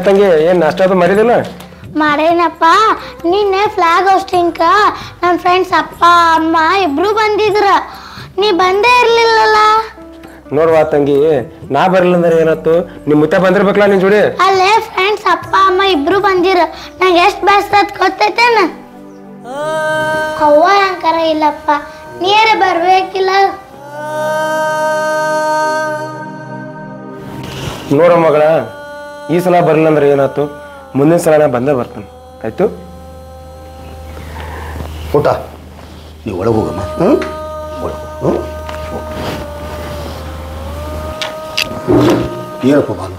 ತಂಗಿ ಏನ್ ನಾಷ್ಟ ಅದು ಮಾಡಿದಿಲ್ಲ? ಮಾಡೇನಪ್ಪ. ನಿನ್ನೆ ಫ್ಲಾಗ್ ಹೋಸ್ಟಿಂಗ್ ನನ್ನ ಫ್ರೆಂಡ್ಸ್ ಅಪ್ಪ ಅಮ್ಮ ಇಬ್ರು ಬಂದಿದ್ರ, ನೀ ಬಂದೇ ಇರ್ಲಿಲ್ಲಲ್ಲ. ನೋಡ್ವಾ ತಂಗಿ, ನಾ ಬರ್ಲಿಲ್ಲ ಅಂದ್ರೆ ಏನಾಯ್ತು? ನಿಮ್ ಮುತ್ತ ಬಂದಿರ್ಬೇಕಲ್ಲ ನಿನ್ ಜೋಡಿ. ಅಲ್ಲೇ ಫ್ರೆಂಡ್ಸ್ ಅಪ್ಪ ಅಮ್ಮ ಇಬ್ರು ಬಂದಿರ, ನಂಗೆ ಎಷ್ಟು ಬೇಸರ ಗೊತ್ತೈತೇನ. ಅವ್ವ ಅಂಕರ ಇಲ್ಲಪ್ಪ, ನೀರೇ ಬರ್ಬೇಕಿಲ್ಲ. ನೋಡ ಮಗಳ, ಈ ಸಲ ಬರ್ಲಿಲ್ಲ ಅಂದ್ರೆ ಏನಾಯ್ತು? ಮುಂದಿನ ಸಲ ನಾ ಬಂದೇ ಬರ್ತಾನೆ, ಆಯ್ತು? ಊಟ ನೀವು ಒಳಗೆ ಹೋಗಮ್ಮ. ಏನಪ್ಪ ಬಾನು?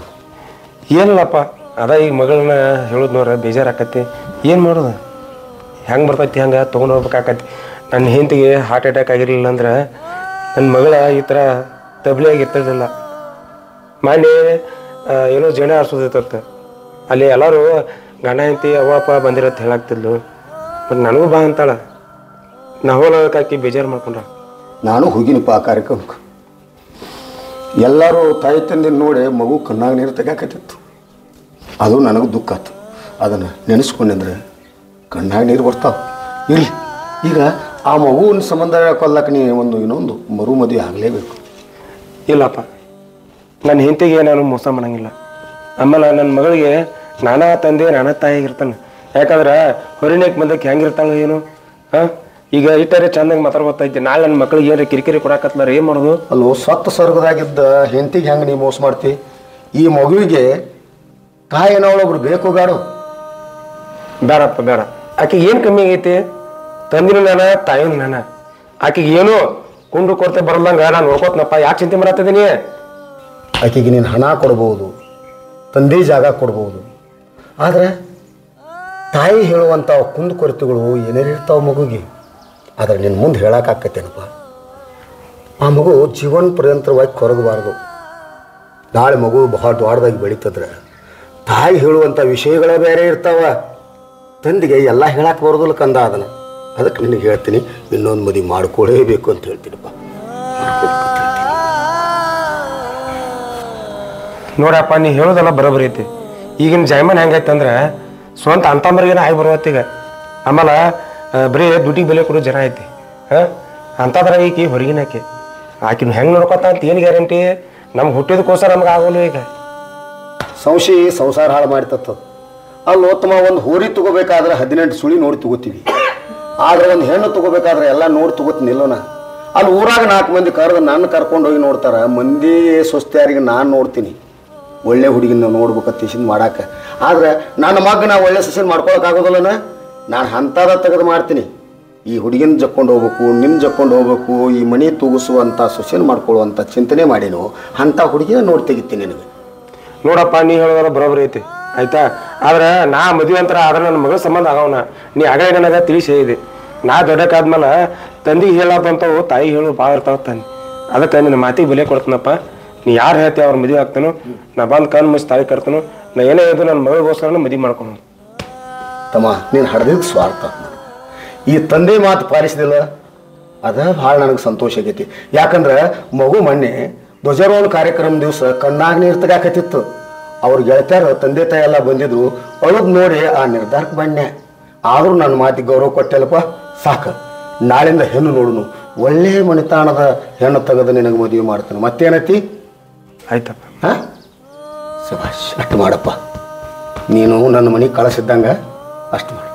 ಏನಿಲ್ಲಪ್ಪ, ಅದ ಈಗ ಮಗಳನ್ನ ಹೇಳುದು ನೋಡ್ರ ಬೇಜಾರಾಕತಿ. ಏನು ಮಾಡೋದು? ಹೆಂಗೆ ಬರ್ತೈತಿ ಹಂಗೆ ತೊಗೊಂಡು ಹೋಗ್ಬೇಕಾಕತಿ. ನನ್ನ ಹೆಂಡತಿಗೆ ಹಾರ್ಟ್ ಅಟ್ಯಾಕ್ ಆಗಿರಲಿಲ್ಲ ಅಂದ್ರೆ ನನ್ನ ಮಗಳ ಈ ಥರ ತಬ್ಲಿಯಾಗಿ ಇರ್ತಿರ್ಲಿಲ್ಲ. ಮೊನ್ನೆ ಏನೋ ಜನ ಆರಿಸೋದಿತ್ತ, ಅಲ್ಲಿ ಎಲ್ಲರೂ ಗಂಡ ಹೆಂಡತಿ ಅವ್ವ ಅಪ್ಪ ಬಂದಿರತ್ತೆ ಹೇಳಾಗ್ತಿದ್ಲು. ಬಟ್ ನನಗೂ ಬಾ ಅಂತಾಳ. ನಾವು ಹೋಗೋದಕ್ಕಾಕಿ ಬೇಜಾರು ಮಾಡ್ಕೊಂಡ್ರ. ನಾನು ಹೋಗಿನಪ್ಪ ಆ ಕಾರ್ಯಕ್ರಮಕ್ಕೆ. ಎಲ್ಲರೂ ತಾಯಿ ತಂದಿನ ನೋಡಿ ಮಗು ಕಣ್ಣಾಗ ನೀರು ತೆಗಾಕತ್ತಿತ್ತು. ಅದು ನನಗೆ ದುಃಖ ಆಯ್ತು. ಅದನ್ನು ನೆನೆಸ್ಕೊಂಡ್ರೆ ಕಣ್ಣಾಗ ನೀರು ಬರ್ತಾವೆ. ಇರಲಿ, ಈಗ ಆ ಮಗುವಿನ ಸಂಬಂಧ ಕೊಲ್ಲಕ್ಕೆ ನೀ ಇನ್ನೊಂದು ಮರು ಮದುವೆ ಆಗಲೇಬೇಕು. ಇಲ್ಲಪ್ಪ, ನನ್ನ ಹೆಂಡತಿಗೆ ನಾನು ಮೋಸ ಮಾಡಂಗಿಲ್ಲ. ಆಮೇಲೆ ನನ್ನ ಮಗಳಿಗೆ ನಾನಾ ತಂದೆ ನಾನಾ ತಾಯಿಗಿರ್ತಾನೆ. ಯಾಕಂದ್ರೆ ಹೊರನೇಕ್ ಬಂದಕ್ಕೆ ಹೆಂಗಿರ್ತಾಳೆ ಏನು? ಹಾಂ, ಈಗ ಇಟ್ಟರೆ ಚಂದಂಗೆ ಮಾತಾಡ್ಬೋತೈತಿ. ನಾಳೆ ನನ್ನ ಮಕ್ಳಿಗೆ ಏನಾರ ಕಿರಿಕಿರಿ ಕೊಡಾಕತ್ಲಾರ ಏನು ಮಾಡೋದು? ಅಲ್ಲೋ, ಸತ್ತ ಸ್ವರ್ಗದಾಗಿದ್ದ ಹೆಂಡತಿಗೆ ಹೆಂಗೆ ನೀವು ಮೋಸ ಮಾಡ್ತಿ? ಈ ಮಗುವಿಗೆ ತಾಯಿ ಏನವಳೊಬ್ರು ಬೇಕು ಬೇಡ? ಬೇಡಪ್ಪ ಬೇಡ. ಆಕೆಗೆ ಏನು ಕಮ್ಮಿ ಆಗೈತಿ? ತಂದಿನ ನಾನ ತಾಯಿನ ನಾನ. ಆಕೆಗೆ ಏನೋ ಕುಂಡು ಕೊರತೆ ಬರಲ್ದಂಗ ನಾನು ನೋಡ್ಕೋತನಪ್ಪ. ಯಾಕೆ ಚಿಂತೆ ಮಾಡತ್ತಿದ್ದೀನಿ? ಆಕೆಗೆ ನೀನು ಹಣ ಕೊಡ್ಬೋದು, ತಂದೆ ಜಾಗ ಕೊಡ್ಬೋದು, ಆದರೆ ತಾಯಿ ಹೇಳುವಂಥ ಕುಂದು ಕೊರತೆಗಳು ಏನೇನಿರ್ತಾವೆ ಮಗುಗೆ. ಆದರೆ ನಿನ್ನ ಮುಂದೆ ಹೇಳೋಕ್ಕಾಕತ್ತೇನಪ್ಪ. ಆ ಮಗು ಜೀವನ ಪರ್ಯಂತರವಾಗಿ ಕೊರಗಬಾರ್ದು. ನಾಳೆ ಮಗು ಬಹಳ ದೊಡ್ಡದಾಗಿ ಬೆಳೀತದ್ರೆ ತಾಯಿ ಹೇಳುವಂಥ ವಿಷಯಗಳೇ ಬೇರೆ ಇರ್ತಾವ. ತಂದೆಗೆ ಎಲ್ಲ ಹೇಳಕ್ಕೆ ಬರೋದಿಲ್ಲ ಕಂದ. ಅದನ್ನು ಅದಕ್ಕೆ ನಿನಗೆ ಹೇಳ್ತೀನಿ, ಇನ್ನೊಂದು ಮದುವೆ ಮಾಡ್ಕೊಳ್ಳೇಬೇಕು ಅಂತ ಹೇಳ್ತೀನಪ್ಪ. ನೋಡಪ್ಪ, ನೀ ಹೇಳೋದೆಲ್ಲ ಬರೋಬರಿ ಐತಿ. ಈಗಿನ ಜೈಮನ್ ಹೆಂಗೈತಂದ್ರೆ ಸ್ವಂತ ಅಂತಂಬರಿಗೇನ ಆಗಿ ಬರುವತ್ತೀಗ. ಆಮೇಲೆ ಬರೀ ದುಡ್ಡಿಗೆ ಬೆಲೆ ಕೊಡೋ ಜನ ಐತಿ. ಹಾಂ, ಅಂಥದ್ರಾಗ ಈಕಿ ಹೊರಗಿನಾಕೆ ಆಕಿನ ಹೆಂಗೆ ನೋಡ್ಕೊತ ಅಂತ ಏನು ಗ್ಯಾರಂಟಿ? ನಮ್ಗೆ ಹುಟ್ಟಿದಕ್ಕೋಸ್ಕರ ನಮ್ಗೆ ಆಗೋಲ್ಲ. ಈಗ ಸಂಸಾರ ಹಾಳು ಮಾಡ್ತದ. ಅಲ್ಲಿ ಉತ್ತಮ ಒಂದು ಹೋರಿ ತಗೋಬೇಕಾದ್ರೆ 18 ಸುಳಿ ನೋಡಿ ತಗೋತೀವಿ. ಆದರೆ ಒಂದು ಹೆಣ್ಣು ತಗೋಬೇಕಾದ್ರೆ ಎಲ್ಲ ನೋಡಿ ತಗೋತೀನಿಲ್ಲೋಣ. ಅಲ್ಲಿ ಊರಾಗ 4 ಮಂದಿ ಕರೆದು ನಾನು ಕರ್ಕೊಂಡು ಹೋಗಿ ನೋಡ್ತಾರೆ. ಮಂದಿ ಸ್ವಸ್ತ್ಯಾರಿಗೆ ನಾನು ನೋಡ್ತೀನಿ. ಒಳ್ಳೆ ಹುಡುಗಿನ ನೋಡ್ಬೇಕಂತ ತಿಸಿಂದ ಮಾಡಾಕ. ಆದರೆ ನನ್ನ ಮಗನ ಒಳ್ಳೆ ಸಸಿನ ಮಾಡ್ಕೊಳಕ್ಕಾಗೋದಿಲ್ಲನ. ನಾನು ಅಂಥದ ತೆಗೆದು ಮಾಡ್ತೀನಿ. ಈ ಹುಡುಗಿನ ಜಕ್ಕೊಂಡು ಹೋಗ್ಬೇಕು, ನಿನ್ನ ಜಕ್ಕೊಂಡು ಹೋಗ್ಬೇಕು, ಈ ಮನೆ ತೂಗಿಸುವಂಥ ಸೊಸೆನ ಮಾಡ್ಕೊಳ್ಳುವಂಥ ಚಿಂತನೆ ಮಾಡೀನು. ಅಂಥ ಹುಡುಗಿನ ನೋಡಿ ತೆಗಿತೀನಿ ನಿನಗೆ. ನೋಡಪ್ಪ, ನೀ ಹೇಳೋದೆಲ್ಲ ಬರೋಬರಿ ಐತಿ, ಆಯ್ತಾ? ಆದ್ರೆ ನಾ ಮದುವೆ ಅಂತರ ಆದ್ರೆ ನನ್ನ ಮಗಳ ಸಂಬಂಧ ಆಗವನ. ನೀ ಆಗಲೇ ನನಗೆ ತಿಳಿಸಿ ಹೇಳಿದೆ. ನಾ ದೊಡ್ಡಕ್ಕಾದ್ಮೇಲೆ ತಂದಿಗೆ ಹೇಳಾರ್ದಂಥವು ತಾಯಿ ಹೇಳು ಭಾಳ ಇರ್ತಾವ ತಾನೆ. ಅದಕ್ಕೆ ನಿನ್ನ ಮಾತಿಗೆ ಬೆಲೆ ಕೊಡ್ತೀನಪ್ಪ. ನೀ ಯಾರು ಹೇಳ್ತೀವಿ ಅವ್ರ ಮದುವೆ ಆಗ್ತಾನೋ, ನಾ ಬಂದು ಕಣ್ಣು ಮುಚ್ಚಿ ತಾಯಿ ಕಟ್ತಾನೋ. ನಾ ಏನೇ ಇದು ನನ್ನ ಮಗಳಿಗೋಸ್ಕರ ಮದುವೆ ಮಾಡ್ಕೊಳ. ತಮ್ಮ, ನೀನು ಹಡ್ದಿದ್ದು ಸ್ವಾರ್ಥ. ಈ ತಂದೆ ಮಾತು ಪಾಲಿಸಿದಿಲ್ಲ, ಅದ ಭಾಳ ನನಗೆ ಸಂತೋಷ ಆಗೈತಿ. ಯಾಕಂದ್ರೆ ಮಗು ಮೊನ್ನೆ ಧ್ವಜಾರೋಹಣ ಕಾರ್ಯಕ್ರಮ ದಿವಸ ಕಣ್ಣಾಗ ನೀರು ತೆಗಾಕತ್ತಿತ್ತು. ಅವ್ರ ಗೆಳತಿಯರು ತಂದೆ ತಾಯಿ ಎಲ್ಲ ಬಂದಿದ್ರು. ಅಳದ್ ನೋಡಿ ಆ ನಿರ್ಧಾರಕ್ಕೆ ಬನ್ನೆ. ಆದರೂ ನನ್ನ ಮಾತಿಗೆ ಗೌರವ ಕೊಟ್ಟೆಲ್ಲಪ್ಪ, ಸಾಕು. ನಾಳಿಂದ ಹೆಣ್ಣು ನೋಡುನು, ಒಳ್ಳೆ ಮಣಿತಾಣದ ಹೆಣ್ಣು ತೆಗೆದು ನಿನಗೆ ಮದುವೆ ಮಾಡ್ತಾನೆ. ಮತ್ತೇನೈತಿ? ಆಯ್ತಪ್ಪ. ಹಾಂ, ಶಭಾಷ್. ಅಷ್ಟು ಮಾಡಪ್ಪ. ನೀನು ನನ್ನ ಮನೆಗೆ ಕಳಿಸಿದ್ದಂಗೆ ಅಷ್ಟು ಮಾಡು.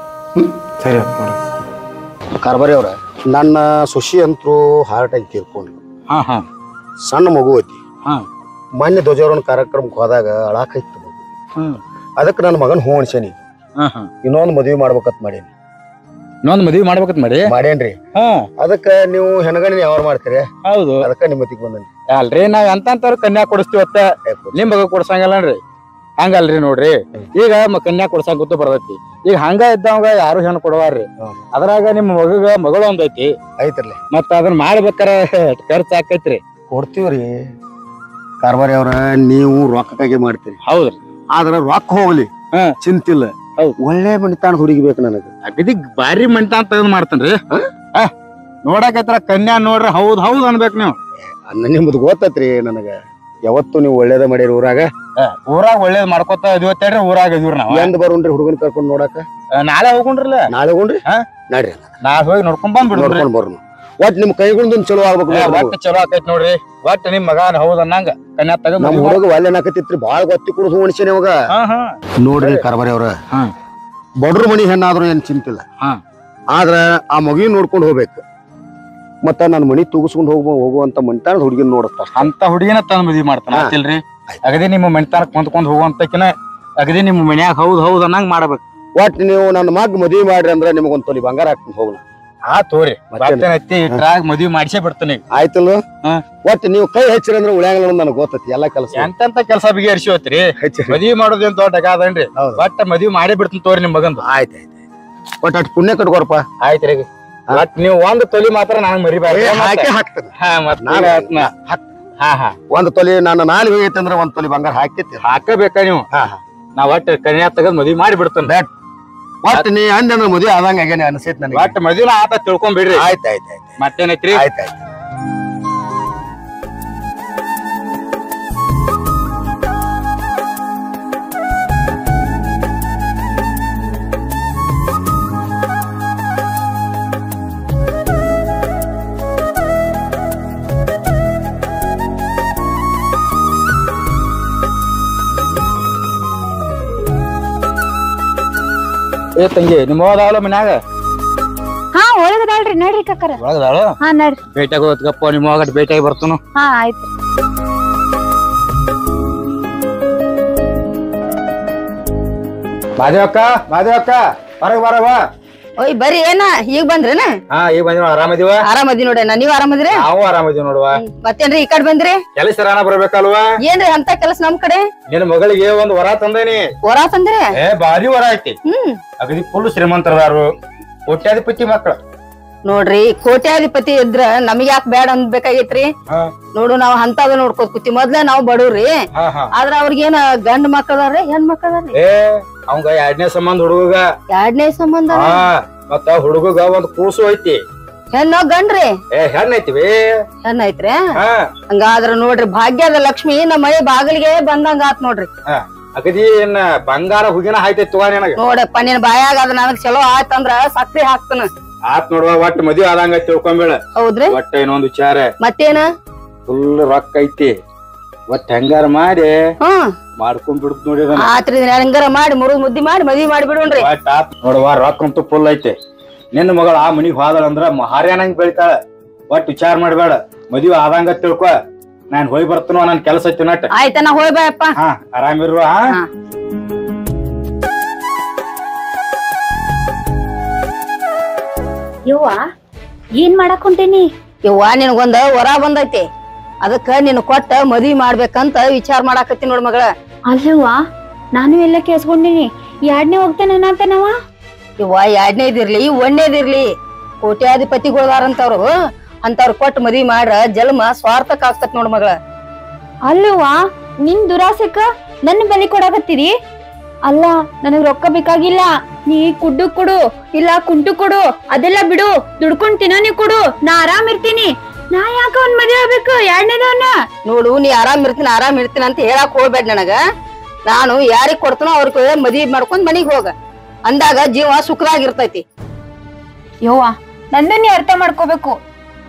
ಸರಿ ಅಪ್ಪ, ಮಾಡು. ಕಾರ್ಬಾರಿ ಅವ್ರ, ನನ್ನ ಸೊಸಿ ಅಂತರೂ ಹಾರ್ಟ್ ಆಗಿ ತೀರ್ಕೊಂಡ್ಲು. ಸಣ್ಣ ಮಗು ಐತಿ. ಮೊನ್ನೆ ಧ್ವಜಾರೋಹಣ ಕಾರ್ಯಕ್ರಮಕ್ಕೆ ಹೋದಾಗ ಅಳಾಕೈತಿ ಮಗು. ಅದಕ್ಕೆ ನನ್ನ ಮಗನ ಹೂ ಅನ್ಸೇನಿ. ಇನ್ನೊಂದು ಮದುವೆ ಮಾಡ್ಬೇಕತ್ ಮಾಡೇನಿ. ಇನ್ನೊಂದು ಮದುವೆ ಮಾಡ್ಬೇಕತ್ ಮಾಡೇನ್ರಿ. ಅದಕ್ಕೆ ನೀವು ಹೆಣಗಣಿ ಯಾವ ಮಾಡ್ತೀರಿ? ಹೌದು, ಅದಕ್ಕೆ ನಿಮ್ಮ ಮತಿಗೆ ಬಂದನ್ರಿ. ಅಲ್ರಿ ನಾವ್ ಎಂತಂತವ್ರು ಕನ್ಯಾ ಕೊಡಿಸ್ತೀವತ್ತ, ನಿಮ್ ಮಗ ಕೊಡ್ಸಂಗಲ್ಲನ್ರಿ. ಹಂಗಲ್ರಿ ನೋಡ್ರಿ, ಈಗ ಕನ್ಯಾ ಕೊಡ್ಸಕ್ ಗೊತ್ತು ಬರ್ತೈತಿ. ಈಗ ಹಂಗ ಇದ್ದವಾಗ ಯಾರು ಹೆಣ್ಣು ಕೊಡವಾರ್ರಿ. ಅದ್ರಾಗ ನಿಮ್ ಮಗಳು ಒಂದೈತಿ ಐತ್ರಲ್ಲ, ಮತ್ತ ಅದನ್ನ ಮಾಡ್ಬೇಕಾರ ಖರ್ಚು ಆಕೈತ್ರಿ. ಕೊಡ್ತೀವ್ರಿ ಕಾರ್ಬಾರಿ ಅವ್ರ. ನೀವು ರೊಕ್ಕಕ್ಕಾಗಿ ಮಾಡ್ತೀರಿ. ಹೌದ್ರಿ, ಆದ್ರ ರೊಕ್ಕ ಹೋಗ್ಲಿ ಚಿಂತಿಲ್ಲ. ಒಳ್ಳೆ ಮಣಿತಾಣ ಹುಡುಗಿ ಬೇಕು ನನಗೆ. ಅಗದಿ ಬಾರಿ ಮಣಿತಾಣ ತೆಗೆದು ಮಾಡ್ತೇನ್ರಿ. ನೋಡಕೈತ್ರ ಕನ್ಯಾ ನೋಡ್ರಿ ಹೌದ್ ಹೌದ್ ಅನ್ಬೇಕು ನೀವು. ನಿಮ್ದು ಗೊತ್ತೈತ್ರಿ ನನಗ. ಯಾವತ್ತು ನೀವು ಒಳ್ಳೇದ ಮಾಡಿರಿ ಊರಾಗ ಊರಾಗ ಒಳ್ಳೇದ್ ಮಾಡ್ಕೊತ ಇದೀವತ್ತೇಳ್ರಿ ಊರಾಗ ಇದೀವ್ರಿ ನಾವ್ ಎಂದ್ ಬರೋಣ್ರಿ ಹುಡುಗನ್ ಕರ್ಕೊಂಡ್ ನೋಡಾಕ ನಾಳೆ ಹೋಗುಣ್ರಲ್ಲ ನಾಳೆ ಹೋಗ್ರಿ ನಡ್ರಿ ನಾಳೆ ಹೋಗಿ ನೋಡ್ಕೊಂಡ್ ಬಂದ್ಬಿಡ್ರಿ ನೋಡ್ಕೊಂಡ್ ಬರ್ನು ಒಟ್ ನಿಮ್ ಕೈಗೊಂದೊಂದ್ ಚಲೋ ಆಗ್ಬೇಕು ಒಟ್ಟ ಚಲೋ ಆಕೈತಿ ನೋಡ್ರಿ ಒಟ್ಟ ನಿಮ್ ಮಗ ಹೌದ್ ಅನ್ನಂಗ ಕನ್ಯಾ ತಗದ್ ನಮ್ ಹುಡುಗ ಒಲ್ಲೆನಾಕತಿತ್ರಿ ಬಾಳ ಗೊತ್ತಿ ಕುಡಿದು ಮನುಷ್ಯನೇ ಅವಾಗ ನೋಡ್ರಿ ಕರ್ಬರಿ ಅವ್ರ ಬಡ್ರ ಮನಿ ಹೆಣ್ಣಾದ್ರು ಏನ್ ಚಿಂತಿಲ್ಲ ಆದ್ರ ಆ ಮಗುವಿನ ನೋಡ್ಕೊಂಡ್ ಹೋಗ್ಬೇಕು ಮತ್ತ ನನ್ ಮನಿ ತೂಗಿಸ್ಕೊಂಡ್ ಹೋಗುವಂತ ಮನಿತಾನ ಹುಡುಗಿನ ನೋಡಸ್ತಾರ ಅಂತ ಹುಡುಗಿನ ತಂದ್ ಮದ್ವಿ ಮಾಡ್ತಾನ ಅಂತಿಲ್ರಿ ಅಗದಿ ನಿಮ್ಮ ಮನಿತಾನಕ್ ಹೊಂದ್ಕೊಂಡ್ ಹೋಗುವಂತಕಿನ ಅಗದಿ ನಿಮ್ಮ ಮನ್ಯಾಗ ಹೌದ್ ಅನ್ನಂಗ್ ಮಾಡ್ಬೇಕು ಒಟ್ ನೀವು ನನ್ನ ಮಗ್ ಮದ್ವಿ ಮಾಡ್ರಿ ಅಂದ್ರ ನಿಮಗೊಂದ್ ತೊಲಿ ಬಂಗಾರ ಹಾಕ್ಕೊಂಡ್ ಹೋಗೋಣ ಆ ತೋರಿ ಮತ್ತೇನೈತಿ ಇಟ್ರಾಗ ಮದ್ವಿ ಮಾಡಿಸೇ ಬಿಡ್ತಾನೆ ಆಯ್ತಲ್ಲ ಒಟ್ ನೀವು ಕೈ ಹಚ್ಚಿರಿ ಅಂದ್ರೆ ಉಳ್ಯಾಂಗಲ್ಲ ನನಗ್ ಗೊತ್ತೈತಿ ಎಲ್ಲಾ ಕೆಲಸ ಎಂತೆಂತ ಕೆಲಸ ಬಿಗಿ ಹೋತ್ರಿ ಮದ್ವಿ ಮಾಡೋದೇನ್ ದೊಡ್ಡ ಅಗಾದನ್ರಿ ಒಟ್ಟ ಮದ್ವಿ ಮಾಡೇ ಬಿಡ್ತಾನ ತೋರಿ ನಿಮ್ ಮಗಂದು ಆಯ್ತಾಯ್ತು ಒಟ್ ಅಟ್ ಪುಣ್ಯ ಕಟ್ಕೋರಪ್ಪ ಆಯ್ತ್ರಿ ಒಟ್ ನೀವು ಒಂದ್ ತೊಲಿ ಮಾತ್ರ ನಾನು ಮರಿಬಾರ್ದು ಒಂದ್ ತೊಲಿ ನಾನು ನಾಳೆ ಹೋಗೈತೆ ಅಂದ್ರೆ ಒಂದ್ ತೊಲಿ ಬಂಗಾರ ಹಾಕೈತಿ ಹಾಕಬೇಕ ನೀವು ನಾ ಒಟ್ಟ ಕನ್ಯಾ ತಗದ್ ಮದ್ವಿ ಮಾಡಿ ಬಿಡ್ತಾನ ಒಟ್ ನೀ ಅಂದ್ರ ಮದ್ವಿ ಆದಂಗ ಆಗ್ಯಾನ ಅನ್ಸೈತಿ ನನಗೆ ಒಟ್ಟ ಮದ್ವಿನ ಆತ ತಿಳ್ಕೊಂಡ್ಬಿಡ್ರಿ ಆಯ್ತಾಯ್ತು ಮತ್ತೇನೈತ್ರಿ ಆಯ್ತಾಯ್ತು ಏ ತಂಗಿ ನಿಮ್ಮ ಹೋದಾವಲ್ಲ ಮನ್ಯಾಗ ಹಾ ಒಳಗದಾಳ್ರಿ ನಡ್ರಿ ಕಕ್ಕರ ಒಳಗದಾಳ ಹಾ ನಡ್ರಿ ಭೇಟಿಯಾಗ ಹೋದ್ಕಪ್ಪ ನಿಮ್ಮ ಹೋಗಟ್ ಭೇಟಿಯಾಗಿ ಬರ್ತಾನು ಹಾ ಆಯ್ತು ಮಾದೇವಕ್ಕ ಹೊರಗ್ ಬರವ ಓಯ್ ಬರ್ರಿ ಏನ ಈಗ ಬಂದ್ರೇನ ಹಾ ಈಗ ಬಂದಿವ ಆರಾಮದಿವ ಆರಾಮದಿ ನೋಡೇನ ನೀವ್ ಆರಾಮದಿರಿ ನಾವು ಆರಾಮದಿವ್ ನೋಡುವ ಮತ್ತೇನ್ರಿ ಈ ಕಡೆ ಬಂದ್ರಿ ಕೆಲಸ ಬರ್ಬೇಕಲ್ವಾ ಏನ್ರಿ ಅಂತ ಕೆಲಸ ನಮ್ ಕಡೆ ನಿನ್ ಮಗಳಿಗೆ ಒಂದ್ ವರ ತಂದೇನಿ ಹೊರ ತಂದ್ರಿ ಏ ಭಾರಿ ವರ ಐತಿ ಅಗದಿ ಫುಲ್ ಶ್ರೀಮಂತರದಾರು ಕೋಟ್ಯಾಧಿಪತಿ ಮಕ್ಕಳು ನೋಡ್ರಿ ಕೋಟ್ಯಾಧಿಪತಿ ಇದ್ರ ನಮಗ್ ಯಾಕೆ ಬ್ಯಾಡ ಅನ್ಬೇಕಾಗೈತ್ರಿ ನೋಡು ನಾವ್ ಅಂತದ ನೋಡ್ಕೋದ್ ಕೂತಿ ಮೊದ್ಲೇ ನಾವ್ ಬಡವ್ರಿ ಆದ್ರ ಅವ್ರಿಗೇನ ಗಂಡ್ ಮಕ್ಕಳದಾರ್ರಿ ಹೆಣ್ ಮಕ್ಕಳದಾರ್ರಿ ಏ ಅವಂಗ 2ನೇ ಸಂಬಂಧ ಹುಡುಗ 2ನೇ ಸಂಬಂಧ ಮತ್ತ ಹುಡುಗ ಒಂದ್ ಕೂಸು ಐತಿ ಹೆಣ್ಣೋ ಗಂಡ್ರಿ ಏ ಹೆಣ್ ಐತಿವಿ ಹೆಣ್ ಐತ್ರಿ ಹಂಗಾದ್ರ ನೋಡ್ರಿ ಭಾಗ್ಯದ ಲಕ್ಷ್ಮಿ ನಮ್ಮ ಮನೆ ಬಾಗಿಲಿಗೆ ಬಂದಂಗ ಆತ್ ನೋಡ್ರಿ ಅಗದಿ ಏನ್ ಬಂಗಾರ ಹುಗಿನ ಹಾಯ್ತೈತಿ ತಗೋ ನಿನಗ ನೋಡಪ್ಪ ನಿನ್ ಬಾಯಾಗ ಅದ ನನಗ್ ಚಲೋ ಆಯ್ತಂದ್ರ ಸಕ್ರಿ ಹಾಕ್ತಾನ ಆತ್ ನೋಡುವ ಒಟ್ಟ ಮದ್ವಿ ಆದಂಗ ತಿಳ್ಕೊಂಬೇಳ ಹೌದ್ರಿ ಒಟ್ಟ ಇನ್ನೊಂದ್ ವಿಚಾರ ಮತ್ತೇನ ಫುಲ್ ರೊಕ್ಕ ಐತಿ ಒಟ್ಟ ಹೆಂಗಾರ ಮಾಡಿ ಮಾಡ್ಕೊಂಡ್ ಬಿಡುತ್ತ ನೋಡಿ ಆತ್ರಿ ಹೆಂಗಾರ ಮಾಡಿ ಮುದ್ದಿ ಮಾಡಿ ಮದ್ವಿ ಮಾಡಿ ಬಿಡೋಣ್ರಿ ನೋಡುವ ರೊಕ್ಕ ಅಂತೂ ಫುಲ್ ಐತಿ ನಿನ್ನ ಮಗಳ ಆ ಮನಿಗ್ ಹೋದಳ ಅಂದ್ರ ಹಾರ್ಯಾನಂಗ್ ಬೆಳಿತಾಳ ಒಟ್ ವಿಚಾರ ಮಾಡ್ಬೇಡ ಮದ್ವಿ ಆದಂಗ ತಿಳ್ಕೊ ನಾನ್ ಹೋಗಿ ಬರ್ತನೋ ನನ್ ಕೆಲಸ ಐತಿ ನಟ್ ಆಯ್ತ ನಾ ಹೋಯ್ ಬಾಯಪ್ಪ ಆರಾಮಿರುವ ಯವ್ವ ಏನ್ ಮಾಡಕ್ ಹೊಂಟೇನಿ ಯವ್ವ ನಿನಗೊಂದ ವರ ಬಂದೈತಿ ಅದಕ್ಕ ನಿನ್ ಕೊಟ್ಟ ಮದ್ವಿ ಮಾಡ್ಬೇಕಂತ ವಿಚಾರ ಮಾಡಾಕತ್ತಿ ನೋಡ್ ಮಗಳ ಅಲ್ವಾ ನಾನು ಎಲ್ಲ ಕೇಳ್ಸ್ಕೊಂಡಿನಿ 2ನೇ ಹೋಗ್ತೇನೆ ಅನ್ನತನವ ಯವ್ವ 2ನೇದಿರ್ಲಿ 1ನೇದಿರ್ಲಿ ಕೋಟ್ಯಾಧಿಪತಿಗಳದಾರಂತವ್ರು ಅಂತವ್ರ ಕೊಟ್ಟ ಮದ್ವಿ ಮಾಡ್ರ ಜನ್ಮ ಸ್ವಾರ್ಥಕ್ ಆಗ್ತತ್ ನೋಡ್ ಮಗಳ ಅಲ್ವಾ ನಿನ್ ದುರಾಸೆಕ್ಕ ನನ್ನ ಬಲಿ ಕೊಡಾಕತ್ತೀರಿ ಅಲ್ಲ ನನಗ್ ರೊಕ್ಕ ಬೇಕಾಗಿಲ್ಲ ನೀ ಕುಡ್ಡು ಕೊಡು ಇಲ್ಲ ಕುಂಟು ಕೊಡು ಅದೆಲ್ಲ ಬಿಡು ದುಡ್ಕೊಂಡ್ ತಿನ್ನೋನಿ ಕೊಡು ನಾ ಆರಾಮ್ ಇರ್ತೀನಿ ನಾ ಯಾಕ ಒಂದ್ ಮದ್ವೆ ಆಗ್ಬೇಕು 2ನೇದವನ್ನ ನೋಡು ನೀ ಆರಾಮ್ ಇರ್ತೀನಿ ಅಂತ ಹೇಳಕ್ ಹೋಗ್ಬೇಡ ನನಗ ನಾನು ಯಾರಿಗ್ ಕೊಡ್ತನೋ ಅವ್ರ ಮದ್ವಿ ಮಾಡ್ಕೊಂಡ್ ಮನಿಗ್ ಹೋಗ ಅಂದಾಗ ಜೀವ ಸುಖದಾಗಿರ್ತೈತಿ ಯವ್ವ ನಂದು ನೀ ಅರ್ಥ ಮಾಡ್ಕೋಬೇಕು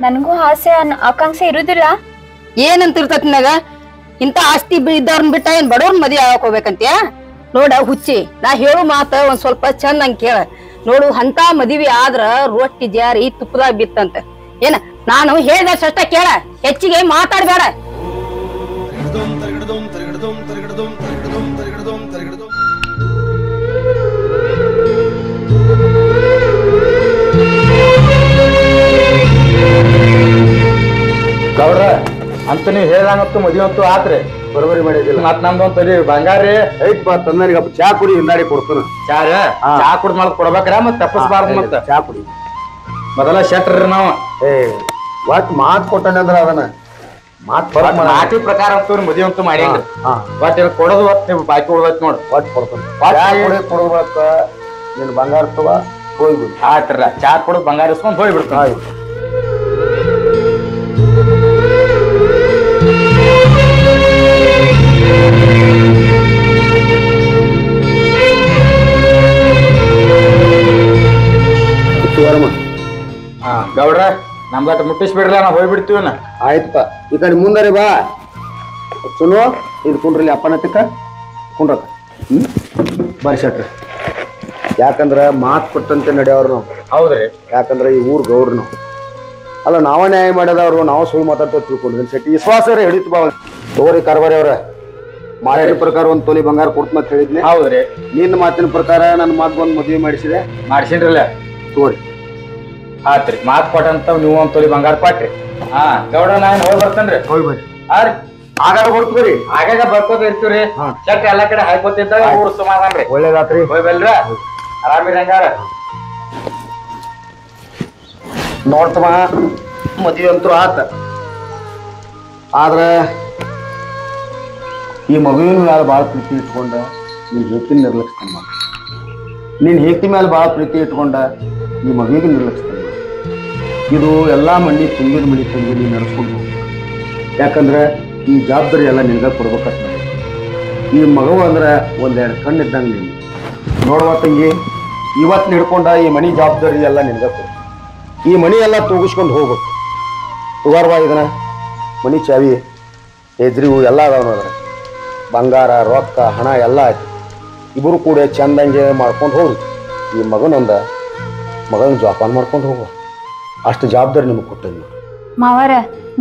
ನನ್ಗೂ ಆಸೆ ಆಕಾಂಕ್ಷೆ ಇರುದಿಲ್ಲ ಏನಂತ ಇರ್ತೈತಿ ನನಗ ಇಂತ ಆಸ್ತಿ ಇದ್ದವ್ರನ್ ಬಿಟ್ಟ ಏನ್ ಬಡವ್ರನ್ ಮದ್ವಿ ಆಗಕ್ ಹೋಗ್ಬೇಕಂತ್ಯ ನೋಡ ಹುಚ್ಚಿ ನಾ ಹೇಳು ಮಾತ ಒಂದ್ ಸ್ವಲ್ಪ ಚಂದಂಗ್ ಕೇಳ ನೋಡು ಅಂತ ಮದ್ವಿ ಆದ್ರ ರೊಟ್ಟಿ ಜಾರಿ ತುಪ್ಪದಾಗ ಬಿತ್ತಂತ ಏನ ನಾನು ಹೇಳ್ದಷ್ಟ ಕೇಳ ಹೆಚ್ಚಿಗೆ ಮಾತಾಡ್ಬೇಡ ಗೌಡ್ರ ಅಂತ ನೀವ್ ಹೇಳ್ದಂಗಂತೂ ಮದ್ವಿ ಅಂತೂ ಆತ್ರಿ ಬರೋಬರಿ ಮಾಡಿದಿಲ್ಲ ಮತ್ ನಮ್ದೊಂದ್ ತಲಿ ಬಂಗಾರಿ ಐತ್ ಬಾ ತಂದನಿಗೆ ಚಾ ಕುಡಿ ಹಿಂದಾಡಿ ಕೊಡ್ತಾನ ಚಾ ಕುಡ್ ಮಾಡ್ ಕೊಡ್ಬೇಕ್ರ ಮತ್ ತಪ್ಪಸ್ಬಾರ್ದು ಮತ್ತ ಚಾ ಕುಡಿ ಮೊದಲ ಶೆಟ್ರಿ ನಾವ್ ಒಟ್ ಮಾತ್ ಕೊಟ್ಟಾನೆ ಅಂದ್ರ ಅದನ್ನ ಮಾತ್ ನಾಟಿ ಪ್ರಕಾರ ಅಂತೂ ಮದ್ವಿ ಅಂತೂ ಮಾಡಿ ಬಟ್ ಕೊಡೋದು ಒಟ್ ನೀವು ಬಾಕಿ ಉಳ್ದೈತಿ ನೋಡ್ ಒಟ್ ಕೊಡ್ತಾನ ಕೊಡ್ಬೇಕ ನೀನ್ ಬಂಗಾರ ತಗ ಹೋಗ್ಬಿಡು ಆಯ್ತ್ರ ಚಾ ಕೊಡೋದು ಬಂಗಾರ ಇಸ್ಕೊಂಡ್ ಹೋಗ್ಬಿಡ್ತಾನ ಗೌಡ್ರ ನಮ್ದಟ ಮುಟ್ಟಿಸ್ಬಿಡ್ರಲ್ಲ ನಾವು ಹೋಗ್ಬಿಡ್ತೀವನ. ಆಯ್ತಪ್ಪ ಈ ಕಡೆ ಮುಂದರಿ ಬಾ ಸುನು ಇದು ಕುಂಡ್ರಲ್ಲಿ ಅಪ್ಪನ ತಿಕ್ಕ ಕುಂಡ್ರಕ್ಕ ಬರ್ರಿ ಶೆಟ್ರಿ. ಯಾಕಂದ್ರೆ ಮಾತು ಕೊಟ್ಟಂತೆ ನಡೆಯವ್ರು ನಾವು. ಹೌದ್ರಿ. ಯಾಕಂದ್ರೆ ಈ ಊರ್ ಗೌಡ್ರು ನಾವು ಅಲ್ಲ, ನಾವ ನ್ಯಾಯ ಮಾಡೋದವ್ರು ನಾವು ಸುಳ್ಳು ಮಾತಾಡ್ತಾ ತಿಳ್ಕೊಂಡಿದ್ದೀನಿ ಶೆಟ್ಟಿ. ವಿಶ್ವಾಸ ಹಿಡಿತು ಬಾ ತಗೋರಿ ಕಾರ್ಬಾರಿ ಅವ್ರ. ಮಾರಾಟ ಪ್ರಕಾರ ಒಂದು ತೊಲಿ ಬಂಗಾರ ಕೊಡ್ತು ಅಂತ ಹೇಳಿದ್ನಿ. ಹೌದ್ರಿ. ನಿನ್ನ ಮಾತಿನ ಪ್ರಕಾರ ನನ್ನ ಮಗೊಂದು ಮದುವೆ ಮಾಡಿಸಿದೆ. ಮಾಡ್ಸಿನ್ರಲ್ಲ ತಗೋರಿ. ಆತ್ರಿ ಮಾತ್ ಕೊಟ್ಟಂತ ನೀವು ಒಂದ್ ತೊಲಿ ಬಂಗಾರ ಕೊಟ್ರಿ. ಹಾ ಗೌಡ್ರ ನಾನು ಹೋಗಿ ಬರ್ತೇನ್ರಿ. ಹೋಗಿ ಬರ್ರಿ. ಹಾ ರೀ ಆಗಾಗ ಬರ್ತೀರಿ. ಆಗಾಗ ಬರ್ಕೋತ ಇರ್ತೀವ್ರಿ. ಚಟ್ ಎಲ್ಲಾ ಕಡೆ ಹಾಕೋತಿದ್ದಾಗ ಊರ್ ಸಮಾಧಾನ ರೀ. ಒಳ್ಳೇದಾತ್ರಿ. ಹೋಯ್ ಬಲ್ರ ಆರಾಮಿರಿ ಹಂಗಾರ. ನೋಡ್ತಮ್ಮ ಮದುವೆ ಅಂತೂ ಆತ. ಆದ್ರ ಈ ಮಗುವಿನ ಮೇಲೆ ಭಾಳ ಪ್ರೀತಿ ಇಟ್ಕೊಂಡ ನಿನ್ ಹೇತಿ ನಿರ್ಲಕ್ಷ್ಯ ಮಾಡ. ನಿನ್ ಹೇತಿ ಮೇಲೆ ಭಾಳ ಪ್ರೀತಿ ಇಟ್ಕೊಂಡ ಈ ಮಗುವಿಗೆ ನಿರ್ಲಕ್ಷ್ಯ ಮಾಡ. ಇದು ಎಲ್ಲಾ ಮಂಡಿ ತುಂಬಿದ ಮಡಿ ತುಂಬಿ ನೀನು ನಡೆಸ್ಕೊಂಡು ಹೋಗ. ಯಾಕಂದ್ರೆ ಈ ಜವಾಬ್ದಾರಿ ಎಲ್ಲ ನಿನ್ಗ ಕೊಡ್ಬೇಕಂತ. ಈ ಮಗು ಅಂದ್ರೆ ಒಂದೆರಡು ಕಣ್ಣು ಇದ್ದಂಗೆ ನೀನು ನೋಡುವ ತಂಗಿ. ಇವತ್ತು ಹಿಡ್ಕೊಂಡ ಈ ಮನಿ ಜವಾಬ್ದಾರಿ ಎಲ್ಲ ನಿನ್ಗ ಕೊಡು. ಈ ಮನಿ ಎಲ್ಲ ತೂಗಿಸ್ಕೊಂಡು ಹೋಗ್ಬೇಕು. ತುಗಾರ್ವಾ ಇದನ್ನ ಮನಿ ಚಾವಿ ಹೆಜ್ರಿವು ಎಲ್ಲ ಅದಾವ ನೋಡ್ರಿ. ಬಂಗಾರ ರೊಕ್ಕ ಹಣ ಎಲ್ಲ ಆಯ್ತು. ಇಬ್ಬರು ಕೂಡ ಚಂದಂಗೆ ಮಾಡ್ಕೊಂಡು ಹೋಗ್ರಿ. ಈ ಮಗನ ಜೋಪಾನ ಮಾಡ್ಕೊಂಡು ಹೋಗುವ. ಅಷ್ಟು ಜವಾಬ್ದಾರಿ ನಿಮಗೆ ಕೊಟ್ಟೇನಿ. ಮಾವರ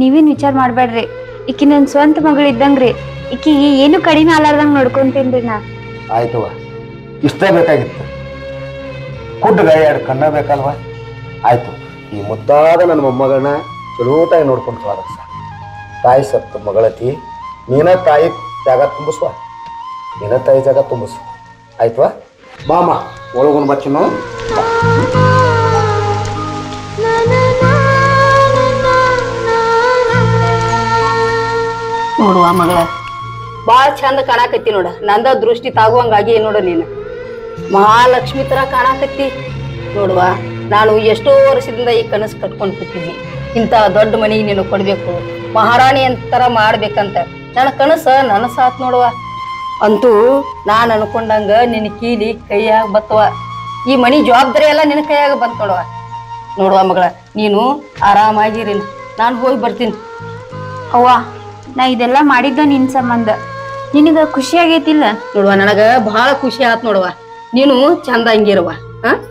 ನೀವೇನ್ ವಿಚಾರ ಮಾಡ್ಬೇಡ್ರಿ. ಈಕಿ ನನ್ ಸ್ವಂತ ಮಗಳು ಇದ್ದಂಗ್ರಿ. ಈಕಿಗೆ ಏನು ಕಡಿಮೆ ಅಲ್ಲಾರ್ದಂಗ್ ನೋಡ್ಕೊಂತೀನ್ರಿ ನಾ. ಆಯ್ತವ, ಇಷ್ಟೇ ಬೇಕಾಗಿತ್ತು. ಕುಡ್ಡಗ ಎರಡು ಕಣ್ಣ ಬೇಕಲ್ವ? ಆಯ್ತು. ಈ ಮುದ್ದಾದ ನನ್ನ ಮೊಮ್ಮಗಳನ್ನ ಚಲೋತಾಗಿ ನೋಡ್ಕೊಂಡು ಹೋದ. ತಾಯಿ ಸತ್ತು ಮಗಳತಿ, ನೀನ ತಾಯಿ ಜಾಗ ತುಂಬಿಸುವ. ನೀನ ತಾಯಿ ಜಾಗ ತುಂಬಿಸು. ಆಯ್ತವಾ? ಬಾಮ ಒಳಗೊಂದು ಬಚ್ಚನು. ನೋಡುವ ಮಗಳ ಬಾಳ ಚಂದ ಕಾಣಾಕತ್ತಿ ನೋಡ. ನಂದ ದೃಷ್ಟಿ ತಾಗುವಂಗಾಗಿ ನೋಡ ನೀನು ಮಹಾಲಕ್ಷ್ಮಿ ತರ ಕಾಣಾಕತ್ತಿ. ನೋಡುವ ನಾನು ಎಷ್ಟೋ ವರ್ಷದಿಂದ ಈ ಕನಸು ಕಟ್ಕೊಂಡು ಕೂತಿದ್ವಿ. ಇಂಥ ದೊಡ್ಡ ಮನೆಗೆ ನೀನು ಕೊಡ್ಬೇಕು, ಮಹಾರಾಣಿ ಅಂತರ ಮಾಡ್ಬೇಕಂತ ನನ್ನ ಕನಸ ನನಸಾತ್ ನೋಡುವ. ಅಂತೂ ನಾನು ಅನ್ಕೊಂಡಂಗ ನಿನ್ನ ಕೀಲಿ ಕೈಯಾಗ ಬತ್ತವ. ಈ ಮನಿ ಜವಾಬ್ದಾರಿ ಎಲ್ಲ ನಿನ್ನ ಕೈಯಾಗ ಬಂತ ನೋಡುವ ಮಗಳ. ನೀನು ಆರಾಮಾಗಿರಿ. ನಾನು ಹೋಗಿ ಬರ್ತೀನಿ. ಅವ್ವ ನಾ ಇದೆಲ್ಲ ಮಾಡಿದ್ದ ನಿನ್ ಸಂಬಂಧ. ನಿನಗ ಖುಷಿ ಆಗೈತಿಲ್ಲ? ನೋಡುವ ನನಗ ಬಹಳ ಖುಷಿ ಆತ್ ನೋಡುವ. ನೀನು ಚಂದ ಹಂಗಿರುವ.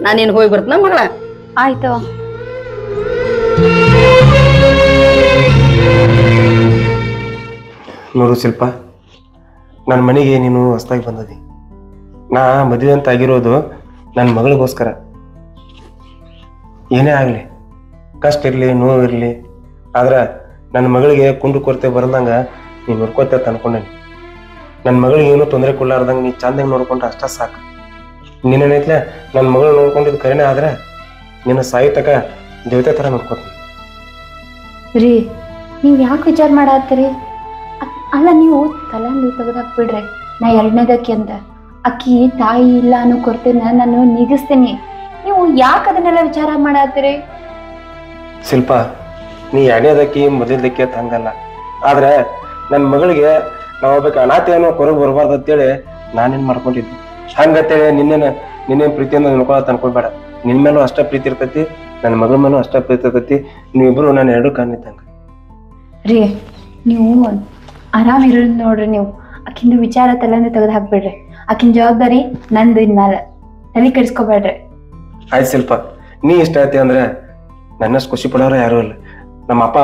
ನಾನೇನು ಹೋಗಿ ಬರ್ತೀನ ಮಗಳ. ಆಯ್ತವ. ನೋಡು ಶಿಲ್ಪ, ನನ್ನ ಮನೆಗೆ ನೀನು ಹೊಸದಾಗಿ ಬಂದದಿ. ನಾ ಮದುವೆ ಅಂತ ಆಗಿರೋದು ನನ್ನ ಮಗಳಿಗೋಸ್ಕರ. ಏನೇ ಆಗಲಿ, ಕಷ್ಟ ಇರಲಿ ನೋವು ಇರಲಿ, ಆದ್ರೆ ನನ್ನ ಮಗಳಿಗೆ ಕುಂದು ಕೊರತೆ ಬರದಂಗ ನೀನು ನೋಡ್ಕೋತ ಅನ್ಕೊಂಡೇನಿ. ನನ್ನ ಮಗಳಿಗೆ ಏನೂ ತೊಂದರೆ ಕೊಡ್ಲಾರ್ದಂಗೆ ನೀ ಚಂದಾಗಿ ನೋಡ್ಕೊಂಡ್ರೆ ಅಷ್ಟ ಸಾಕು. ನೀನೇನೈತ್ಲೆ ನನ್ನ ಮಗಳು ನೋಡ್ಕೊಂಡಿದ್ದು ಕರೆನೇ ಆದ್ರೆ ನಿನ್ನ ಸಾಯುತಕ ದೇವತೆ ಥರ ನೋಡ್ಕೊತೀನಿ. ರೀ ನೀವ್ ಯಾಕೆ ವಿಚಾರ ಮಾಡತ್ತೀರಿ? ಅಲ್ಲ ನೀವು ತಲೆಂದು ತೆಗೆದಾಕ್ಬಿಡ್ರಿ. ನಾ ಎರಡನೇದಕ್ಕೆ ಅಂತ ಅಕ್ಕಿ ತಾಯಿ ಇಲ್ಲ ಅನ್ನೋ ಕೊರತೆನ ನಾನು ನೀಗಿಸ್ತೀನಿ. ನೀವು ಯಾಕೆ ಅದನ್ನೆಲ್ಲ ವಿಚಾರ ಮಾಡತ್ತೀರಿ? ಶಿಲ್ಪ, ನೀ ಎರಡನೇದಕ್ಕಿ ಮೊದಲದಕ್ಕೆ ಅಂತ ಹಂಗಲ್ಲ. ಆದ್ರೆ ನನ್ನ ಮಗಳಿಗೆ ನಾವು ಒಬ್ಬಕ್ಕೆ ಅನಾಥೆ ಅನ್ನೋ ಕೊರಗೆ ಬರಬಾರ್ದು ಅಂತೇಳಿ ನಾನೇನು ಮಾಡ್ಕೊಂಡಿದ್ದೆ. ಹಂಗತ್ತೇಳಿ ನಿನ್ನೇನು ಪ್ರೀತಿಯಿಂದ ನೋಡ್ಕೊಳತ್ ಅನ್ಕೊಳ್ಬೇಡ. ನಿನ್ನ ಮೇಲೂ ಅಷ್ಟ ಪ್ರೀತಿ ಇರ್ತೈತಿ, ನನ್ನ ಮಗಳ ಮೇಲೂ ಅಷ್ಟ ಪ್ರೀತಿ ಇರ್ತೈತಿ. ನೀವಿಬ್ರು ನಾನು ಎರಡು ಕಣ್ಣಿದ್ದಂಗೆ. ರೀ ನೀವು ಆರಾಮಿರೋದು ನೋಡ್ರಿ. ನೀವು ಆಕಿಂದು ವಿಚಾರ ತಲೆಂದು ತೆಗೆದು ಹಾಕ್ಬಿಡ್ರಿ. ಆಕಿನ ಜವಾಬ್ದಾರಿ ನಂದು. ಇನ್ಮೇಲೆ ತಲೆ ಕೆಡಿಸ್ಕೊಬೇಡ್ರಿ. ಆಯ್ತು ಶಿಲ್ಪ, ನೀ ಇಷ್ಟ ಐತಿ ಅಂದ್ರೆ ನನ್ನಷ್ಟು ಖುಷಿ ಪಡೋರು ಯಾರೂ ಇಲ್ಲ. ನಮ್ಮ ಅಪ್ಪ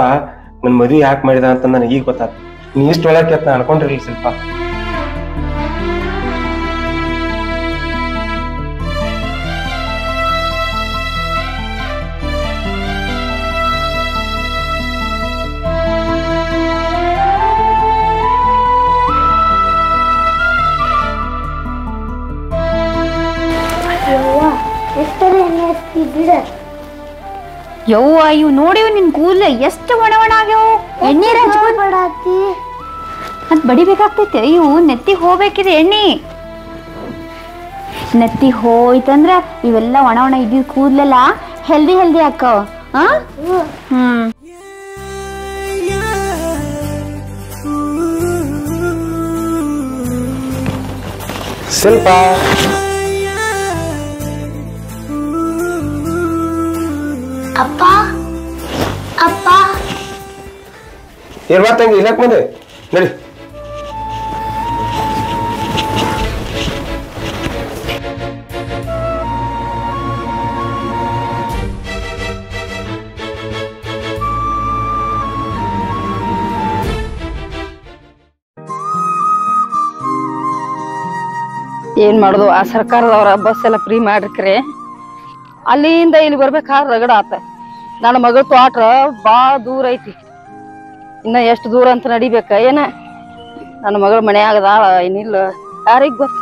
ನನ್ನ ಮದುವೆ ಯಾಕೆ ಮಾಡಿದ ಅಂತ ನನಗೆ ಈಗ ಗೊತ್ತಾಗ್ತದೆ. ನೀ ಇಷ್ಟು ಒಳಕ್ಕೆ ಅಂತ ಅನ್ಕೊಂಡಿರಲಿ ಶಿಲ್ಪ. ಯವ್ವ ಇವ್ ನೋಡಿವ್ ನಿನ್ ಕೂದಲ ಎಷ್ಟು ಒಣ ಆಗ್ಯಾವ. ಎಣ್ಣೆ ಹಚ್ಕೊಳ್ಬೇಡತಿ ಮತ್ ಬಡಿಬೇಕಾಗ್ತೈತೆ. ಇವು ನೆತ್ತಿಗೆ ಹೋಗ್ಬೇಕಿದೆ ಎಣ್ಣೆ. ನೆತ್ತಿ ಹೋಯ್ತಂದ್ರ ಇವೆಲ್ಲ ಒಣ ಇದ್ದಿದ್ ಕೂದಲೆಲ್ಲ ಹೆಲ್ದಿ ಹಾಕವ. ಶಿಲ್ಪ, ಅಪ್ಪ ಅಪ್ಪ ಏನ್ ಮಾಡ್ತಂಗಿ ಇಲ್ಲಕ್ ಬಂದೆ ನಡಿ. ಏನ್ ಮಾಡುದು ಆ ಸರ್ಕಾರದವ್ರ ಬಸ್ ಎಲ್ಲ ಫ್ರೀ ಮಾಡಿರ್ಕ್ರೆ ಅಲ್ಲಿಂದ ಇಲ್ಲಿ ಬರ್ಬೇಕಾದ್ರೆ ರಗಡ ಆತ. ನನ್ನ ಮಗಳ ತೋಟ ಬಾಳ ದೂರ ಐತಿ, ಇನ್ನ ಎಷ್ಟು ದೂರ ಅಂತ ನಡಿಬೇಕ ಏನ. ನನ್ನ ಮಗಳ ಮನೆ ಆಗದಾಳ ಏನಿಲ್ಲ ಯಾರಿಗ್ ಗೊತ್ತ.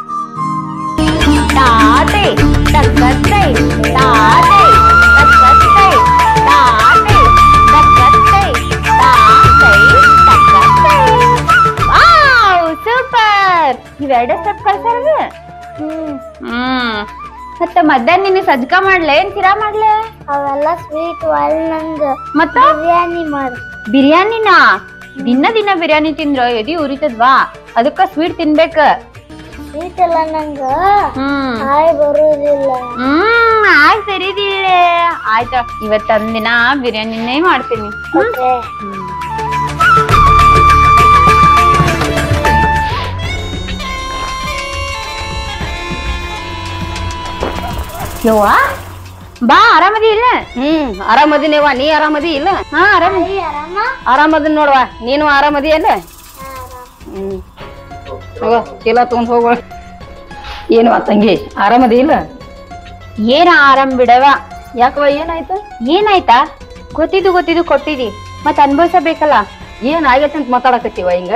ಸೂಪರ್, ಇವೆರಡ ಸ್ಟೆಪ್ ಕಳ್ಸಾರ. ಮತ್ತ ಮಧ್ಯಾಹ್ನ ನಿನ್ನ ಸಜ್ಜಕ ಮಾಡ್ಲೆ ಏನ್ ಸಿರಾ ಮಾಡ್ಲೆ? ಅವೆಲ್ಲ ಸ್ವೀಟ್ ಒಳ್ಳೆ ನಂಗ ಮತ್ತ ಬಿರಿಯಾನಿ ಮಾಡು. ಬಿರಿಯಾನಿನಾ? ದಿನ ದಿನ ಬಿರಿಯಾನಿ ತಿಂದ್ರ ಎದಿ ಉರಿತದ್ವಾ, ಅದಕ್ಕ ಸ್ವೀಟ್ ತಿನ್ಬೇಕ. ಸ್ವೀಟ್ ಎಲ್ಲ ನಂಗ ಆಯ್ ಬರುದಿಲ್ಲ. ಆಯ್ ಸರಿದಿಲ್ಲ. ಆಯ್ತಾ, ಇವತ್ತೊಂದಿನ ಬಿರಿಯಾನಿನೇ ಮಾಡ್ತೀನಿ. ಯವ್ವ ಬಾ, ಆರಾಮದಿ ಇಲ್ಲ? ಆರಾಮದಿನೇವಾ, ನೀ ಆರಾಮದಿ ಇಲ್ಲ? ಹಾ ಆರಾಮದಿ. ಆರಾಮದಿನ್ ನೋಡ್ವಾ, ನೀನು ಆರಾಮದಿ ಅಲ್ಲ? ಹೋಗ ಚೀಲ ತಗೊಂಡ್ ಹೋಗುವ. ಏನು ತಂಗಿ ಆರಾಮದಿ ಇಲ್ಲ? ಏನ ಆರಾಮ್ ಬಿಡವ. ಯಾಕವ ಏನಾಯ್ತು? ಏನಾಯ್ತಾ? ಗೊತ್ತಿದ್ದು ಕೊಟ್ಟಿದಿ, ಮತ್ ಅನ್ಭವಿಸಬೇಕಲ್ಲ. ಏನ್ ಆಗೈತೆ ಅಂತ ಮಾತಾಡಕತ್ತೀವ ಹಿಂಗ?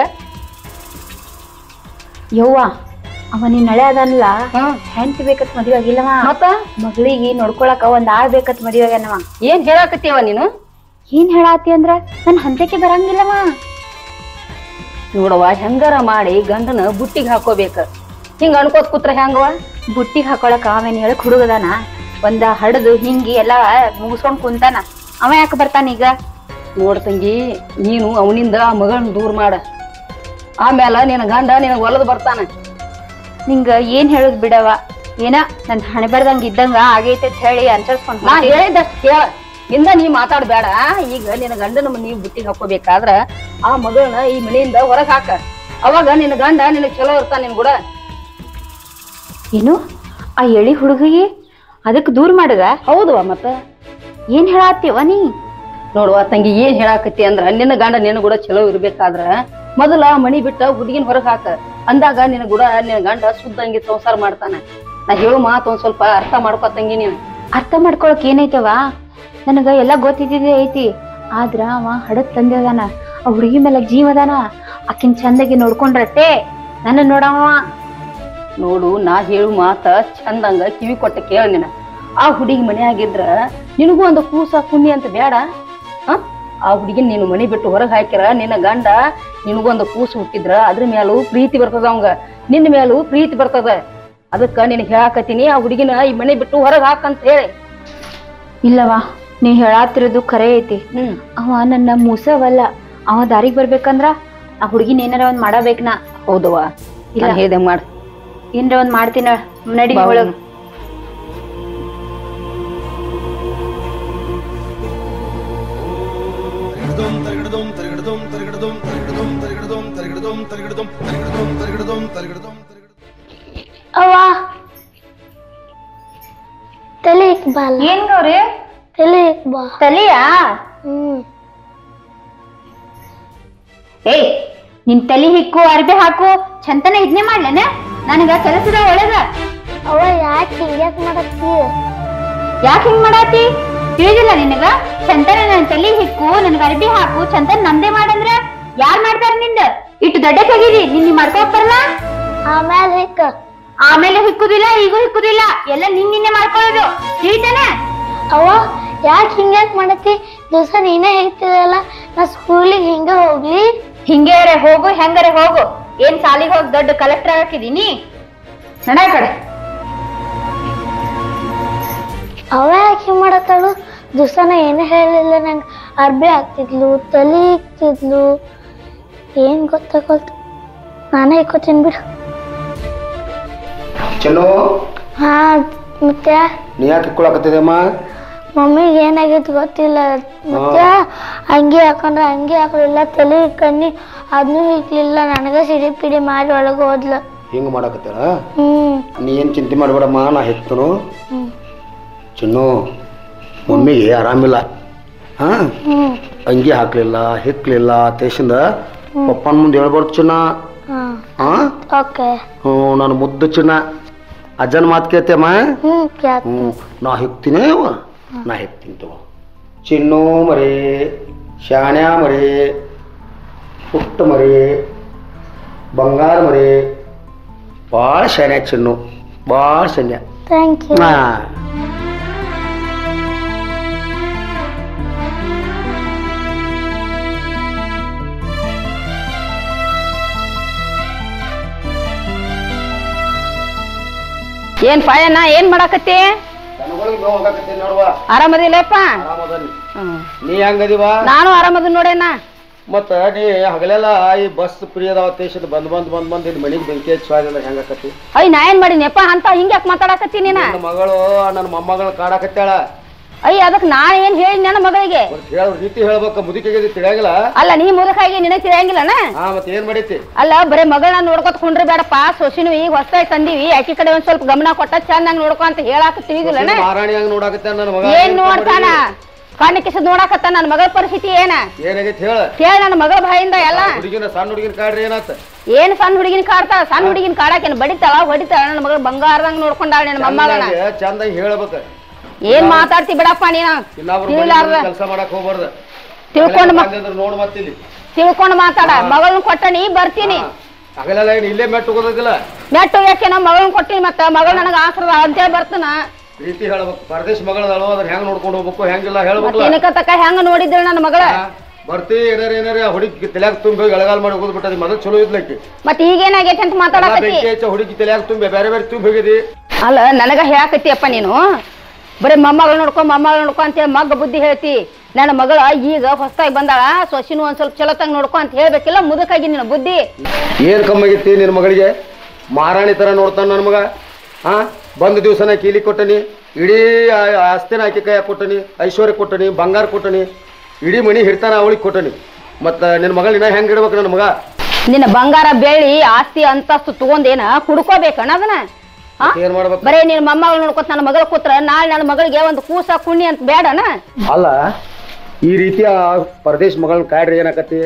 ಯವ್ವ, ಅವ ನಿನ್ ನಳೆ ಅದನ್ಲ, ಹೆಂಡತಿ ಬೇಕತ್ ಮದ್ವೆ ಆಗಿಲ್ಲವ. ಮತ್ತ ಮಗಳಿಗೆ ನೋಡ್ಕೊಳಕ ಒಂದ್ ಆಳ್ ಬೇಕತ್ ಮದ್ವೆ ಆಗ್ಯಾನವ. ಏನ್ ಹೇಳಾಕತ್ತೀವ ನೀನು? ಏನ್ ಹೇಳಾತಿ ಅಂದ್ರ ನನ್ ಹಂತಕ್ಕೆ ಬರಂಗಿಲ್ಲವ. ನೋಡವ, ಹೆಂಗಾರ ಮಾಡಿ ಗಂಡನ ಬುಟ್ಟಿಗೆ ಹಾಕೋಬೇಕ. ಹಿಂಗ ಅನ್ಕೋತ್ ಕೂತ್ರ ಹೆಂಗವ? ಬುಟ್ಟಿಗೆ ಹಾಕೊಳಕ ಅವೇನ್ ಹೇಳಕ್ ಹುಡುಗದಾನ? ಒಂದ ಹಡದು ಹಿಂಗಿ ಎಲ್ಲಾ ಮುಗಿಸ್ಕೊಂಡ್ ಕುಂತಾನ, ಅವ ಯಾಕೆ ಬರ್ತಾನ ಈಗ? ನೋಡ್ ತಂಗಿ, ನೀನು ಅವನಿಂದ ಆ ಮಗಳನ್ನ ದೂರ ಮಾಡ. ಆಮೇಲೆ ನಿನ್ನ ಗಂಡ ನಿನಗ ಒಲದ್ ಬರ್ತಾನ. ನಿಂಗ ಏನ್ ಹೇಳುದ್ ಬಿಡವ. ಏನ ನನ್ ಹಣೆ ಬರ್ದಂಗ ಇದ್ದಂಗ ಆಗೈತೆ ಅಂತ ಹೇಳಿ ಅನ್ಸರ್ಸ್ಕೊಂಡ್ ನಾ ಹೇಳಿದಷ್ಟು ಕೇಳ. ಇಂದ ನೀ ಮಾತಾಡ್ಬೇಡ. ಈಗ ನಿನ್ನ ಗಂಡನ ನೀವ್ ಬುಟ್ಟಿಗೆ ಹಾಕೋಬೇಕಾದ್ರ ಆ ಮಗಳನ್ನ ಈ ಮನೆಯಿಂದ ಹೊರಗ್ ಹಾಕ. ಅವಾಗ ನಿನ್ನ ಗಂಡ ನಿನಗ್ ಚಲೋ ಇರ್ತಾನ ನಿನ್ ಕೂಡ. ಏನು ಆ ಎಳಿ ಹುಡುಗಿಗೆ ಅದಕ್ ದೂರ ಮಾಡುದ? ಹೌದವ, ಮತ್ತ ಏನ್ ಹೇಳಾತಿವ ನೀ? ನೋಡುವ ತಂಗಿ, ಏನ್ ಹೇಳಾಕತಿ ಅಂದ್ರ ನಿನ್ನ ಗಂಡ ನಿನ್ನ ಕೂಡ ಚಲೋ ಇರ್ಬೇಕಾದ್ರ ಮೊದಲ ಮನಿ ಬಿಟ್ಟ ಹುಡುಗಿನ ಹೊರಗ್ ಹಾಕ. ಅಂದಾಗ ನಿನ್ನ ಕೂಡ ನಿನ್ನ ಗಂಡ ಶುದ್ಧಂಗಿ ಸಂಸಾರ ಮಾಡ್ತಾನ. ನಾ ಹೇಳು ಮಾತು ಒಂದ್ ಸ್ವಲ್ಪ ಅರ್ಥ ಮಾಡ್ಕೋ ತಂಗಿ. ನೀನು ಅರ್ಥ ಮಾಡ್ಕೊಳಕ್ ಏನೈತವ? ನನಗ ಎಲ್ಲಾ ಗೊತ್ತಿದ್ದೆ ಐತಿ. ಆದ್ರ ಅವ ಹಡದ್ ತಂದೆದಾನ, ಆ ಹುಡುಗಿ ಮೇಲೆ ಜೀವದಾನ. ಆಕಿನ್ ಚಂದಾಗಿ ನೋಡ್ಕೊಂಡ್ರಟ್ಟೆ ನನ್ನ ನೋಡವ. ನೋಡು, ನಾ ಹೇಳು ಮಾತ ಚಂದಂಗ ಕಿವಿ ಕೊಟ್ಟ ಕೇಳ. ನೀನ ಆ ಹುಡುಗಿ ಮನೆ ಆಗಿದ್ರ ನಿನಗೂ ಒಂದು ಕೂಸ ಪುಣ್ಯ ಅಂತ ಬೇಡ? ಆ ಹುಡುಗಿನ ನೀನು ಮನೆ ಬಿಟ್ಟು ಹೊರಗೆ ಹಾಕಿರ ನಿನ್ನ ಗಂಡ ನಿನಗೊಂದು ಕೂಸು ಹುಟ್ಟಿದ್ರ ಅದ್ರ ಮೇಲೂ ಪ್ರೀತಿ ಬರ್ತದ, ಅವಂಗ ನಿನ್ನ ಮೇಲೂ ಪ್ರೀತಿ ಬರ್ತದ. ಅದಕ್ಕ ನಿನ್ ಹೇಳಾಕತೀನಿ, ಆ ಹುಡುಗಿನ ಈ ಮನೆ ಬಿಟ್ಟು ಹೊರಗೆ ಹಾಕಂತ ಹೇಳಿ. ಇಲ್ಲವಾ, ನೀ ಹೇಳಾತಿರೋದು ಖರೆ ಐತಿ. ಅವ ನನ್ನ ಮೂಸವಲ್ಲ. ಅವ ದಾರಿಗ್ ಬರ್ಬೇಕಂದ್ರ ಆ ಹುಡುಗಿನ ಏನಾರ ಒಂದ್ ಮಾಡಬೇಕನಾ? ಹೌದವಾ, ಇಲ್ಲ ಹೇಳ್ದೆ ಮಾಡ. ಏನ್ರ ಒಂದ್ ಮಾಡ್ತೀನ, ನಡಿ ಒಳಗ್. ಅವ್ವ ತಲೆ ಬಾಲ. ಏನ್ ಗೌರಿ? ತಲೆ ಬಾ. ತಲೆಯಾ? ಏಯ್, ನಿನ್ ತಲಿ ಹಿಕ್ಕು, ಅರ್ಬೆ ಹಾಕು, ಚಂತನ ಇದ್ನೇ ಮಾಡ್ಲೇನ? ನನಗ ಕೆಲಸದ ಒಳಗ. ಅವ್ವ ಯಾಕೆ ಹಿಂಗ್ಯಾಕ್ ಮಾಡತ್ತಿ? ಯಾಕೆ ಹಿಂಗ್ ಮಾಡಾತಿ? ತಿಳಿದಿಲ್ಲ ನಿನಗ? ಚಂತನ ನನ್ ತಲಿ ಹಿಕ್ಕು, ನನ್ಗ ಅರ್ಬಿ ಹಾಕು, ಚಂತನ ನಂದೇ ಮಾಡಂದ್ರ ಯಾರ್ ಮಾಡ್ತಾರ? ನಿಂದ ಇಟ್ಟು ದೊಡ್ಡ ತೆಗೀರಿ, ನಿನ್ ಮಾಡ್ಕೋಕ್ ಬರಲ್ಲ. ಆಮೇಲೆ ಹಿಕ್ಕ. ಆಮೇಲೆ ಹಿಕ್ಕುದಿಲ್ಲ, ಈಗೂ ಹಿಕ್ಕುದಿಲ್ಲ, ಎಲ್ಲ ನಿನ್ನೆ ಮಾಡ್ಕೊಳ್ಳೋದು. ತಿಳಿತಾನೆ? ಅವ್ವ ಯಾಕೆ ಹಿಂಗ್ಯಾಕ್ ಮಾಡತ್ತಿ? ದಿವಸ ನೀನೇ ಹೇಳ್ತಿದಲ್ಲ, ನಾ ಸ್ಕೂಲಿಗೆ ಹಿಂಗ ಹೋಗ್ಲಿ? ಹಿಂಗೇರೆ ಹೋಗು, ಹೆಂಗಾರೆ ಹೋಗು. ಏನ್ ಸಾಲಿಗೆ ಹೋಗಿ ದೊಡ್ಡ ಕಲೆಕ್ಟರ್ ಹಾಕಿದೀನಿ? ನಡ ಕಡೆ. ಅವ ಯಾಕೆ ಹಿಂಗ್ ಮಾಡತ್ತಾಳು? ದಿವಸನ ಏನು ಹೇಳಿಲ್ಲ ನಂಗೆ. ಅರ್ಬಿ ಹಾಕ್ತಿದ್ಲು, ತಲೆ ಇಕ್ತಿದ್ಲು, ಏನ್ ಗೊತ್ತಾಗೋಲ್ತು. ನಾನೇ ಇಕ್ಕೋತೀನಿ ಬಿಡು. ಚಲೋ. ಹಾ ಮತ್ತೆ ನೀ ಯಾಕೆ ಇಕ್ಕೊಳಕತ್ತಿದೆಮ್ಮ? ಮಮ್ಮಿಗೆ ಏನಾಗೈತಿ ಗೊತ್ತಿಲ್ಲ. ಮತ್ತೆ ಅಂಗಿ ಹಾಕೊಂಡ್ರೆ ಅಂಗಿ ಹಾಕಲಿಲ್ಲ, ತಲೆ ಕಣ್ಣಿ ಅದನ್ನೂ ಇಕ್ಲಿಲ್ಲ. ನನಗೆ ಸಿಡಿ ಪಿಡಿ ಮಾಡಿ ಒಳಗೆ ಹೋದ್ಲ. ಹಿಂಗೆ ಮಾಡಕತ್ತಾಳ. ನೀ ಏನು ಚಿಂತೆ ಮಾಡಬೇಡಮ್ಮ, ನಾ ಹೆತ್ತನು. ಚಿನ್ನು ಮಮ್ಮಿಗೆ ಆರಾಮಿಲ್ಲ. ಹಾಂ, ಅಂಗಿ ಹಾಕ್ಲಿಲ್ಲ, ಹಿಕ್ಲಿಲ್ಲ ತೇಸಿಂದ ಪಪ್ಪನ ಮುಂದೆ ಹೇಳ್ಬಾರ್ದು ಚಿನ್ನ. ಹಾಂ, ಓಕೆ. ನಾನು ಮುದ್ದು ಚಿನ್ನ. ಅಜ್ಜನ ಮಾತು ಕೇಳ್ತೇಮ್ಮ. ನಾ ಹೆಕ್ತೀನಿ, ನಾ ಹೆಕ್ತೀನಿ ತಗೋ. ಚಿನ್ನು ಮರಿ, ಶಾಣ್ಯ ಮರಿ, ಪುಟ್ಟ ಮರಿ, ಬಂಗಾರ ಮರಿ, ಭಾಳ ಶಾಣ್ಯ ಚಿನ್ನು, ಭಾಳ ಶಾಣ್ಯ. Thank you. ಏನ್ ಪಾಯಣ್ಣ, ಏನ್ ಮಾಡಾಕತ್ತಿ? ಆರಾಮದಿಲ್ಲಪ್ಪ? ನೀ ಹೆಂಗದಿವ? ನಾನು ಆರಾಮದ ನೋಡೇನ. ಮತ್ತ ನೀ ಹಗಲೆಲ್ಲ ಈ ಬಸ್ ಪ್ರಿಯದವ ದೇಶದ ಬಂದ್ ಇಲ್ಲಿ ಮನಿಗೆ ಬೆಂಕಿ ಹಚ್ಚಿ ಹೆಂಗಾಕತಿ? ಅಯ್ಯ ನಾ ಏನ್ ಮಾಡಿನಪ್ಪ ಅಂತ ಹಿಂಗ್ಯಾಕ್ ಮಾತಾಡಕತ್ತಿ ನೀನ? ಮಗಳು ನನ್ನ ಮೊಮ್ಮಗಳ ಕಾಡಾಕತ್ತಾಳ. ಅಯ್ಯ ಅದಕ್ ನಾನ್ ಏನ್ ಹೇಳಿ ನನ್ನ ಮಗಳಿಗೆ? ರೀತಿ ಹೇಳ್ಬೇಕ, ಮುದುಕಿಗೆ ತಿಳಿಯಂಗಿಲ್ಲ. ಅಲ್ಲ ನೀ ಮುದುಕಾಗಿ ನಿನಗ್ ತಿಳಿಯಂಗಿಲ್ಲನ? ಮತ್ತೆ ಏನ್ ಮಾಡೈತಿ? ಅಲ್ಲ ಬರೇ ಮಗಳನ್ನ ನೋಡ್ಕೊತ ಕುಂಡ್ರಿ ಬೇಡಪ್ಪ, ಸೊಸಿನು ಈಗ ಹೊಸದಾಗಿ ತಂದಿವಿ, ಆಕಿ ಕಡೆ ಒಂದ್ ಸ್ವಲ್ಪ ಗಮನ ಕೊಟ್ಟ ಚಂದಂಗ್ ನೋಡ್ಕೊ ಅಂತ ಹೇಳಾಕ ತಿಳಿದಿಲ್ಲನ? ಮಾರಾಣಿಯಂಗ್ ನೋಡಾಕತ್ತ ನನ್ನ ಮಗ. ಏನ್ ನೋಡ್ತಾನ? ಕಣ್ಣು ಕಿಸದ್ ನೋಡಾಕತ್ತ. ನನ್ನ ಮಗಳ ಪರಿಸ್ಥಿತಿ ಏನ ಏನಾಗೈತಿ ಹೇಳ? ಕೇಳ ನನ್ನ ಮಗಳ ಬಾಯಿಂದ ಎಲ್ಲ. ಹುಡುಗಿನ ಸಣ್ಣ ಹುಡುಗಿನ ಕಾಡ್ರಿ ಏನಾತ? ಏನ್ ಸಣ್ಣ ಹುಡುಗಿನ ಕಾಡ್ತಾಳ? ಸಣ್ಣ ಹುಡುಗಿನ ಕಾಡಾಕೇನ್ ಬಡಿತಾಳ ಹೊಡಿತಾಳ? ನನ್ನ ಮಗಳ ಬಂಗಾರದಂಗ್ ನೋಡ್ಕೊಂಡಾಳ ನಿನ್ನ ಮೊಮ್ಮಗಳನ್ನ. ಚಂದಾಗಿ ಹೇಳ್ಬೇಕ. ಏನ್ ಮಾತಾಡ್ತಿ ಬಿಡಪ್ಪ ನೀನ? ಕೆಲಸ ಮಾಡಕ್ ಹೋಗ್ಬಾರ್ದ. ತಿಳ್ಕೊಂಡ್ ನೋಡ್ ಮತ್ತಿಲ್ಲಿ ತಿಳ್ಕೊಂಡ್ ಮಾತಾಡ. ಮಗಳನ್ನ ಕೊಟ್ಟನಿ ಬರ್ತೀನಿ. ಹಗಲೆಲ್ಲ ಇಲ್ಲೇ ಮೆಟ್ಟು ಹೋಗೋದಿಲ್ಲ. ಮೆಟ್ಟು ಯಾಕೆ? ನಮ್ಮ ಮಗಳನ್ನ ಕೊಟ್ಟಿನಿ, ಮತ್ತ ಮಗಳು ನನಗ ಆಸರದ ಅಂತೇಳಿ ಬರ್ತನ. ರೀತಿ ಹೇಳ್ಬೇಕು. ಪರದೇಶ ಮಗಳದಳು, ಅದನ್ನ ಹೆಂಗ್ ನೋಡ್ಕೊಂಡು ಹೋಗ್ಬೇಕು, ಹೆಂಗಿಲ್ಲ ಹೇಳ್ಬೇಕು. ಏನಕ್ಕ ಹೆಂಗ ನೋಡಿದ್ಳ ನನ್ನ ಮಗಳ? ಬರ್ತಿ ಏನಾರ ಹುಡುಗಿ ತಲೆಯಾಗ ತುಂಬಿ ಎಳಗಾಲ್ ಮಾಡಿ ಹೋಗೋದ್ ಬಿಟ್ಟದಿ. ಮೊದಲು ಚಲೋ ಇದ್ಲಕ್ಕಿ. ಮತ್ತೆ ಈಗೇನಾಗೈತೆ ಅಂತ ಮಾತಾಡಕತ್ತಿ? ಹುಡುಗಿ ತಲೆಯಾಗ ತುಂಬಿ ಬೇರೆ ಬೇರೆ ತುಂಬಿ ಹೋಗಿದಿ. ಅಲ್ಲ ನನಗ ಹೇಳಕತ್ತಿ ಅಪ್ಪ ನೀನು? ಬರೀ ಮೊಮ್ಮಗಳು ನೋಡ್ಕೊ ಅಂತೇಳಿ ಮಗ್ಗ ಬುದ್ಧಿ ಹೇಳ್ತಿ. ನನ್ನ ಮಗಳ ಈಗ ಹೊಸದಾಗಿ ಬಂದಾಳ, ಸೊಸಿನೂ ಒಂದ್ ಸ್ವಲ್ಪ ಚಲೋತಾಗ ನೋಡ್ಕೊ ಅಂತ ಹೇಳ್ಬೇಕಿಲ್ಲ? ಮುದುಕಾಗಿ ನಿನ್ನ ಬುದ್ಧಿ ಏನ್ ಕಮ್ಮಾಗಿತ್ತಿ ನಿನ್ನ ಮಗಳಿಗೆ? ಮಾರಾಣಿ ತರ ನೋಡ್ತಾನ ನನ್ನ ಮಗ. ಹಾ, ಬಂದ ದಿವ್ಸನ ಕೀಲಿ ಕೊಟ್ಟನಿ, ಇಡೀ ಆಸ್ತಿನ ಆಕಿ ಕೈಯಾಗ ಕೊಟ್ಟನಿ, ಐಶ್ವರ್ಯ ಕೊಟ್ಟನಿ, ಬಂಗಾರ ಕೊಟ್ಟನಿ, ಇಡೀ ಮನಿ ಹಿಡ್ತಾನ ಅವಳಿಗೆ ಕೊಟ್ಟನಿ. ಮತ್ತ ನಿನ್ನ ಮಗಳಿನ ಹೆಂಗ್ ಇಡ್ಬೇಕು ನನ್ನ ಮಗ? ನಿನ್ನ ಬಂಗಾರ ಬೆಳ್ಳಿ ಆಸ್ತಿ ಅಂತಸ್ತು ತಗೊಂಡೇನ ಕುಡ್ಕೋಬೇಕಣ್ಣ ಅದನ್ನ? ಏನ್ ಮಾಡ್ಬೇಕು? ಬರೇ ನಿನ್ ಮೊಮ್ಮಗಳು ನೋಡ್ಕೊತ ನನ್ನ ಮಗಳ ಕೂತ್ರ ನಾಳೆ ನನ್ನ ಮಗಳಿಗೆ ಒಂದು ಕೂಸ ಕುಣ್ಣಿ ಅಂತ ಬೇಡನ? ಅಲ್ಲ, ಈ ರೀತಿಯ ಪರದೇಶ ಮಗಳನ್ನ ಕಾಡ್ರಿ ಏನಾಕತಿ?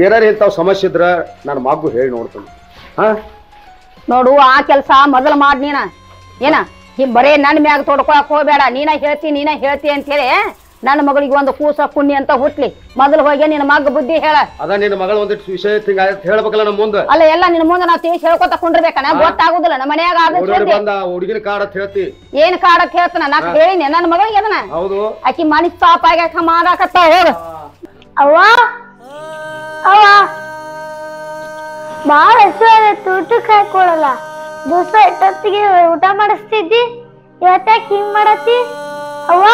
ಏನಾರ ಇಂಥವ್ ಸಮಸ್ಯೆ ಇದ್ರ ನಾನು ಮಗು ಹೇಳಿ ನೋಡ್ತೀನಿ. ಹಾ ನೋಡು, ಆ ಕೆಲಸ ಮೊದಲು ಮಾಡಿ ನೀನ. ಏನ ಬರೇ ನನ್ನ ಮ್ಯಾಗ ತೊಡ್ಕೊಳಕ್ ಹೋಗ್ಬೇಡ. ನೀನ ಹೇಳ್ತಿ ಅಂತ ಹೇಳಿ ನನ್ನ ಮಗಳಿಗೆ ಒಂದು ಕೂಸ ಕುಣ್ಣಿ ಅಂತ ಹುಟ್ಲಿ. ಮೊದಲು ಹೋಗಿ ನಿನ್ನ ಮಗ ಬುದ್ಧಿ ಹೇಳ. ಅದ ನಿನ್ನ ಮಗಳ ಒಂದಿಟ್ಟು ವಿಷಯ ಹೇಳ್ಬೇಕಲ್ಲ ನಮ್ಮ ಮುಂದೆ. ಅಲ್ಲ ಎಲ್ಲ ನಿನ್ನ ಮುಂದೆ ನಾವು ತಿಳಿಸಿ ಹೇಳ್ಕೊತ ಕುಂಡಿರ್ಬೇಕನ? ಗೊತ್ತಾಗುದಿಲ್ಲ ನಮ್ಮ ಮನ್ಯಾಗ. ಹುಡುಗಿನ ಕಾಡತ್ ಹೇಳ್ತಿ. ಏನ್ ಕಾಡತ್ ಹೇಳ್ತಾನ? ನಾ ಹೇಳಿನಿ ನನ್ನ ಮಗಳಿಗೆ ಅದನ್ನ. ಹೌದು, ಆಕಿ ಮನಿ ಸ್ಟಾಪ್ ಆಗ ಮಾಡಾಕತ್ತ. ಹೋಗ ಅವ್ವ, ಅವ್ವ ಬಾಳ ಹಸು ಊಟಕ್ಕೆ ಹಾಕೊಳಲ್ಲ. ದಿವಸ ಇಟ್ಟೊತ್ತಿಗೆ ಊಟ ಮಾಡಿಸ್ತಿದ್ದಿ, ಇವತ್ತಾಕ ಹಿಂಗ್ ಮಾಡತ್ತಿ? ಅವ್ವ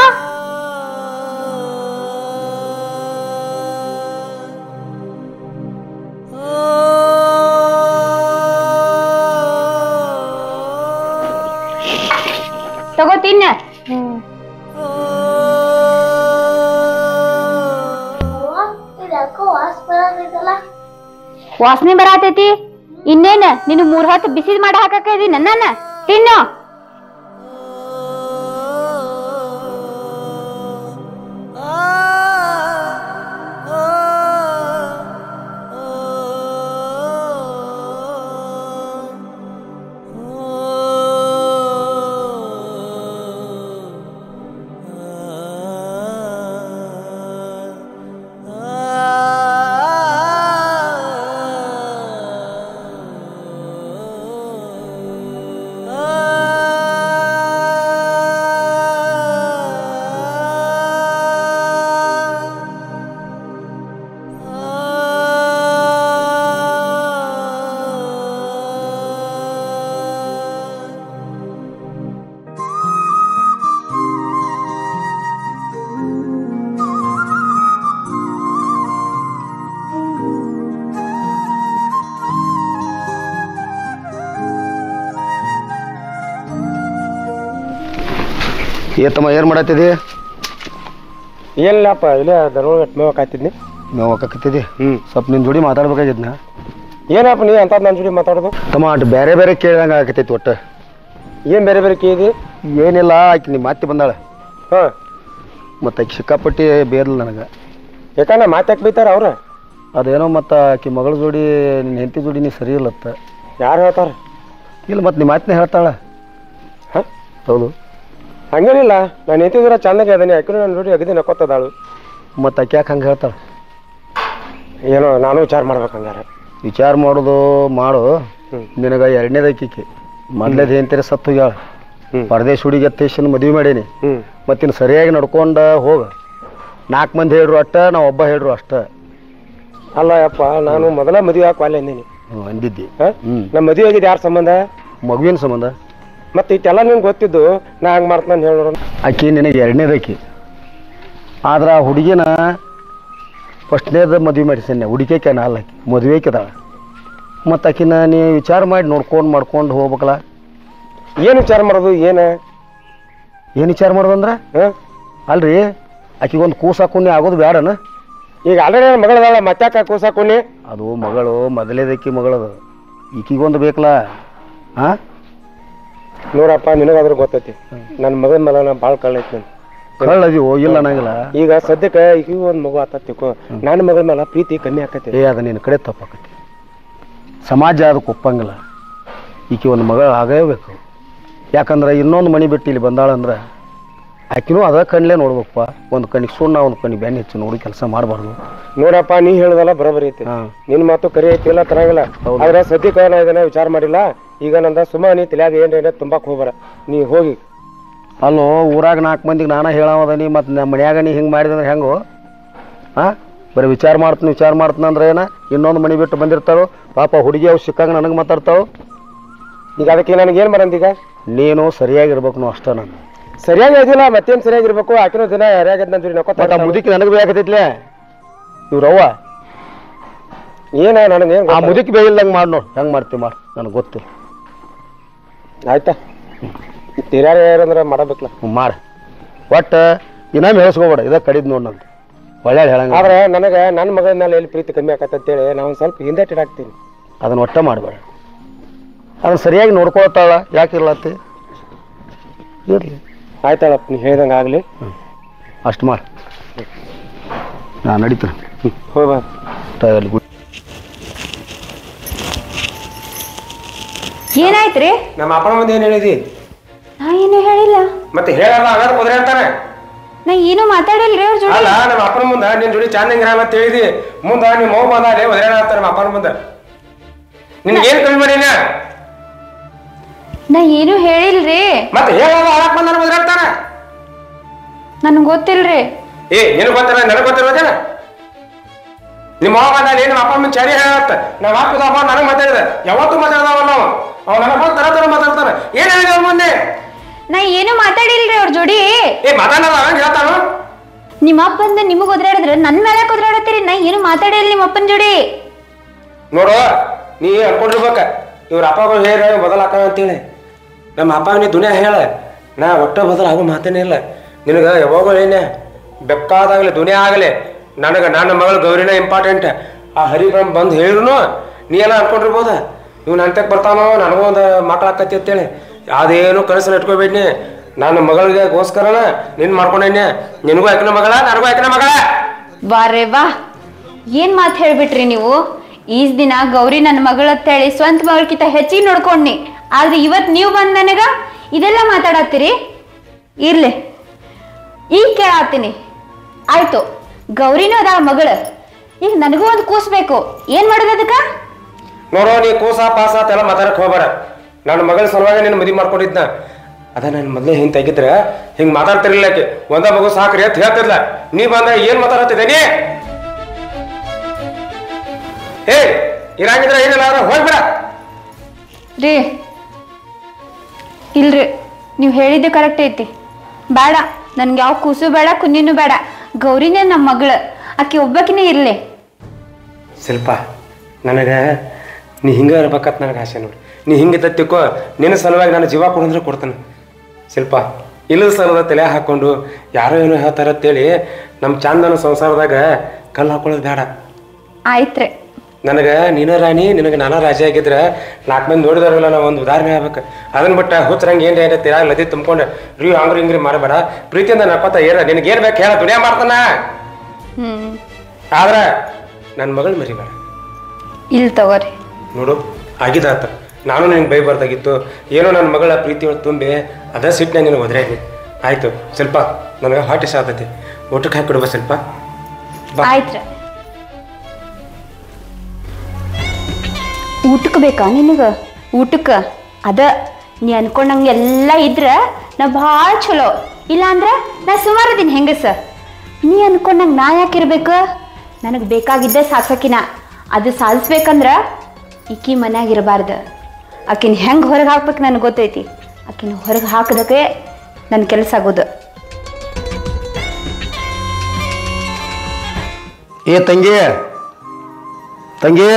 ತಗೋ ತಿನ್ನ. ವಾಸನೆ ಬರಾತೈತಿ. ಇನ್ನೇನ ನಿನ್ 3 ಹೊತ್ತು ಬಿಸಿ ಮಾಡಿ ಹಾಕಕ ಇದೀನಿ ನನ್ನ. ತಿನ್ನು. ಏತಮ್ಮ ಏನ್ ಮಾಡತ್ತಿದಿ? ಏನಿಲ್ಲಪ್ಪ ಇಲ್ಲೇ ದರೋಗ ಮೇವಕ್ಕಾಯ್ತಿದ್ನಿ. ಮೇವಕ್ಕಾಕತ್ತಿದ್ದಿ? ಸ್ವಲ್ಪ ನಿನ್ನ ಜೋಡಿ ಮಾತಾಡ್ಬೇಕಾಗಿದ್ನ. ಏನಪ್ಪ ನೀ ಅಂತ ನನ್ನ ಜೋಡಿ ಮಾತಾಡೋದು? ತಮ್ಮ ಅಟ್ ಬೇರೆ ಬೇರೆ ಕೇಳ್ದಂಗೆ ಆಗತೈತಿ. ಒಟ್ಟು ಏನು ಬೇರೆ ಬೇರೆ ಕೇಳಿದಿ? ಏನಿಲ್ಲ, ಆಕಿ ನಿಮ್ಮ ಮಾತಿ ಬಂದಾಳೆ. ಹಾಂ, ಮತ್ತು ಆಕಿ ಸಿಕ್ಕಾಪಟ್ಟಿ ಬೇರ್ಲಿ ನನಗೆ. ಯಾಕಂದ್ರೆ ಮಾತಾಕ್ ಬೈತಾರ ಅವ್ರು. ಅದೇನೋ ಮತ್ತು ಆಕಿ ಮಗಳ ಜೋಡಿ ನಿನ್ನ ಹೆಂಡತಿ ಜೋಡಿ ನೀ ಸರಿ ಇಲ್ಲತ್ತ. ಯಾರು ಹೇಳ್ತಾರೆ? ಇಲ್ಲ, ಮತ್ತು ನಿಮ್ಮ ಮಾತನ್ನೇ ಹೇಳ್ತಾಳೆ. ಹಾಂ, ಹೌದು. ಹಂಗೇನಿಲ್ಲ, ನಾನು ಎತ್ತಿದ್ರೆ ಚಂದಾಗೆ ಅದೀನಿ, ಯಾಕೆ ನನ್ನ ಜೋಡಿ ಅಗದಿ ನಕ್ಕೋತದಾಳು. ಮತ್ತು ಆಕೆ ಯಾಕೆ ಹಂಗೆ ಹೇಳ್ತಾಳೆ? ಏನೋ ನಾನು ವಿಚಾರ ಮಾಡ್ಬೇಕು. ಹಂಗಾರೆ ವಿಚಾರ ಮಾಡೋದು ಮಾಡು. ನಿನಗೆ ಎರಡನೇದಕ್ಕಿ ಮೊದಲೇದು ಏನಂತೀರಿ ಸತ್ತು ಹೋಗ್ಯಾಳ. ಪರದೇಶ ಹುಡುಗಿ ಎತ್ತೇಶನ್ ಮದುವೆ ಮಾಡೀನಿ. ಮತ್ತಿನ್ನು ಸರಿಯಾಗಿ ನಡ್ಕೊಂಡು ಹೋಗ. 4 ಮಂದಿ ಹೇಳ್ರು ಅಷ್ಟ, ನಾವು ಒಬ್ಬ ಹೇಳ್ರು ಅಷ್ಟ. ಅಲ್ಲ ಯಪ್ಪ, ನಾನು ಮೊದಲ ಮದುವೆ ಹಾಕಿ ವಾಲೆ ಅಂದೀನಿ. ಅಂದಿದ್ದಿ. ನಮ್ಮ ಮದುವೆ ಆಗಿದ್ದು ಯಾರ ಸಂಬಂಧ? ಮಗುವಿನ ಸಂಬಂಧ. ಮತ್ತು ಇಷ್ಟೆಲ್ಲ ನಿನ್ಗೆ ಗೊತ್ತಿದ್ದು ನಾ ಹಂಗೆ ಮಾಡ್ತಾನೆ ಹೇಳೋರು. ಆಕಿ ನಿನಗೆ ಎರಡನೇದಕ್ಕಿ. ಆದ್ರೆ ಆ ಹುಡುಗಿನ ಫಸ್ಟ್ನೇದು ಮದುವೆ ಮಾಡಿಸೇನೆ. ಹುಡುಗಿಕೆ ನಾಲ್ ಆಕಿ ಮದುವೆಕಿದಾಳ. ಮತ್ತು ಆಕಿನ ನೀ ವಿಚಾರ ಮಾಡಿ ಮಾಡ್ಕೊಂಡು ಹೋಗ್ಬೇಕಲ್ಲ. ಏನು ವಿಚಾರ ಮಾಡೋದು? ಏನು ವಿಚಾರ ಮಾಡೋದಂದ್ರೆ ಅಲ್ರಿ, ಆಕಿಗೊಂದು ಕೂಸು ಹಾಕೊಂಡು ಆಗೋದು ಬೇಡನ? ಈಗ ಆಲ್ರೆಡಿ ನನ್ನ ಮಗಳದಾಳ, ಮತ್ತಾಕ ಕೂಸು ಹಾಕೊಂಡು? ಅದು ಮಗಳು ಮೊದಲೇದಕ್ಕಿ ಮಗಳದು, ಈಕಿಗೊಂದು ಬೇಕಲ್ಲ. ಹಾಂ ನೋಡಪ್ಪ, ನಿನಗಾದ್ರೂ ಗೊತ್ತೈತಿ ನನ್ನ ಮಗನ ಮೇಲೆ ನಾ ಭಾಳ ಕಳ್ಳೈತಿ. ಕಳ್ಳದಿವೋ ಇಲ್ಲ ಅನ್ನಂಗಿಲ್ಲ. ಈಗ ಸದ್ಯಕ್ಕೆ ಈಗ ಒಂದು ಮಗು ಆತತಿಕೋ, ನನ್ನ ಮಗಳ ಮೇಲೆ ಪ್ರೀತಿ ಕಮ್ಮಿ ಆಕತಿ. ಅದು ನಿನ್ನ ಕಡೆ ತಪ್ಪಾಕತಿ. ಸಮಾಜ ಅದಕ್ಕೆ ಒಪ್ಪಂಗಿಲ್ಲ. ಈಕೆ ಒಂದು ಮಗಳು ಆಗೇಬೇಕು. ಯಾಕಂದ್ರೆ ಇನ್ನೊಂದು ಮನೆ ಬಿಟ್ಟು ಇಲ್ಲಿ ಬಂದಾಳಂದ್ರೆ ಆಕಿನೂ ಅದ ಕಣ್ಲೇ ನೋಡ್ಬೇಕಪ್ಪ. ಒಂದು ಕಣ್ಣಿಗೆ ಸುಣ್ಣ, ಒಂದು ಕಣ್ಣಿಗೆ ಬೆನ್ನ ಹೆಚ್ಚು ನೋಡಿ ಕೆಲಸ ಮಾಡಬಾರ್ದು. ನೋಡಪ್ಪ, ನೀ ಹೇಳೋದಲ್ಲ ಬರೋಬರಿ ಐತಿ. ನಿನ್ನ ಮಾತು ಕರಿ ಐತಿ, ಇಲ್ಲ ತರಂಗಿಲ್ಲ. ಆದ್ರೆ ಸದ್ಯಕ್ಕೆ ನಾ ಇದನ್ನ ವಿಚಾರ ಮಾಡಿಲ್ಲ. ಈಗ ನಂದ ಸುಮ್ಮ ನೀ ತಿಳಿಯಾಗ ಏನೇನ ತುಂಬಾಕ್ ಹೋಗ್ಬಾರ, ನೀ ಹೋಗಿ. ಅಲ್ಲೋ, ಊರಾಗ 4 ಮಂದಿಗೆ ನಾನ ಹೇಳಾವದನಿ, ಮತ್ತು ನಮ್ಮ ಮನ್ಯಾಗ ನೀ ಹಿಂಗೆ ಮಾಡಿದಂದ್ರೆ ಹೆಂಗೋ? ಹಾಂ, ಬರೀ ವಿಚಾರ ಮಾಡ್ತೀನಿ ಅಂದ್ರೆ ಏನ? ಇನ್ನೊಂದು ಮನೆ ಬಿಟ್ಟು ಬಂದಿರ್ತಾರೋ ಪಾಪ ಹುಡುಗಿ ಅವು ಸಿಕ್ಕಾಗ ನನಗೆ ಮಾತಾಡ್ತಾವೆ. ಈಗ ಅದಕ್ಕೆ ನನಗೇನು ಮಾಡಂತೀಗ? ನೀನು ಸರಿಯಾಗಿರ್ಬೇಕು. ನಾವು ಅಷ್ಟ ನಾನು ಸರಿಯಾಗಿ ಇದಿಲ್ಲ, ಮತ್ತೇನು ಸರಿಯಾಗಿರ್ಬೇಕು? ಆಕಿನೋ ದಿನ ಯಾರ್ಯಾಗದ್ ನನ್ನ ಜೋಡಿ ನಕ್ಕೋತ ಮುದುಕಿ ನನಗೆ ಬೇಕಾಗತೈತ್ಲೆ. ಇವ್ರವ್ವ ಏನ ನನಗೇನು ಆ ಮುದುಕಿ ಬೇಯಿಲ್ದಂಗೆ ಮಾಡಿ ನೋಡು. ಹೆಂಗೆ ಮಾಡ್ತೀವಿ ಮಾಡಿ, ನನಗೆ ಗೊತ್ತಿಲ್ಲ. ಆಯ್ತಾ, ತಿರ್ಯಾರ ಯಾರಂದ್ರೆ ಮಾಡಬೇಕಲ್ಲ. ಮಾಡಿ ಒಟ್ಟು ಇನ್ನೊಮ್ಮೆ ಹೇಳ್ಸ್ಕೊಬೇಡ. ಇದ ಕಡಿದ್ ನೋಡಿ ನಂದು ಒಳ್ಳೆ ಹೇಳಂಗ. ಆದ್ರೆ ನನಗೆ ನನ್ನ ಮಗಳ ಮೇಲೆ ಎಲ್ಲಿ ಪ್ರೀತಿ ಕಮ್ಮಿ ಆಕತ್ತಂತೇಳಿ ನಾವು ಒಂದು ಸ್ವಲ್ಪ ಹಿಂದೆಟ್ಟಿಡಾಕ್ತೀನಿ. ಅದನ್ನ ಒಟ್ಟ ಮಾಡಬೇಡ. ಅದನ್ನ ಸರಿಯಾಗಿ ನೋಡ್ಕೊಳ್ತಾಳ. ಯಾಕೆ ಇರ್ಲತ್ತಿ? ಇರಲಿ, ಆಯ್ತಾಳಪ್ಪ, ನೀ ಹೇಳ್ದಂಗೆ ಆಗಲಿ. ಅಷ್ಟು ಮಾಡಿ. ನಾನು ನಡೀತೀನಿ. ಹೋಗ ಏನಾಯ್ತ್ರಿ? ನಮ್ಮ ಅಪ್ಪನ ಮುಂದೆ ಏನು ಹೇಳಿದಿ? ನಾ ಏನು ಹೇಳಿಲ್ಲ. ಮತ್ತೆ ಹೇಳಲ್ಲ ಅಗಾದ ಕುದುರೆ ಅಂತಾನೆ. ನಾ ಏನು ಮಾತಾಡಿಲ್ರಿ ಅವ್ರ ಜೋಡಿ. ಅಲ್ಲ, ನಮ್ಮ ಅಪ್ಪನ ಮುಂದೆ ನಿನ್ ಜೋಡಿ ಚೆನ್ನಾಗಿರಲ್ಲ ಅಂತ ಹೇಳಿದಿ. ಮುಂದೆ ನಿಮ್ಮ ಮಗು ಬಂದಾಲೆ ಒದರಾಡ ಅಂತಾರೆ ನಮ್ಮ ಅಪ್ಪನ ಮುಂದೆ. ನಿನ್ಗೇನು ಕಮ್ಮಿ ಮಾಡಿನ? ನಾ ಏನು ಹೇಳಿಲ್ರಿ. ಮತ್ತೆ ಹೇಳಲ್ಲ ಅಳಕ್ ಬಂದ ಒದರಾಡ್ತಾನೆ. ನನ್ಗೆ ಗೊತ್ತಿಲ್ರಿ. ನಿನಗೆ ಗೊತ್ತಿಲ್ಲ, ನನಗೆ ಗೊತ್ತಿರೋದೇನ? ನಿಮ್ಮ ಮಗ ಬಂದಾಲೆ ನಿಮ್ಮ ಅಪ್ಪ ಮುಂದೆ ಚರಿ ಹೇಳತ್ತ. ನಮ್ಮ ಅಪ್ಪದ ಅಪ್ಪ ನನಗೆ ಮಾತಾಡಿದ, ಯಾವತ್ತೂ ಮಾತಾಡ್ದಾವಲ್ಲ ನಾವು. ಅವ್ ನನಗೆ ಬಂದು ತರ ಮಾತಾಡ್ತಾನೆ. ಏನ್ ಹೇಳಿದ ಅವ್ರ ಮುಂದೆ? ನಾ ಏನು ಮಾತಾಡಿಲ್ರಿ ಅವ್ರ ಜೋಡಿ. ಮಾತಾಡಲ್ಲ ಹಂಗ ಹೇಳ್ತಾನು. ನಿಮ್ಮ ಅಪ್ಪ ಬಂದ ನಿಮಗ್ ಒದರಾಡಿದ್ರೆ ನನ್ ಮೇಲೆ ಒದರಾಡತ್ತೀರಿ. ನಾ ಏನು ಮಾತಾಡಿಲ್ಲ ನಿಮ್ಮ ಅಪ್ಪನ ಜೋಡಿ. ನೋಡು, ನೀ ಅನ್ಕೊಂಡಿರ್ಬೇಕ ಇವ್ರ ಅಪ್ಪಗಳು ಹೇಳ ಬದಲಾಕ ಅಂತೇಳಿ. ನಮ್ಮ ಅಪ್ಪ ನೀ ದುನಿಯಾ ಹೇಳ, ನಾ ಒಟ್ಟ ಬದಲಾಗೋ ಮಾತೇನೇ ಇಲ್ಲ. ನಿನಗೆ ಯಾವಾಗಲೂ ಏನೇ ಬೇಕಾದಾಗಲಿ ದುನಿಯಾ ಆಗಲಿ ನನಗೆ ನನ್ನ ಮಗಳು ಗೌರಿನ ಇಂಪಾರ್ಟೆಂಟ್. ಆ ಹರಿಬ್ರಹ್ಮ ಬಂದು ಹೇಳಿದ್ರು ನೀ ಎಲ್ಲ ಅನ್ಕೊಂಡಿರ್ಬೋದ ಇವ್ ನಂತಕ್ಕೆ ಬರ್ತಾನೋ ನನಗೂ ಒಂದು ಮಕ್ಕಳಾಕತಿ ಅಂತೇಳಿ. ಅದೇನು ಕನಸಲ್ಲಿ ಇಟ್ಕೋಬೇಡ್ನಿ. ನನ್ನ ಮಗಳಿಗೆಗೋಸ್ಕರನ ನಿನ್ ಮಾಡ್ಕೊಂಡೇನೆ. ನಿನಗೂ ಯಾಕನ ಮಗಳ, ನನಗೂ ಯಾಕನ ಮಗಳ. ವಾರೇ ವಾ, ಏನ್ ಮಾತು ಹೇಳ್ಬಿಟ್ರಿ ನೀವು. ಈಸ್ ದಿನ ಗೌರಿ ನನ್ನ ಮಗಳಂತೇಳಿ ಸ್ವಂತ ಮಗಳಕ್ಕಿಂತ ಹೆಚ್ಚಿಗೆ ನೋಡ್ಕೊಂಡ್ನಿ. ಆದ್ರೆ ಇವತ್ ನೀವು ಬಂದ್ ನನಗ ಇದೆಲ್ಲ ಮಾತಾಡತ್ತೀರಿ. ಇರ್ಲಿ, ಈಗ ಕೇಳಾತೀನಿ. ಆಯ್ತು, ಗೌರಿನೂ ಅದ ಮಗಳ. ಈಗ ನನಗೂ ಒಂದು ಕೂಸ್ಬೇಕು. ಏನ್ ಮಾಡೋದು ಅದಕ್ಕ? ನೋಡೋ, ನೀ ಕೂಸ ಪಾಸ ಎಲ್ಲ ಮಾತಾಡಕ್ ಹೋಗ್ಬೇಡ. ನನ್ನ ಮಗಳ ಸಲುವಾಗಿ ನೀನು ಮದುವೆ ಮಾಡ್ಕೊಂಡಿದ್ನ. ಅದ ನಾನು ಮೊದಲೇ ಹಿಂಗೆ ತೆಗಿದ್ರೆ ಹಿಂಗೆ ಮಾತಾಡ್ತಿರ್ಲಿಲ್ಲ. ಆಕೆ ಒಂದ ಮಗು ಸಾಕ್ರಿ ಅಂತ ಹೇಳ್ತಿರ್ಲ. ನೀ ಬಂದ ಏನ್ ಮಾತಾಡ್ತಿದ್ದೆ ನೀ? ಇರಾಗಿದ್ರೆ ಏನಿಲ್ಲ, ಹೋಗ್ಬೇಡ ರೀ. ಇಲ್ರಿ, ನೀವು ಹೇಳಿದ್ದೆ ಕರೆಕ್ಟ್ ಐತಿ. ಬೇಡ, ನನ್ಗೆ ಯಾವ ಕೂಸು ಬೇಡ, ಕುನ್ನಿನೂ ಬೇಡ. ಗೌರಿನೇ ನಮ್ಮ ಮಗಳು. ಆಕೆ ಒಬ್ಬಕಿನೇ ಇರ್ಲಿ. ಶಿಲ್ಪ, ನನಗೆ ನೀ ಹಿಂಗೆ ಇರ್ಬೇಕತ್ ನನಗೆ ಆಸೆ ನೋಡಿ. ನೀ ಹಿಂಗೆ ತಿಕ್ಕೋ, ನಿನ್ನ ಸಲುವಾಗಿ ನಾನು ಜೀವ ಕೊಡಂದ್ರೆ ಕೊಡ್ತಾನೆ. ಶಿಲ್ಪ, ಇಲ್ಲದ ಸಲದ ತಲೆ ಹಾಕೊಂಡು ಯಾರೋ ಏನೋ ಹೇಳ್ತಾರ ಅಂತೇಳಿ ನಮ್ಮ ಚಂದನ ಸಂಸಾರದಾಗ ಕಲ್ಲು ಹಾಕೊಳ್ಳೋದು ಬೇಡ. ಆಯ್ತ್ರಿ. ನನಗೆ ನೀನ ರಾಣಿ, ನಿನಗೆ ನಾನಾ ರಾಜ ಆಗಿದ್ರೆ 4 ಮಂದಿ ನೋಡಿದಾರಲ್ಲ ನಾವು ಒಂದು ಉದಾಹರಣೆ ಆಗ್ಬೇಕು. ಅದನ್ನ ಬಿಟ್ಟು ಹುಚ್ಚರಂಗೆ ಏನು ತಿರಾಗ ಲದಿ ತುಂಬ್ಕೊಂಡು ಹಂಗ್ರಿ ಹಿಂಗ್ರಿ ಮಾಡಬೇಡ. ಪ್ರೀತಿಯಿಂದ ನಕ್ಕೋತ ನಿನಗೆ ಏನು ಬೇಕು ಹೇಳ, ದುನಿಯಾ ಮಾಡ್ತಾನ. ಆದ್ರೆ ನನ್ನ ಮಗಳು ಮರಿಬೇಡ. ಇಲ್ಲಿ ತಗೋರಿ. ನೋಡು ಆಗಿದಾತ, ನಾನು ನಿನಗೆ ಬೈಬಾರ್ದಾಗಿತ್ತು. ಏನೋ ನನ್ನ ಮಗಳ ಪ್ರೀತಿ ತುಂಬಿ ಅದ ಸಿಟ್ಟನ್ನ ನಿನಗೆ ಒದ್ರಾಗಿ ಆಯ್ತು. ಸ್ವಲ್ಪ ನನಗೆ ಹೊಟ್ಟೆ ಸಾತೈತಿ, ಊಟಕ್ಕೆ ಹಾಕಿಡುವ ಸ್ವಲ್ಪ. ಆಯ್ತ್ರಿ. ಊಟಕ್ಕೆ ಬೇಕಾ ನಿನಗೆ? ಊಟಕ್ಕೆ ಅದ ನೀ ಅನ್ಕೊಂಡಂಗೆ ಎಲ್ಲ ಇದ್ರ ನಾ ಭಾಳ ಚಲೋ, ಇಲ್ಲ ಅಂದ್ರೆ ನಾ ಸುಮಾರು ಇದೀನಿ ಹೆಂಗಸ. ನೀ ಅನ್ಕೊಂಡಂಗೆ ನಾ ಯಾಕಿರ್ಬೇಕು? ನನಗೆ ಬೇಕಾಗಿದ್ದೆ ಸಾಕ್ಸಕಿನ. ಅದು ಸಾಧಿಸ್ಬೇಕಂದ್ರ ಈಕಿ ಮನ್ಯಾಗ ಇರಬಾರ್ದು. ಆಕಿನ ಹೆಂಗೆ ಹೊರಗೆ ಹಾಕ್ಬೇಕು ನನಗೆ ಗೊತ್ತೈತಿ. ಆಕಿನ ಹೊರಗೆ ಹಾಕೋದಕ್ಕೆ ನನ್ನ ಕೆಲಸ ಆಗೋದು. ಏ ತಂಗಿ, ತಂಗಿ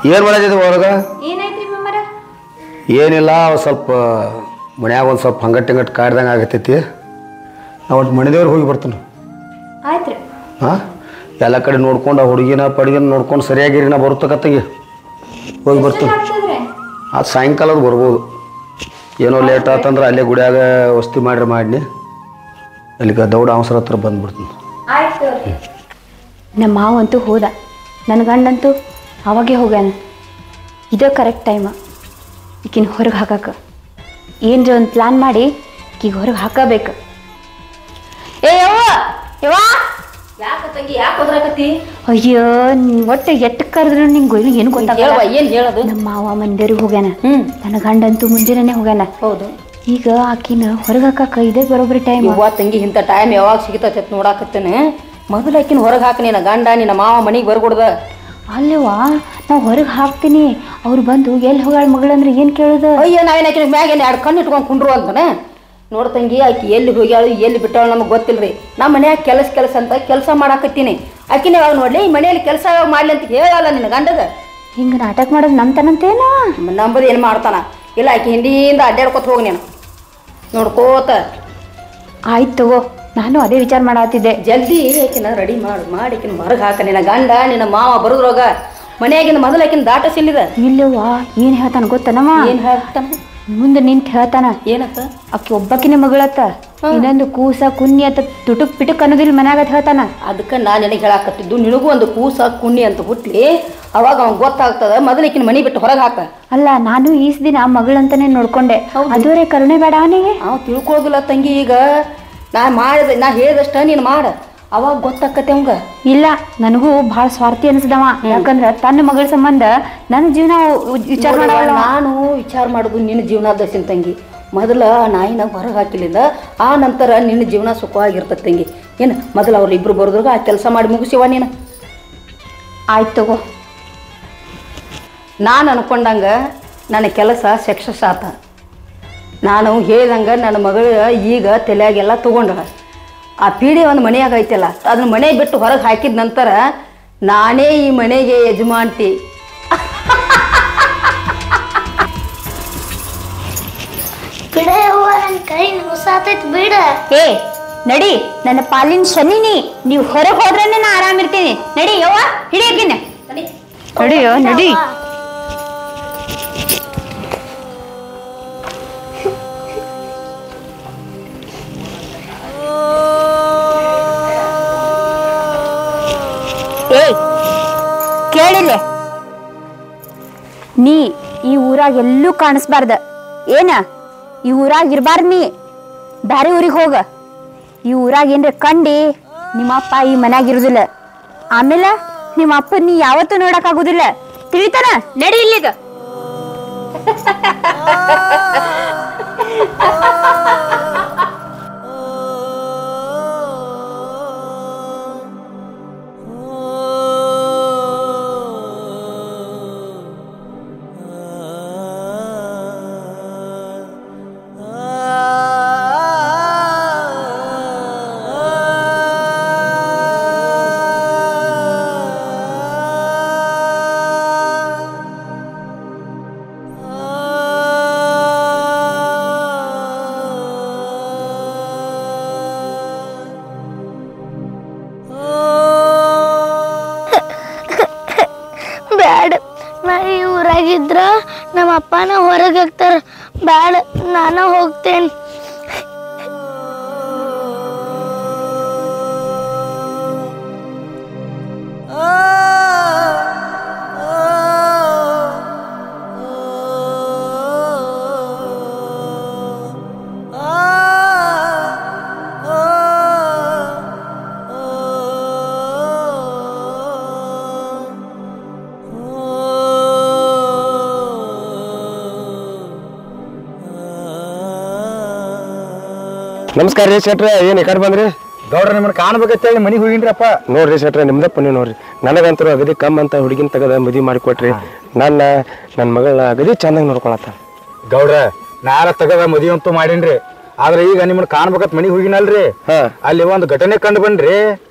ಏನು ಮಾಡಿದೆ ಹೊರಗೆ? ಏನಾಯ್ತು ಮಮ್ಮರ? ಏನಿಲ್ಲ, ಸ್ವಲ್ಪ ಮನ್ಯಾಗ ಒಂದು ಸ್ವಲ್ಪ ಹಂಗಟ್ಟು ಕಾಡ್ದಂಗೆ ಆಗತೈತಿ. ನಾವು ಒಟ್ಟು ಮನೆದೇವ್ರಿಗೆ ಹೋಗಿ ಬರ್ತಾನೆ. ಆಯ್ತು ರೀ. ಹಾಂ, ಎಲ್ಲ ಕಡೆ ನೋಡ್ಕೊಂಡು ಆ ಹುಡುಗಿನ ಪಡುಗಿನ ನೋಡ್ಕೊಂಡು ಸರಿಯಾಗಿರಿ ನಾ ಬರುತ್ತಕತ್ತಿಗೆ ಹೋಗಿ ಬರ್ತೀನಿ. ಅದು ಸಾಯಂಕಾಲದ ಬರ್ಬೋದು. ಏನೋ ಲೇಟ್ ಆತಂದ್ರೆ ಅಲ್ಲೇ ಗುಡಿಯಾಗ ವಸ್ತಿ ಮಾಡಿನಿ, ಅಲ್ಲಿಗೆ ದೌಡ ಅವಸರ ಹತ್ರ ಬಂದ್ಬಿಡ್ತೀನಿ. ಆಯ್ತು. ನಮ್ಮ ಮಾವಂತೂ ಹೋದ, ನನ್ನ ಗಂಡಂತೂ ಅವಾಗೇ ಹೋಗ್ಯಾನ. ಇದೇ ಕರೆಕ್ಟ್ ಟೈಮ ಈಕಿನ ಹೊರಗೆ ಹಾಕಕ್ಕೆ. ಏನರ ಒಂದು ಪ್ಲಾನ್ ಮಾಡಿ ಈಕಿಗೆ ಹೊರಗೆ ಹಾಕಬೇಕು. ಏ ಯವ್ವ ಯವ್ವ, ಯಾಕ ತಂಗಿ ಯಾಕೆ ಹೋದ್ರಾಕತ್ತಿ? ಅಯ್ಯೋ ಒಟ್ಟು ಎಟ್ಟು ಕರೆದ್ರು ನಿಂಗೆ ಏನು ಗೊತ್ತಾಗಲ್ಲ. ಏನ್ ಹೇಳೋದು? ನಮ್ಮ ಮಾವ ಮಂದಿರಿಗೆ ಹೋಗ್ಯಾನ, ನನ್ನ ಗಂಡಂತೂ ಮುಂಜಾನೆ ಹೋಗ್ಯಾನ. ಹೌದು. ಈಗ ಆಕಿನ ಹೊರಗೆ ಹಾಕಕ್ಕೆ ಇದೇ ಬರೋಬ್ಬರಿ ಟೈಮ್. ಯವ್ವ ತಂಗಿ, ಇಂಥ ಟೈಮ್ ಯಾವಾಗ ಸಿಗ್ತೈತೆ ನೋಡಾಕತ್ತೇನೆ. ಮೊದಲು ಆಕಿನ ಹೊರಗೆ ಹಾಕ. ನಿನ್ನ ಗಂಡ ನಿನ್ನ ಮಾವ ಮನೆಗೆ ಬರ್ಕೊಡ್ದ. ಅಲ್ಲವಾ ನಾವು ಹೊರಗೆ ಹಾಕ್ತೀನಿ, ಅವ್ರು ಬಂದು ಎಲ್ಲಿ ಹೋಗಾಳ ಮಗಳಂದ್ರೆ ಏನು ಕೇಳೋದು? ಅಯ್ಯೋ ನಾವೇನು ಆಕಿನ ಮ್ಯಾಗ ಏನು 2 ಕಣ್ಣು ಇಟ್ಕೊಂಡು ಕುಂಡ್ರು ಅಂತಾನೆ. ನೋಡು ತಂಗಿ, ಆಕಿ ಎಲ್ಲಿ ಹೋಗ್ಯಾಳು ಎಲ್ಲಿ ಬಿಟ್ಟಾಳು ನಮಗೆ ಗೊತ್ತಿಲ್ರಿ. ನಮ್ಮ ಮನ್ಯಾಗ ಕೆಲಸ ಅಂತ ಕೆಲಸ ಮಾಡಾಕತ್ತೀನಿ. ಆಕಿನ ಯಾವಾಗ ನೋಡ್ಲಿ ಈ ಮನೆಯಲ್ಲಿ ಕೆಲಸ ಯಾವಾಗ ಮಾಡ್ಲಿ ಅಂತ ಹೇಳಲ್ಲ ನಿನ್ನ ಗಂಡಗ. ಹಿಂಗೆ ನಾಟಕ ಮಾಡೋದು ನಂಬ್ತಾನಂತೇನೋ. ನಂಬದು ಏನು ಮಾಡ್ತಾನ? ಇಲ್ಲ, ಆಕಿ ಹಿಂದಿಯಿಂದ ಅಡ್ಡಾಡ್ಕೊತ ಹೋಗಿ ನೀನು ನೋಡ್ಕೋತ. ಆಯ್ತು ತಗೋ, ನಾನು ಅದೇ ವಿಚಾರ ಮಾಡತ್ತಿದ್ದೆ. ಜಲ್ದಿ ಆಕಿನ ರೆಡಿ ಮಾಡಿ ಆಕಿನ ಹೊರಗೆ ಹಾಕ. ನಿನ್ನ ಗಂಡ ನಿನ್ನ ಮಾವ ಬರೋದ್ರೊಳಗ ಮನೆಯಾಗಿನ ಮೊದಲು ಆಕಿನ ದಾಟ ಸಿಲ್ಲಿದ. ಇಲ್ಲವ್ವ, ಏನು ಹೇಳ್ತಾನ ಗೊತ್ತನಮ್ಮ? ಏನು ಹೇಳ್ತಾನ? ಮುಂದೆ ನಿಂತು ಹೇಳ್ತಾನ. ಏನತ್ತ? ಆಕಿ ಒಬ್ಬಕಿನ ಮಗಳತ್ತ, ಇನ್ನೊಂದು ಕೂಸ ಕುನ್ನಿ ಅಂತ ತುಟುಕ್ ಪಿಟುಕ್ ಅನ್ನೋದಿಲ್ಲ ಮನ್ಯಾಗತ್ ಹೇಳ್ತಾನ. ಅದಕ್ಕೆ ನಾನು ನಿನಗೆ ಹೇಳಾಕತ್ತಿದ್ದು, ನಿನಗೂ ಒಂದು ಕೂಸ ಕುಣ್ಣಿ ಅಂತ ಹುಟ್ಲಿ, ಅವಾಗ ಅವ್ನು ಗೊತ್ತಾಗ್ತದ. ಮೊದಲಿಕಿನ ಮನೆ ಬಿಟ್ಟು ಹೊರಗೆ ಹಾಕ. ಅಲ್ಲ, ನಾನು ಈಸ್ ದಿನ ಮಗಳಂತಾನೆ ನೋಡ್ಕೊಂಡೆ. ಅದುವರೆ ಕರುಣೆ ಬೇಡ ಅವನಿಗೆ? ಅವ ತಿಳ್ಕೊಳ್ಳೋದಿಲ್ಲ ತಂಗಿ. ಈಗ ನಾ ಹೇಳಿದಷ್ಟ ನೀನು ಮಾಡ, ಅವಾಗ ಗೊತ್ತಾಕತ್ತೆ ಅವಂಗ. ಇಲ್ಲ, ನನಗೂ ಭಾಳ ಸ್ವಾರ್ಥಿ ಅನಿಸ್ದವ. ಯಾಕಂದ್ರ ತನ್ನ ಮಗಳ ಸಂಬಂಧ ನನ್ನ ಜೀವನ ವಿಚಾರ ಮಾಡಲ್ಲ. ನಾನು ವಿಚಾರ ಮಾಡೋದು ನಿನ್ನ ಜೀವನದರ್ಶಿನ ತಂಗಿ. ಮೊದಲ ನಾಯಿನ ಹೊರಗೆ ಹಾಕಿಲಿಂದ ಆ ನಂತರ ನಿನ್ನ ಜೀವನ ಸುಖವಾಗಿರ್ತದೆ ತಂಗಿ. ಏನು ಮೊದಲು ಅವ್ರಿಬ್ರು ಬರೋದ್ರಾಗ ಆ ಕೆಲಸ ಮಾಡಿ ಮುಗಿಸಿವ ನೀನು. ಆಯ್ತು ತಗೋ. ನಾನು ಅನ್ಕೊಂಡಂಗ ನನ್ನ ಕೆಲಸ ಸಕ್ಸಸ್ ಆತ. ನಾನು ಹೇಳ್ದಂಗೆ ನನ್ನ ಮಗಳು ಈಗ ತಲೆಯಾಗೆಲ್ಲ ತೊಗೊಂಡಳ. ಆ ಪೀಡೆ ಒಂದು ಮನೆಯಾಗ ಐತಲ್ಲ, ಅದನ್ನ ಮನೆ ಬಿಟ್ಟು ಹೊರಗೆ ಹಾಕಿದ ನಂತರ ನಾನೇ ಈ ಮನೆಗೆ ಯಜಮಾಂತಿ. ಬಿಡ ಯವ್ವ, ನನ್ನ ಕೈ ನುಸಾತೈತಿ ಬಿಡ. ಏ ನಡಿ, ನನ್ನ ಪಾಲಿನ ಶನಿನಿ. ನೀವು ಹೊರಗೆ ಹೋದ್ರೇನೆ ನಾ ಆರಾಮಿರ್ತೀನಿ. ನಡಿ ಯವ್ವ, ಹಿಡಿಯಕಿನ ನಡಿಯೋ ನಡಿ. ಏಯ್ ಕೇಳಿಲ್ಲ, ನೀ ಈ ಊರಾಗ ಎಲ್ಲೂ ಕಾಣಿಸ್ಬಾರ್ದ. ಏನ ಈ ಊರಾಗ ಇರ್ಬಾರ್ದು, ನೀ ಬ್ಯಾರೆ ಊರಿಗೆ ಹೋಗ. ಈ ಊರಾಗ ಏನ್ರ ಕಂಡಿ ನಿಮ್ಮಪ್ಪ ಈ ಮನ್ಯಾಗ ಇರುದಿಲ್ಲ. ಆಮೇಲೆ ನಿಮ್ಮ ಅಪ್ಪ ನೀ ಯಾವತ್ತೂ ನೋಡಕ್ ಆಗುದಿಲ್ಲ, ತಿಳಿತಾನ? ನಡಿ ಇಲ್ಲಿಗ. ಮನ್ಯಾಗಿದ್ರ ನಮ್ಮ ಅಪ್ಪನ ಹೊರಗೆ ಹಾಕ್ತಾರ. ಬ್ಯಾಡ, ನಾನು ಹೋಗ್ತೇನೆ. ನಮಸ್ಕಾರ ರೀ ಶೆಟ್ರೆ, ಏನು ಈ ಕಡೆ ಬಂದ್ರಿ? ಗೌಡ್ರ ನಿಮ್ಮನ್ನ ಕಾಣ್ಬೇಕಂತೇಳಿ ಮನಿಗೆ ಹೋಗಿನ್ರಪ್ಪ. ನೋಡ್ರಿ ಶೆಟ್ರೆ, ನಿಮ್ದೇ ಪುಣ್ಯ ನೋಡ್ರಿ. ನನಗಂತರೂ ಅಗದಿ ಕಮ್ ಅಂತ ಹುಡುಗಿನ ತೆಗದ ಮದುವೆ ಮಾಡಿಕೊಟ್ರಿ. ನನ್ನ ಮಗಳ ಅಗದಿ ಚಂದಾಗಿ ನೋಡ್ಕೊಳತ್ತ. ಗೌಡ್ರ ನಾಳೆ ತಗದ ಮದುವೆ ಅಂತೂ ಮಾಡೀನ್ರಿ. ಆದ್ರೆ ಈಗ ನಿಮ್ಮನ್ನ ಕಾಣ್ಬೇಕಂತ ಮನಿಗೆ ಹೋಗಿನಲ್ರಿ, ಅಲ್ಲಿ ಒಂದು ಘಟನೆ ಕಂಡು ಬಂದ್ರಿ.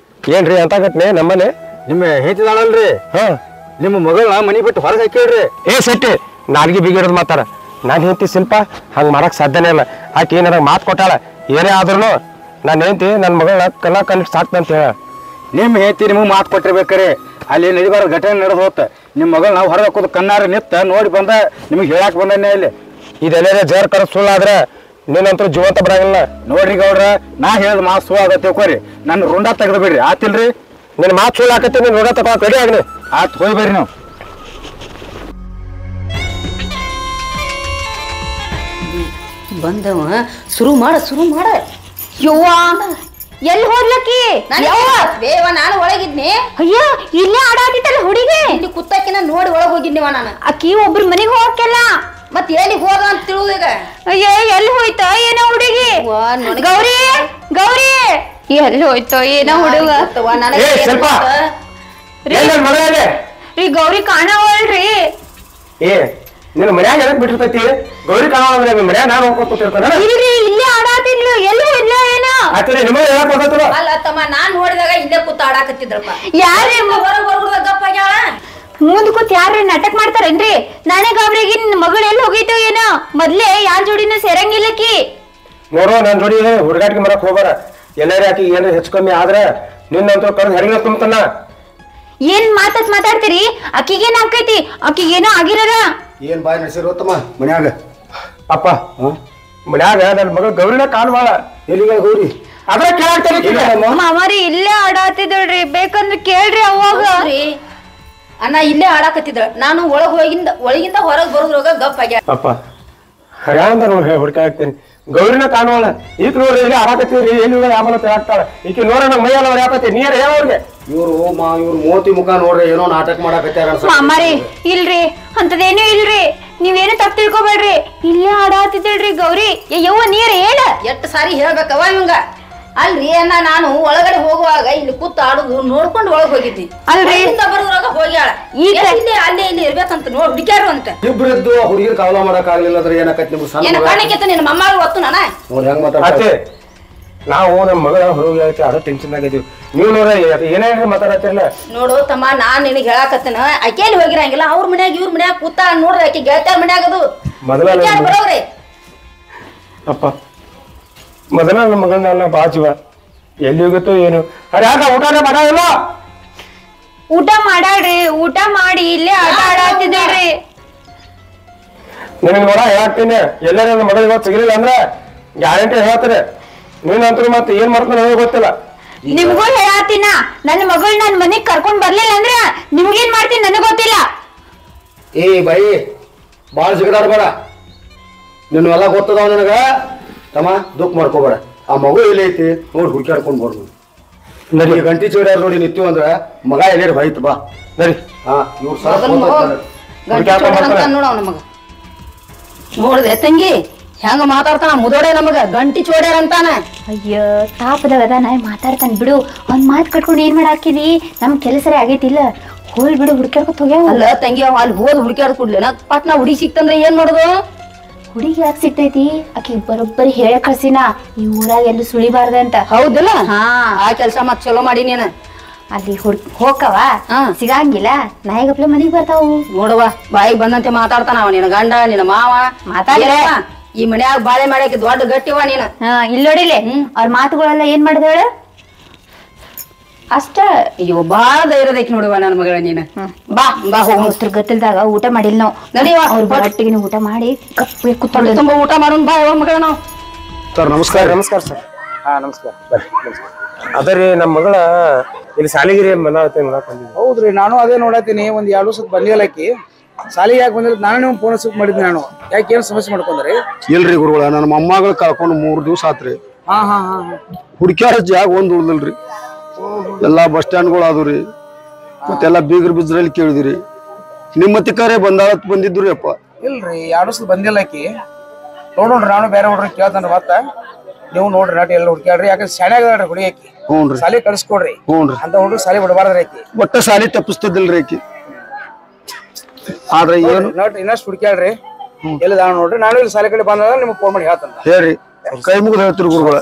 ಏನ್ರಿ ಅಂತ ಘಟನೆ? ನಮ್ಮನೆ ನಿಮ್ಮ ಹೇಳ್ತಿದಾಳಲ್ರಿ, ನಿಮ್ಮ ಮಗಳನ್ನ ಮನಿ ಬಿಟ್ಟು ಹೊರಗೆ ಹಾಕಿಳ್ರಿ. ಏ ಸೆಟ್ಟಿ, ನಾಲ್ಗೆ ಬಿಗಿಡೋದು ಮಾತಾರ. ನಾನು ಹೇಳ್ತಿ ಶಿಲ್ಪ ಹಂಗೆ ಮಾಡಕ್ ಸಾಧ್ಯನೇ ಇಲ್ಲ. ಆಕೆ ನನಗೆ ಮಾತು ಕೊಟ್ಟಾಳ, ಏನೇ ಆದ್ರೂ ನಾನು ಹೇಳ್ತಿ ನನ್ನ ಮಗಳನ್ನ ಕಲಾ ಕಲಿಟ್ ಸಾಕ್ತಂತ ಹೇಳ. ನಿಮ್ಮ ಹೇಳ್ತಿ ನಿಮಗೆ ಮಾತು ಕೊಟ್ಟಿರ್ಬೇಕ್ರಿ. ಅಲ್ಲಿ ನಡಿಬಾರ ಘಟನೆ ನಡೆದು ಹೋತ. ನಿಮ್ಮ ಮಗಳು ನಾವು ಹೊರಗೆ ಹಾಕೋದು ಕಣ್ಣಾರ ನಿತ್ತ ನೋಡಿ ಬಂದ ನಿಮಗೆ ಹೇಳಕ್ ಬಂದನೆ. ಇಲ್ಲಿ ಇದೆಲ್ಲ ಜರ್ ಕರ ಸುಳ್ಳಾದ್ರೆ ನೀನಂತೂ ಜೀವಂತ ಬರಂಗಿಲ್ಲ. ನೋಡ್ರಿ ಗೌಡ್ರ, ನಾ ಹೇಳಿದ ಮಾತು ಸುಳ್ಳು ಆಗತ್ತೆ ತಿಳ್ಕೊರಿ. ನನ್ನ ರುಂಡ ತೆಗೆದು ಬಿಡ್ರಿ, ಆತಿಲ್ರಿ? ನಿನ್ನ ಮಾತು ಸುಳ್ಳು ಹಾಕತ್ತಿ, ನೀನು ರುಂಡ ತಗೊಳಕ್ ರೆಡಿ ಆಗ್ಲಿ. ಆತ್ ಹೋಗಿ ಬರ್ರಿ ನಾವು. ಬಂದವ ಶುರು ಮಾಡ ಯವ್ವ ಎಲ್ಲಿ ಹೋಗ್ಲಕ್ಕಿ? ಬೇವ ನಾನು ಒಳಗಿದ್ನಿ. ಅಯ್ಯ ಇಲ್ಲೇ ಆಡಾತಿತ್ತಲ್ಲ ಹುಡುಗಿ. ಇಲ್ಲಿ ಕುತ್ತಕ್ಕಿನ ನೋಡಿ ಒಳಗ್ ಹೋಗಿದ್ನಿವ ನಾನು. ಅಕ್ಕಿ ಒಬ್ರ ಮನೆಗೆ ಹೋಗಕ್ಕೆಲ್ಲ ಮತ್ ಎಲ್ಲಿ ಹೋದ ಅಂತ ತಿಳಿದೀಗ. ಅಯ್ಯ ಎಲ್ಲಿ ಹೋಯ್ತ ಏನೋ ಹುಡುಗಿ? ಗೌರಿ ಗೌರಿ ಎಲ್ಲಿ ಹೋಯ್ತೋ ಏನೋ ಹುಡುಗ? ರೀ ಗೌರಿ ಕಾಣವಲ್ರಿ. ಏ ನಿನ್ನ ಮನ್ಯಾಗ ಎದಕ್ ಬಿಟ್ಟಿರ್ತೈತಿ? ಗೌರಿ ಕಾಣೋದ್ರೆ ಮನ್ಯಾಗ ನಾನು ಹೋಗ್ಕೊತಿರ್ತಾನ. ಇಲ್ರಿ ಇಲ್ಲೇ ಆಡಾತಿದ್ಲು. ಎಲ್ಲೂ ಇಲ್ಲ ಏನೋ ಅಲ್ಲ ತಮ್ಮ, ನಾನ್ ನೋಡಿದಾಗ ಇಲ್ಲೇ ಕೂತ ಆಡಾಕತ್ತಿದ್ರಪ್ಪ. ಯಾರೇ ಹೊರಗ್ ಬರ್ಬಿಡ್ದ ಗಪ್ಪ ಆಗ್ಯಾಳ. ಮುಂದ್ ಕೂತ್ ಯಾರೇ ನಾಟಕ ಮಾಡ್ತಾರೇನ್ರಿ? ನಾನೇ ಗಾಬ್ರಿಗೆ ನಿನ್ ಮಗಳು ಎಲ್ಲಿ ಹೋಗಿದ್ದೋ ಏನೋ. ಮೊದ್ಲೇ ಯಾರ ಜೋಡಿನೂ ಸೇರಂಗಿಲ್ಲಕ್ಕಿ. ನೋಡೋ ನನ್ ಜೋಡಿ ಹುಡುಗಾಟಿಗೆ ಮರಕ್ ಹೋಗಾರ. ಎಲ್ಲಾರ ಆಕಿ ಏನಾರ ಹೆಚ್ಚು ಕಮ್ಮಿ ಆದ್ರೆ ನಿನ್ನಂತೂ ಕರೆದು ಹರಿನ ತುಂಬತಾನ. ಏನ್ ಮಾತಾಡ್ತೀರಿ? ಅಕ್ಕಿಗೇನ್ ಆಕೈತಿ? ಅಕ್ಕಿಗೇನೋ ಆಗಿರಲ್ಲ. ಏನ್ ಬಾಯ್ ನಡೆಸಿರೋ ತಮ್ಮ ಮನ್ಯಾಗ? ಅಪ್ಪ ಮನ್ಯಾಗ ನನ್ನ ಮಗಳು ಗೌರಿನ ಕಾಣ್ಬಾಳ. ಎಲ್ಲಿಗ ಗೌರಿ? ಅದ್ರ ಕೇಳಾಕ್ತಾನೆ ಮಾಮಾರಿ ಇಲ್ಲೇ ಆಡಾತಿದ್ರಿ, ಬೇಕಂದ್ರೆ ಕೇಳ್ರಿ. ಅವಾಗ ಅಣ್ಣ ಇಲ್ಲೇ ಆಡಾಕತ್ತಿದ್ರ, ನಾನು ಒಳಗಿಂದ ಹೊರಗ್ ಬರೋದ್ರೊಳಗ ಗಪ್ ಆಗ್ಯಾಳ. ಅಪ್ಪ ಹರ್ಯಾಂದ ನೋಡಿ ಹುಡ್ಕ ಹಾಕ್ತೇನೆ. ಗೌರಿನ ಕಾಣುವಲ್ಲ. ಈಗ ನೋಡ್ರಿ ಇಲ್ಲಿ ಆಡಾಕತ್ತೀವ್ರಿ, ಎಲ್ಲಿ ಯಾಮಲ ಆಗ್ತಾಳ. ಈಕೆ ನೋಡ್ರ ನಮ್ಮ ಮೈಯಲ್ಲ ಅವ್ರು ಯಾಕತ್ತಿ ನೀರ ಹೇಳವ್ರಿಗೆ. ಇವ್ರು ಮೂತಿ ಮುಖ ನೋಡ್ರಿ ಏನೋ ನಾಟಕ ಮಾಡಾಕತ್ತಾರ. ಮಾಮಾರಿ ಇಲ್ರಿ, ಅಂತದೇನು ಇಲ್ರಿ. ನೀವೇನು ತಪ್ಪು ತಿಳ್ಕೊಬೇಡ್ರಿ. ಇಲ್ಲೇ ಆಡಾತಿದ್ರಿ ಗೌರಿ. ಯವ್ವ ನೀರ ಹೇಳ. ಎಷ್ಟ್ ಸಾರಿ ಹೇಳ್ಬೇಕವ ಇವಂಗ. ಅಲ್ರಿ ಅಣ್ಣ, ನಾನು ಒಳಗಡೆ ಹೋಗುವಾಗ ಇಲ್ಲಿ ಕೂತ್ ಆಡುದು ನೋಡ್ಕೊಂಡು ಒಳಗ್ ಹೋಗಿದ್ದಿ. ಅಲ್ರಿ ಬರೋದ್ರಾಗ ಹೋಗ್ಯಾಳ. ಈಗ ಅಲ್ಲೇ ಇಲ್ಲಿ ಇರ್ಬೇಕಂತ ನೋಡ್ ಹುಡುಕ್ಯಾರು ಅಂತ. ಇಬ್ರಿದ್ದು ಹುಡುಗಿರ್ ಕಾವಲ ಮಾಡಕ್ ಆಗ್ಲಿಲ್ಲ ಅಂದ್ರೆ ಏನಾಕತ್ ನಿಮ್ಗೆ? ಏನ ಕಾಣಿಕೆತ್ತ ನಿನ್ನ ಮಮ್ಮ ಒತ್ತು ನಾನ ನೋಡಿ ಹೆಂಗ್ ಮಾತಾಡ್ತಾರೆ. ನಾವು ನಮ್ಮ ಮಗಳ ಹೊರಗೆ ಹೇಳ್ತೀವಿ, ಅದ ಟೆನ್ಷನ್ ಆಗಿದ್ದೀವಿ. ನೀವು ನೋಡ್ರಿ ಏನೇ ಮಾತಾಡತ್ತಿರಲ್ಲ. ನೋಡು ತಮ್ಮ, ನಾನ್ ನಿನಗೆ ಹೇಳಾಕತ್ತೇನ, ಆಕೆಯಲ್ಲಿ ಹೋಗಿರಂಗಿಲ್ಲ. ಅವ್ರ ಮನ್ಯಾಗ ಇವ್ರ ಮನ್ಯಾಗ ಕೂತ ನೋಡ್ರಿ, ಆಕೆ ಗೆಳತಿಯರ ಮನ್ಯಾಗ ಅದು ಮೊದಲ ಬರೋವ್ರಿ. ಅಪ್ಪ ಮೊದಲ ನಮ್ಮ ಮಗಳನ್ನ ಬಾಜುವ ಎಲ್ಲಿ ಹೋಗುತ್ತೋ ಏನು. ಅರೆ ಆಗ ಊಟನೇ ಮಾಡೋದಿಲ್ಲ. ಊಟ ಮಾಡಾಡ್ರಿ, ಊಟ ಮಾಡಿ ಇಲ್ಲೇ ಆಟ ಆಡಾತಿದ್ರಿ. ನಿನಗೆ ನೋಡ ಹೇಳ್ತೀನಿ, ಎಲ್ಲ ನನ್ನ ಮಗಳಿಗೆ ಇವತ್ತು ಸಿಗಲಿಲ್ಲ ಅಂದ್ರೆ ಗ್ಯಾರಂಟಿ ಹೇಳ್ತಾರೆ. ನೀನಂತೂ ಮತ್ತೆ ಏನ್ ಮಾಡ್ತಾನೆ ನನಗೆ ಗೊತ್ತಿಲ್ಲ. ನಿಮ್ಗೂ ಹೇಳಾತಿನ, ನನ್ನ ಮಗಳು ನನ್ ಮನೆಗ್ ಕರ್ಕೊಂಡ್ ಬರ್ಲಿಲ್ಲ ಅಂದ್ರೆ ನಿಮ್ಗೇನ್ ಮಾಡ್ತೀನಿ ನನಗ್ ಗೊತ್ತಿಲ್ಲ. ಏ ಬಾಯಿ ಬಾಳ ಜಿಗದಾಡ್ಬೇಡ. ನಿನ್ನೆಲ್ಲ ಗೊತ್ತದಾವ ನನಗ. ತಮ್ಮ ದುಃಖ ಮಾಡ್ಕೋಬೇಡ. ಆ ಮಗು ಎಲ್ಲಿ ಐತಿ ನೋಡಿ ಹುಡ್ಕ್ಯಾಡ್ಕೊಂಡ್ ಬರ್ಬೋದು. ನಡಿ ಗಂಟಿ ಚೋಡ್ಯಾರ ನೋಡಿ ನಿತ್ತೀವ ಅಂದ್ರ ಮಗ ಎಲ್ಲೇರಿ ಬೈತ್ ಬಾ ನಡಿ. ನೋಡ ನಮಗ ನೋಡ್ದೆ ತಂಗಿ ಹೆಂಗ ಮಾತಾಡ್ತಾನ ಮುದೋಡೆ ನಮಗ ಗಂಟಿ ಚೋಡ್ಯಾರ ಅಂತಾನ. ಅಯ್ಯ ತಾಪದಾಗ ನಾ ಮಾತಾಡ್ತಾನೆ ಬಿಡು. ಒಂದ್ ಮಾತ್ ಕಟ್ಕೊಂಡು ಏನ್ ಮಾಡಾಕಿದಿ? ನಮ್ ಕೆಲಸರೇ ಆಗೈತಿಲ್ಲ, ಹೋಲ್ ಬಿಡು. ಹುಡ್ಕ್ಯಾಡ್ಕೊತ ಹೋಗ್ಯಾವ. ಅಲ್ಲ ತಂಗಿ, ಅವ್ ಅಲ್ಲಿ ಹೋದ್ ಹುಡುಕ್ಯಾಡ್ ಕೂಡ್ಲೇನ ಪಟ್ನಾ ಹುಡುಗಿ ಸಿಕ್ತಂದ್ರೆ ಏನ್ ಮಾಡೋದು? ಹುಡುಗಿ ಯಾಕೆ ಸಿಗ್ತೈತಿ? ಆಕಿ ಬರೋಬ್ಬರಿ ಹೇಳ ಕಳ್ಸಿನ ಈ ಊರಾಗ ಎಲ್ಲೂ ಸುಳಿಬಾರ್ದ ಅಂತ. ಹೌದಿಲ್ಲ? ಹಾ, ಆ ಕೆಲ್ಸ ಮತ್ ಚಲೋ ಮಾಡಿ ನೀನ. ಅಲ್ಲಿ ಹೋಗವ ಸಿಗಂಗಿಲ್ಲ, ನಾಯಿಗಪ್ಲೆ ಮನಿಗ್ ಬರ್ತಾವು. ನೋಡವ ಬಾಯಿಗೆ ಬಂದಂತೆ ಮಾತಾಡ್ತಾನ ಅವ. ನಿನ್ನ ಗಂಡ ನಿನ್ನ ಮಾವ ಮಾತಾಡ. ಈ ಮನ್ಯಾಗ ಬಾಳೆ ಮಾಡಕ್ಕೆ ದೊಡ್ಡ ಗಟ್ಟಿವ ನೀನ. ಇಲ್ಲಿ ನೋಡಿಲೆ ಅವ್ರ ಮಾತುಗಳೆಲ್ಲ ಏನ್ ಮಾಡಿದ ಹೇಳ. ಅಷ್ಟ ಅಯ್ಯೋ ಬಾಳ ಧೈರ್ಯದೈತಿ ನೋಡುವ ನನ್ನ ಮಗಳ ನೀನು ಬಾ ಬಾ ಹೋಗ ಗತ್ತಲ್ದಾಗ ಊಟ ಮಾಡಿಲ್ಲ ನಾವು ನಡಿಯವ ಅವ್ರ ಹೊಟ್ಟಿಗೆ ಊಟ ಮಾಡಿ ಕಪ್ಪೆ ಕೂತ್ಕೊಳ್ಳಿ ತುಂಬಾ ಊಟ ಮಾಡೋಣ ಬಾ ಯಾವ ಮಗಳ ನಾವು ಸರ್ ನಮಸ್ಕಾರ. ನಮಸ್ಕಾರ ಸರ್. ಹಾ ನಮಸ್ಕಾರ. ಅದ ರೀ ನಮ್ಮ ಮಗಳ ಇಲ್ಲಿ ಸಾಲಿಗಿರಿ ಮನಾವತಿ ನೋಡಕ್ ಬಂದಿದ್ವಿ. ಹೌದ್ರಿ ನಾನು ಅದೇ ನೋಡತ್ತೀನಿ ಒಂದ್ 2 ವರ್ಷ ಬಂದಿಲ್ಲ ಆಕಿ ಸಾಲಿಗೆ ಯಾಕೆ ಬಂದಿಲ್ಲ ನಾನು ನಿಮ್ಗೆ ಫೋನ್ ಹಚ್ಚಕ್ ಮಾಡಿದ್ನಿ ನಾನು ಯಾಕೆ ಏನ್ ಸಮಸ್ಯೆ ಮಾಡ್ಕೊಂಡ್ರಿ ಇಲ್ರಿ ಗುರುಗಳ ನನ್ನ ಮೊಮ್ಮಗಳು ಕಳ್ಕೊಂಡು 3 ದಿವಸ ಆತ್ರಿ. ಹಾ ಹಾ ಹಾ ಹುಡುಕ್ಯಾರ ಜಾಗ ಒಂದ್ ಉಳ್ದಲ್ರಿ. ಎಲ್ಲಾ ಬಸ್ ಸ್ಟ್ಯಾಂಡ್ಗಳು ಆದ್ರಿ ಮತ್ತೆಲ್ಲಾ ಬೀಗರ್ ಬಿಜ್ರಲ್ಲಿ ಕೇಳಿದಿರಿ ನಿಮ್ಮ ತಿಕ್ಕಾರೆ ಬಂದಿದ್ರಿ ಅಪ್ಪ. ಇಲ್ರಿ 2 ವರ್ಷ ಬಂದಿಲ್ಲ ಆಕಿ ನೋಡ್ರಿ ನಾನು ಬೇರೆ ಹುಡ್ರಿ ಕೇಳ್ತಾನ ಮತ್ತ ನೀವು ನೋಡ್ರಿ ನಾಟಿ ಎಲ್ಲ ಹುಡ್ಕ್ಯಾಡ್ರಿ ಯಾಕಂದ್ರೆ ಶಾಣ್ಯಾಗ ಹುಡುಗಿ ಆಕಿ ಹ್ಞೂನ್ರಿ ಸಾಲಿ ಕಳ್ಸ್ಕೊಡ್ರಿ ಹ್ಞೂನ್ರಿ ಅಂತ ಹುಡುಗ ಸಾಲಿ ಬಿಡಬಾರ್ದ್ರಿ ಆಕಿ ಒಟ್ಟ ಸಾಲಿ ತಪ್ಪಿಸ್ತದಿಲ್ರಿ ಆಕಿ. ಆದ್ರೆ ಏನು ಇನ್ನಷ್ಟು ಹುಡ್ಕ್ಯಾಡ್ರಿ ಎಲ್ಲಿದ ನೋಡ್ರಿ ನಾನು ಇಲ್ಲಿ ಸಾಲಿ ಕಡೆ ಬಂದಾಗ ನಿಮ್ಗೆ ಫೋನ್ ಮಾಡಿ ಹೇಳ್ತಾನ ಹೇಳ್ರಿ ಕೈ ಮುಗಿದು ಹೇಳ್ತಿರಿ ಗುರುಗಳ.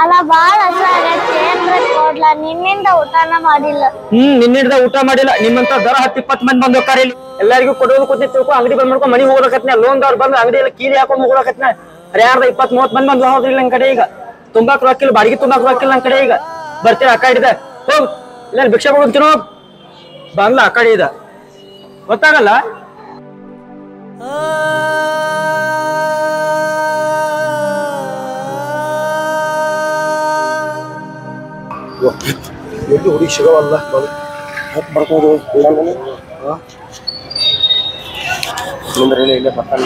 ಅಲ್ಲ ಬಾಳ ಹಸಾಗೈತಿ ಏನ್ರ ಕೊಡ್ಲ ನಿನ್ನಿಂದ ಊಟನ ಮಾಡಿಲ್ಲ. ನಿನ್ನಿಂದ ಊಟ ಮಾಡಿಲ್ಲ ನಿಮ್ಮಂತ ದರ 10-20 ಮಂದಿ ಬಂದ್ ಹೋಗ್ತಾರ ಇಲ್ಲಿ ಎಲ್ಲರಿಗೂ ಕೊಡೋದು ಕೂತಿ ತಿಳ್ಕೊ ಅಂಗಡಿ ಬಂದ್ ಮಾಡ್ಕೊಂಡ್ ಮನಿ ಹೋಗ್ಲಕತ್ನ ಲೋನ್ದವ್ರು ಬಂದು ಅಂಗಡಿ ಎಲ್ಲ ಕೀಲಿ ಹಾಕೊಂಡ್ ಹೋಗ್ಲಕತ್ನ ಯಾರ್ದ 20-30 ಮಂದಿ ಬಂದು ಹೋದ್ರಿ ನನ್ ಕಡೆ ಈಗ ತುಂಬಾಕ್ ರೊಕ್ಕಿಲ್ಲ ಬಾಡಿಗೆ ತುಂಬಾಕ್ ರೊಕ್ಕಿಲ್ಲ ನನ್ ಕಡೆ ಈಗ ಬರ್ತೀರ ಆ ಕಡೆ ಇದೆ ಹೋಗ್ ಇಲ್ಲ ಭಿಕ್ಷೆ ಕೊಡ್ತೀನಿ ಹೋಗ್ ಬಂದ್ಲ ಆ ಕಡೆ ಇದ ಗೊತ್ತಾಗಲ್ಲ. ಎಲ್ಲಿ ಹುಡುಗಿ ಸಿಗವಲ್ಲ ಬರ್ಕೋದು ಇಲ್ಲೇ ಬರ್ತಾನೆ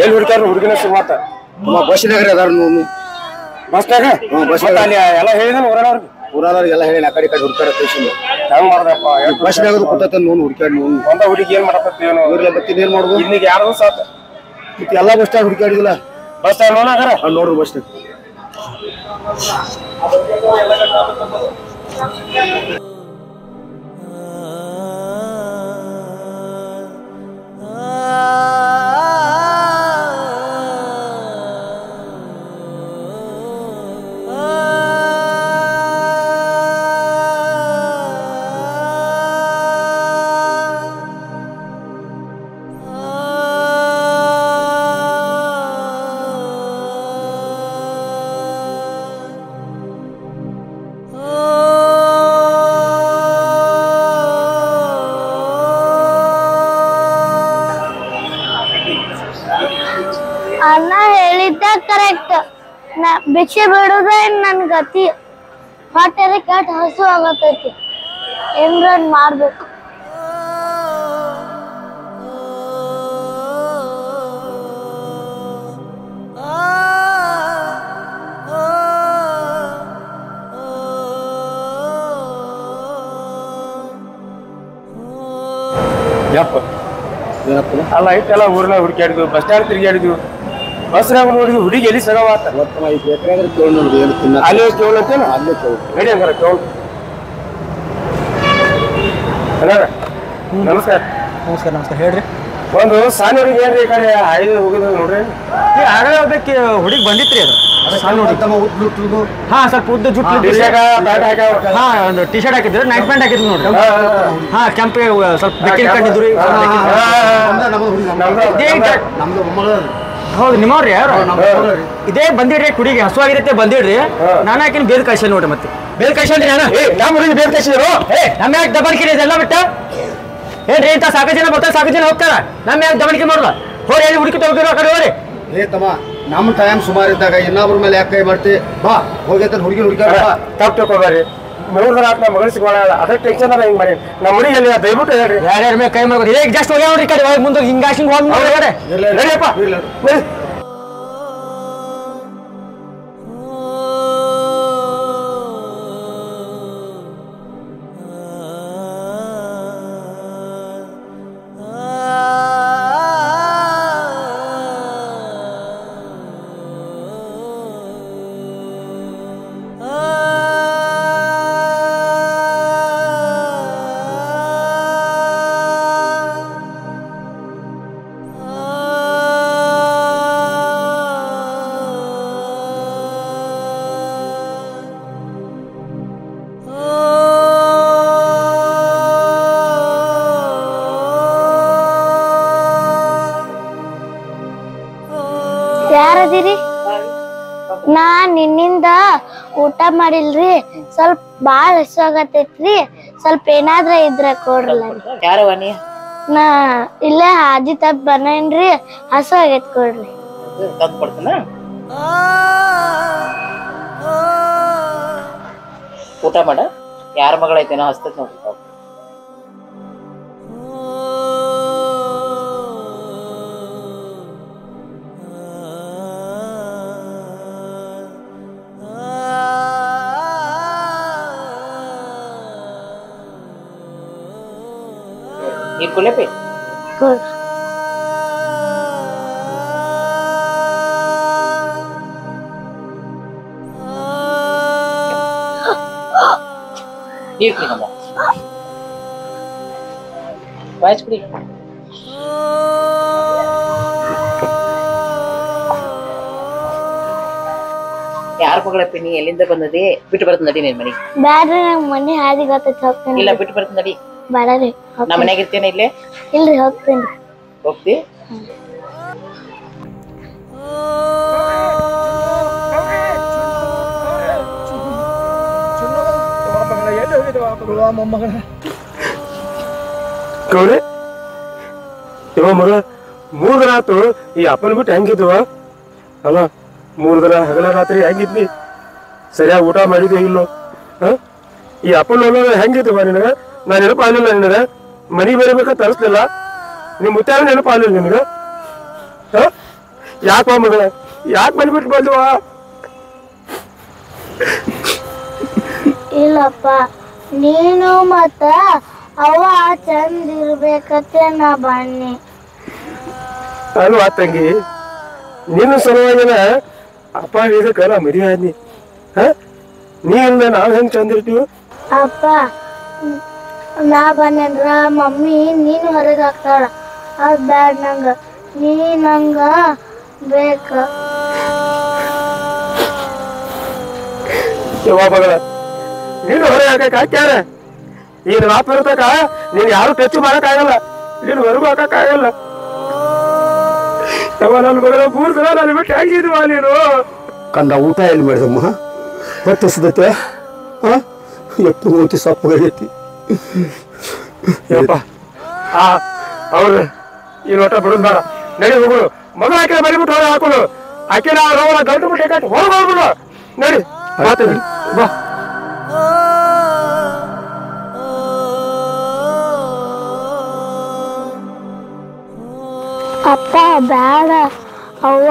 ಎಲ್ಲಿ ಹುಡುಕ್ಯಾರ ಹುಡುಗಿನ ಸಿಗ್ಮಾತ ಬಸ್ನಾಗ್ರಿ ಅದಾರ ನೀವು ಬಸ್ನಾಗ ಅಲ್ಲಿ ಎಲ್ಲ ಹೇಳಿದಾನ ಊರವ್ರಿಗೆ ಊರವ್ರಿಗೆಲ್ಲ ಹೇಳಿ ಆ ಕಡೆ ಹುಡ್ಕಾಡ ಹೆಂಗ್ ಮಾಡ್ದಪ್ಪ ಬಸ್ನಾಗ ಕೂತ ನೋಡ್ ಹುಡ್ಕಾಡಿ ನೋವು ಒಂದ ಹುಡುಗಿ ಏನ್ ಮಾಡಕತ್ತಿ ಏನು ಇವ್ರಲ್ಲ ಬತ್ತೀನಿ ಏನ್ ಮಾಡುದು ಇಲ್ಲಿಗೆ ಯಾರು ಸಾತ್ ಮತ್ತೆ ಎಲ್ಲಾ ಬಸ್ ಸ್ಟ್ಯಾಂಡ್ ಹುಡ್ಕಾಡಿದಿಲ್ಲ ಬಸ್ ಸ್ಟ್ಯಾಂಡ್ ನೋಡಾರ ನೋಡ್ರಿ ಬಸ್ ಸ್ಟ್ಯಾಂಡ್ ಅಣ್ಣ ಹೇಳಿದ್ದ ಕರೆಕ್ಟ್. ಭಿಕ್ಷೆ ಬಿಡುದ ನನ್ ಗತಿ ಹೊಟ್ಟೆಲ್ಲ ಕೆಟ್ಟ ಹಸು ಆಗತೈತಿ ಏನ್ರ ಮಾಡ್ಬೇಕು. ಯಪ್ಪ ಅಲ್ಲ ಐತೆಲ್ಲ ಊರ್ನ ಹುಡುಕ್ಯಾಡಿದ್ವು ಬಸ್ ಸ್ಟ್ಯಾಂಡ್ ತಿರುಗಾಡಿದ್ವು ಬಸ್ನಾಗ ನೋಡಿದ್ವಿ ಹುಡುಗಿ ಎಲ್ಲಿ ಸಗವಾತ ಅಲ್ಲೇ ಕೇಳತ್ತೇನ ಅಲ್ಲೇ ರೆಡಿ ಹಂಗಾರ ಕೇಳ ನಮಸ್ಕಾರ ನಮಸ್ಕಾರ ನಮಸ್ಕಾರ ಹೇಳ್ರಿ ಒಂದು ಸಾನಿಯವ್ರಿಗೆ ಏನ್ರಿ ಈ ಕಡೆ ಐದು ಹೋಗಿದ್ರು ನೋಡ್ರಿ ಆಗಲೇ ಅದಕ್ಕೆ ಹುಡುಗಿ ಬಂದಿತ್ರಿ ಅದು ಹಾ ಸ್ವಲ್ಪ ಉದ್ದ ಜುಟ್ಟು ಹಾ ಒಂದು ಟಿ ಶರ್ಟ್ ಹಾಕಿದ್ರು ನೈಟ್ ಪ್ಯಾಂಟ್ ಹಾಕಿದ್ರು ನೋಡ್ರಿ ಹಾ ಕೆಂಪೆ ಸ್ವಲ್ಪ ಬೆಕ್ಕಿನ ಕಂಡಿದ್ರು ಹೌದು ನಿಮ್ಮವ್ರಿ ಯಾರು ಇದೇ ಬಂದಿಡ್ರಿ ಹುಡುಗಿ ಹಸುವಾಗಿರತ್ತೆ ಬಂದಿಡ್ರಿ ನಾನು ಹಾಕಿನ ಬೇಲ್ ಕಳ್ಸಿ ನೋಡ್ರಿ ಮತ್ತೆ ಬೇಲ್ ಕಳ್ಸನ್ರಿ ನಾನು ನಮ್ಮ ಹುಡುಗಿ ಬೇಲ್ ಕಳ್ಸಿದ್ರು ನಮ್ಮ ಯಾಕೆ ದಬಾಣಿಕೆ ಇದೆಲ್ಲ ಬಿಟ್ಟ ಏನ್ರಿ ಇಂತ ಸಾಕು ಜನ ಬರ್ತಾರೆ ಸಾಕು ಜನ ಹೋಗ್ತಾರ ನಮ್ಮ ಯಾಕೆ ದಬಾಣಿಕೆ ಮಾಡಲ್ಲ ಹೋರಿ ಎಲ್ಲಿ ಹುಡುಕಿ ತಗೋಗಿರೋ ಆ ಕಡೆ ಹೋರಿ ಏ ತಮ್ಮ ನಮ್ಮ ಟೈಮ್ ಸುಮಾರು ಇದ್ದಾಗ ಇನ್ನೊಬ್ರ ಮೇಲೆ ಯಾಕೆ ಕೈ ಮಾಡ್ತಿ ಬಾ ಹೋಗೈತ ಹುಡುಗಿ ಹುಡುಗಿ ತಪ್ಪು ತಿಳ್ಕೊಬೇಡ್ರಿ ಬೆಂಗಳೂರು ಆತ ಮಗಳು ಸಿಗೋಣ ಅದ್ರ ಟೆನ್ಷನ್ ಅದ ಹಿಂಗ್ ಮಾಡಿ ನಮ್ಮ ಮನೆಯಲ್ಲಿ ದಯವಿಟ್ಟು ಹೇಳ್ರಿ ಯಾರ್ಯಾರ ಮೇಲೆ ಕೈ ಮಾಡ್ಬೇಕು ಈಗ ಜಾಸ್ತಿ ಹೋಗ್ಯಾವ ನೋಡ್ರಿ ಕಡೆ ಮುಂದೆ ಹಿಂಗಾಶಿಂಗ್ ಹೋಗಿ ನಡಿಯಪ್ಪ ಯಾರದಿರಿ? ನಾ ನಿನ್ನಿಂದ ಊಟ ಮಾಡಿಲ್ರಿ, ಸ್ವಲ್ಪ ಬಾಳ ಹಸುವಾಗತೈತ್ರಿ, ಸ್ವಲ್ಪ ಏನಾದ್ರ ಇದ್ರ ಕೊಡ್ರಲ್ಲ. ಯಾರವ ನೀ? ನಾ ಇಲ್ಲೇ ಹಾದಿ ತಪ್ಪ ಬನ್ನೇನ್ರಿ, ಹಸು ಆಗೈತ್ ಕೊಡ್ರಿ. ತಂದ್ ಕೊಡ್ತೀನ. ಊಟ ಮಾಡ. ಯಾರ ಮಗಳೈತೇನೋ ಹಸ್ತತ್ ನೋಡ್ರಿ. ನೀರ್ ಕುಲೇಪಿ ಕೊಡ್ರಿ. ನೀರ್ ಕುಡಿಯಮ್ಮ. ವಾಯ್ಸ್ ಕುಡಿ. ಯಾರ ಮಗಳಪ್ಪಿ ನೀ ಎಲ್ಲಿಂದ ಬಂದದಿ? ಬಿಟ್ಟು ಬರ್ತ ನಡಿ ನಿನ್ ಮನೆಗೆ. ಬ್ಯಾಡ್ರಿ, ನಂಗ್ ಮನೆ ಹಾದಿ ಗೊತ್ತೈತಿ, ಹೋಗ್ತೇನೆ. ಇಲ್ಲ ಬಿಟ್ಟು ಬರ್ತ ನಡಿ. ಬೇಡರಿ, ನಮ್ಮ ಮನ್ಯಾಗ ಇರ್ತೇನೆ ಇಲ್ಲೇ? ಇಲ್ರಿ, ಹೋಗ್ತೇನೆ. ಹೋಗ್ತಿ? ಗೌರಿ ಇವ ಮಗಳ 3 ದಿನ ಆತು ಈ ಅಪ್ಪನ ಬಿಟ್ಟು ಹೆಂಗಿದ್ವ ಅಲ್ಲ? 3 ದಿನ ಹಗಲ ರಾತ್ರಿ ಹೆಂಗಿದ್ನಿ? ಸರಿಯಾಗಿ ಊಟ ಮಾಡಿದ್ವಿ ಇಲ್ಲೋ? ಈ ಅಪ್ಪನ ಹೆಂಗಿದ್ವ ನಿನಗ? ನಾನು ನೆನಪು ಆಗ್ಲಿಲ್ಲ ನಿನಗ? ಮನಿ ಬರಬೇಕ ತರಿಸ್ಲಿಲ್ಲ, ನಿಮ್ ಮುತ್ತಾರ ನೆನಪು ಆಗ್ಲಿಲ್ಲ ನಿನಗ? ಯಾಕವ ಮಗಳ, ಯಾಕೆ ಮನೆ ಬಿಟ್ಟು ಬಂದ್ವಾ? ಇಲ್ಲಪ್ಪ, ನೀನು ಮತ್ತ ಅವ್ವ ಚಂದ ಇರ್ಬೇಕತ್ತೆ ನಾ ಬನ್ನಿ. ಅಲ್ವಾ ತಂಗಿ, ನಿನ್ನ ಸಲುವಾಗಿನ ಅಪ್ಪ ಹೇಳಿದಕ್ಕ ನಾ ಮದುವೆ ಆದ್ನಿ. ನೀ ಇಲ್ದ ನಾವ್ ಹೆಂಗ್ ಚಂದ ಇರ್ತೀವಿ? ಅಪ್ಪ, ನಾ ಬನ್ನೇನ್ರ ಮಮ್ಮಿ ನೀನು ಹೊರಗೆ ಹಾಕ್ತಾಳ, ಅದ್ ಬ್ಯಾಡ ನಂಗ, ನೀ ನಂಗ ಬೇಕ. ಯವ್ವ ಮಗಳ, ನೀನು ಹೊರಗೆ ಹಾಕಕ್ ಹಾಕ್ಯಾರ, ಈಗ ನಾಪ್ ಇರ್ತಕ ನೀನ್ ಯಾರು ಟಚ್ ಮಾಡಕ್ ಆಗಲ್ಲ, ನೀನು ಹೊರಗೂ ಹಾಕಕ್ ಆಗಲ್ಲ. ಯವ್ವ ನನ್ನ ಮಗಳ 3 ದಿನ ನಾನು ಬಿಟ್ಟು ಹೆಂಗಿದ್ವಾ ನೀನು? ಕಂದ ಊಟ ಎಲ್ಲಿ ಮಾಡಿದಮ್ಮ? ಹೊಟ್ಟೆ ಸಿದ್ಧತೆ ಎಷ್ಟು ಮೂತಿ ಸಪ್ಪಗೈತಿ. ಯಪ್ಪ ಅವ್ರು ಈ ನೋಟ ಬಿಡುದ್ ಬೇಡ, ನಡಿ ಹೋಗುದು. ಮಗಳ ಆಕೆ ಬರಿಬಿಟ್ಟು ಹೊರ ಹಾಕೋದು, ಆಕೆ ನಾವು ಗಂಟು ಬಿಟ್ಟು ಹೊರಗೆ ಹೋಗ್ಬಿಡು. ನಡಿ ಬಾ. ಅಪ್ಪ ಬ್ಯಾಡ, ಅವ್ವ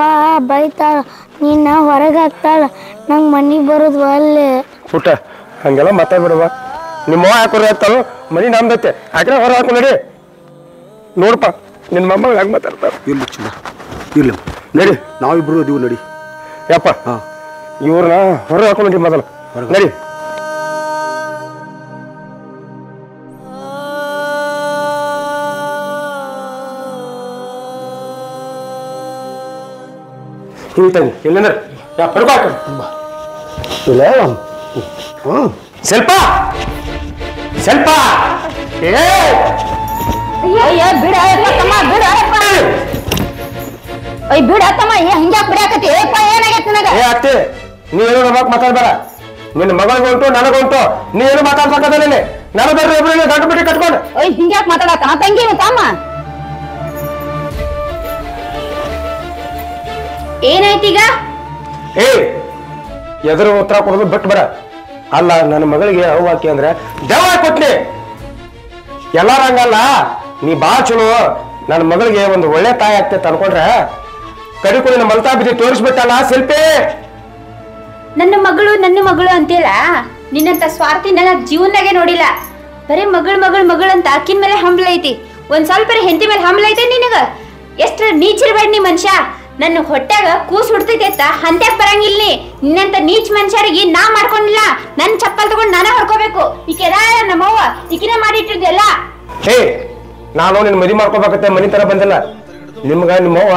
ಬೈತಾಳ, ನೀನ ಹೊರಗೆ ಹಾಕ್ತಾಳ, ನಂಗೆ ಮನೆಗೆ ಬರೋದು ಅಲ್ಲೇ. ಪುಟ್ಟ ಹಂಗೆಲ್ಲ ಮಾತಾಡ್ಬಿಡುವ. ನಿಮ್ಮ ಹಾಕೋರು ಹೇಳ್ತಾಳು, ಮನಿ ನಮ್ದೈತೆ, ಆಕೆ ಹೊರ ಹಾಕು. ನಡಿ ನೋಡಪ್ಪ, ನಿನ್ನ ಮೊಮ್ಮಗಳು ಹೆಂಗೆ ಮಾತಾಡ್ತಾರ. ಇರ್ಲಿ ಚಿನ್ನ, ಇರ್ಲಿ ನಡಿ, ನಾವಿಬ್ರು ಅದೀವಿ ನಡಿ. ಯಪ್ಪ ಇವ್ರನ್ನ ಹೊರ ಹಾಕೊಂಡು ನಡಿ ಮೊದಲು, ನಡಿ. ಹಿಂತಂಗಿ ಇಲ್ಲಂದ್ರೆ ಪರ್ಕೊ ಹಾಕ. ಇಲ್ಲ ಸ್ವಲ್ಪ ಸ್ವಲ್ಪ ಬಿಡ ಬಿಡತ್ತಮ್ಮ, ಹಿಂಗ್ಯಾಕ್ ಬಿಡಾಕತಿ? ಏನಾಗೈತಿ ನನಗ? ಅತ್ತೆ, ನೀ ಏನು ನಮಗ್ ಮಾತಾಡ್ಬೇಡ. ನಿನ್ನ ಮಗಳಿಗುಂಟು ನನಗುಂಟು, ನೀ ಏನು ಮಾತಾಡ್ಬೇಕಲ್ಲ. ನಾನು ಬರ್ರಿ ಒಬ್ಬರು ಗಂಟು ಬಿಟ್ಟು ಕಟ್ಕೊಂಡು. ಹಿಂಗ್ಯಾಕ್ ಮಾತಾಡತ್ತ ತಂಗಿ ತಮ್ಮ? ಏನಾಯ್ತೀಗ? ಏ ಎದುರು ಉತ್ತರ ಕೊಡೋದು ಬಿಟ್ಟು ಬರ. ಅಲ್ಲ ನನ್ನ ಮಗಳಿಗೆ ಅವು ಹಾಕಿ ಅಂದ್ರೆ ದೇವ ಕೊಟ್ನಿ. ಎಲ್ಲಾರ ಹಂಗಲ್ಲ, ನೀ ಬಾ ಚಲೋ ನನ್ನ ಮಗಳಿಗೆ ಒಂದು ಒಳ್ಳೆ ತಾಯಿ ಆಗ್ತೈತೆ ಅನ್ಕೊಂಡ್ರೆ ಕಡಿಕೊಂಡು ನಮ್ಮ ಮಲ್ತಾ ಬಿದ್ದು ತೋರಿಸ್ಬಿಟ್ಟಲ್ಲ ಶಿಲ್ಪಿ. ನನ್ನ ಮಗಳು ಅಂತೀಲ್ಲ, ನಿನ್ನಂತ ಸ್ವಾರ್ಥಿ ನನ್ನ ಜೀವನದಾಗೆ ನೋಡಿಲ್ಲ. ಬರೀ ಮಗಳು ಅಂತ ಅಕ್ಕಿನ ಮೇಲೆ ಹಂಬಲ ಐತಿ, ಒಂದ್ ಸ್ವಲ್ಪ ಹೆಂಡತಿ ಮೇಲೆ ಹಂಬಲ ಐತೆ ನಿನಗ. ಎಷ್ಟ್ರ ನೀಚಿರ್ಬೇಡ ನೀ ಮನುಷ್ಯ. ನನ್ನ ಹೊಟ್ಟಾಗ ಕೂಸ್ ಹುಡ್ತೈತೆ ಅಂತ ಹಂತ್ಯಾಕ್ ಬರಂಗಿಲ್ಲ. ನಿನ್ನಂತ ನೀಚ್ ಮನುಷ್ಯರಿಗೆ ನಾ ಮಾಡ್ಕೊಂಡಿಲ್ಲ. ನನ್ ಚಪ್ಪಲ್ ತಗೊಂಡ್ ನಾನೇ ಹೊಡ್ಕೋಬೇಕು. ಈಕೆ ನಮ್ಮವ್ವ ಈಕಿನ ಮಾಡಿಟ್ಟಿದ್ದೆಲ್ಲ. ಹೇ, ನಾನು ನಿನ್ನ ಮದುವೆ ಮಾಡ್ಕೋಬೇಕತ್ತೆ ಮನಿ ತರ ಬಂದಿಲ್ಲ. ನಿಮ್ಮವ್ವ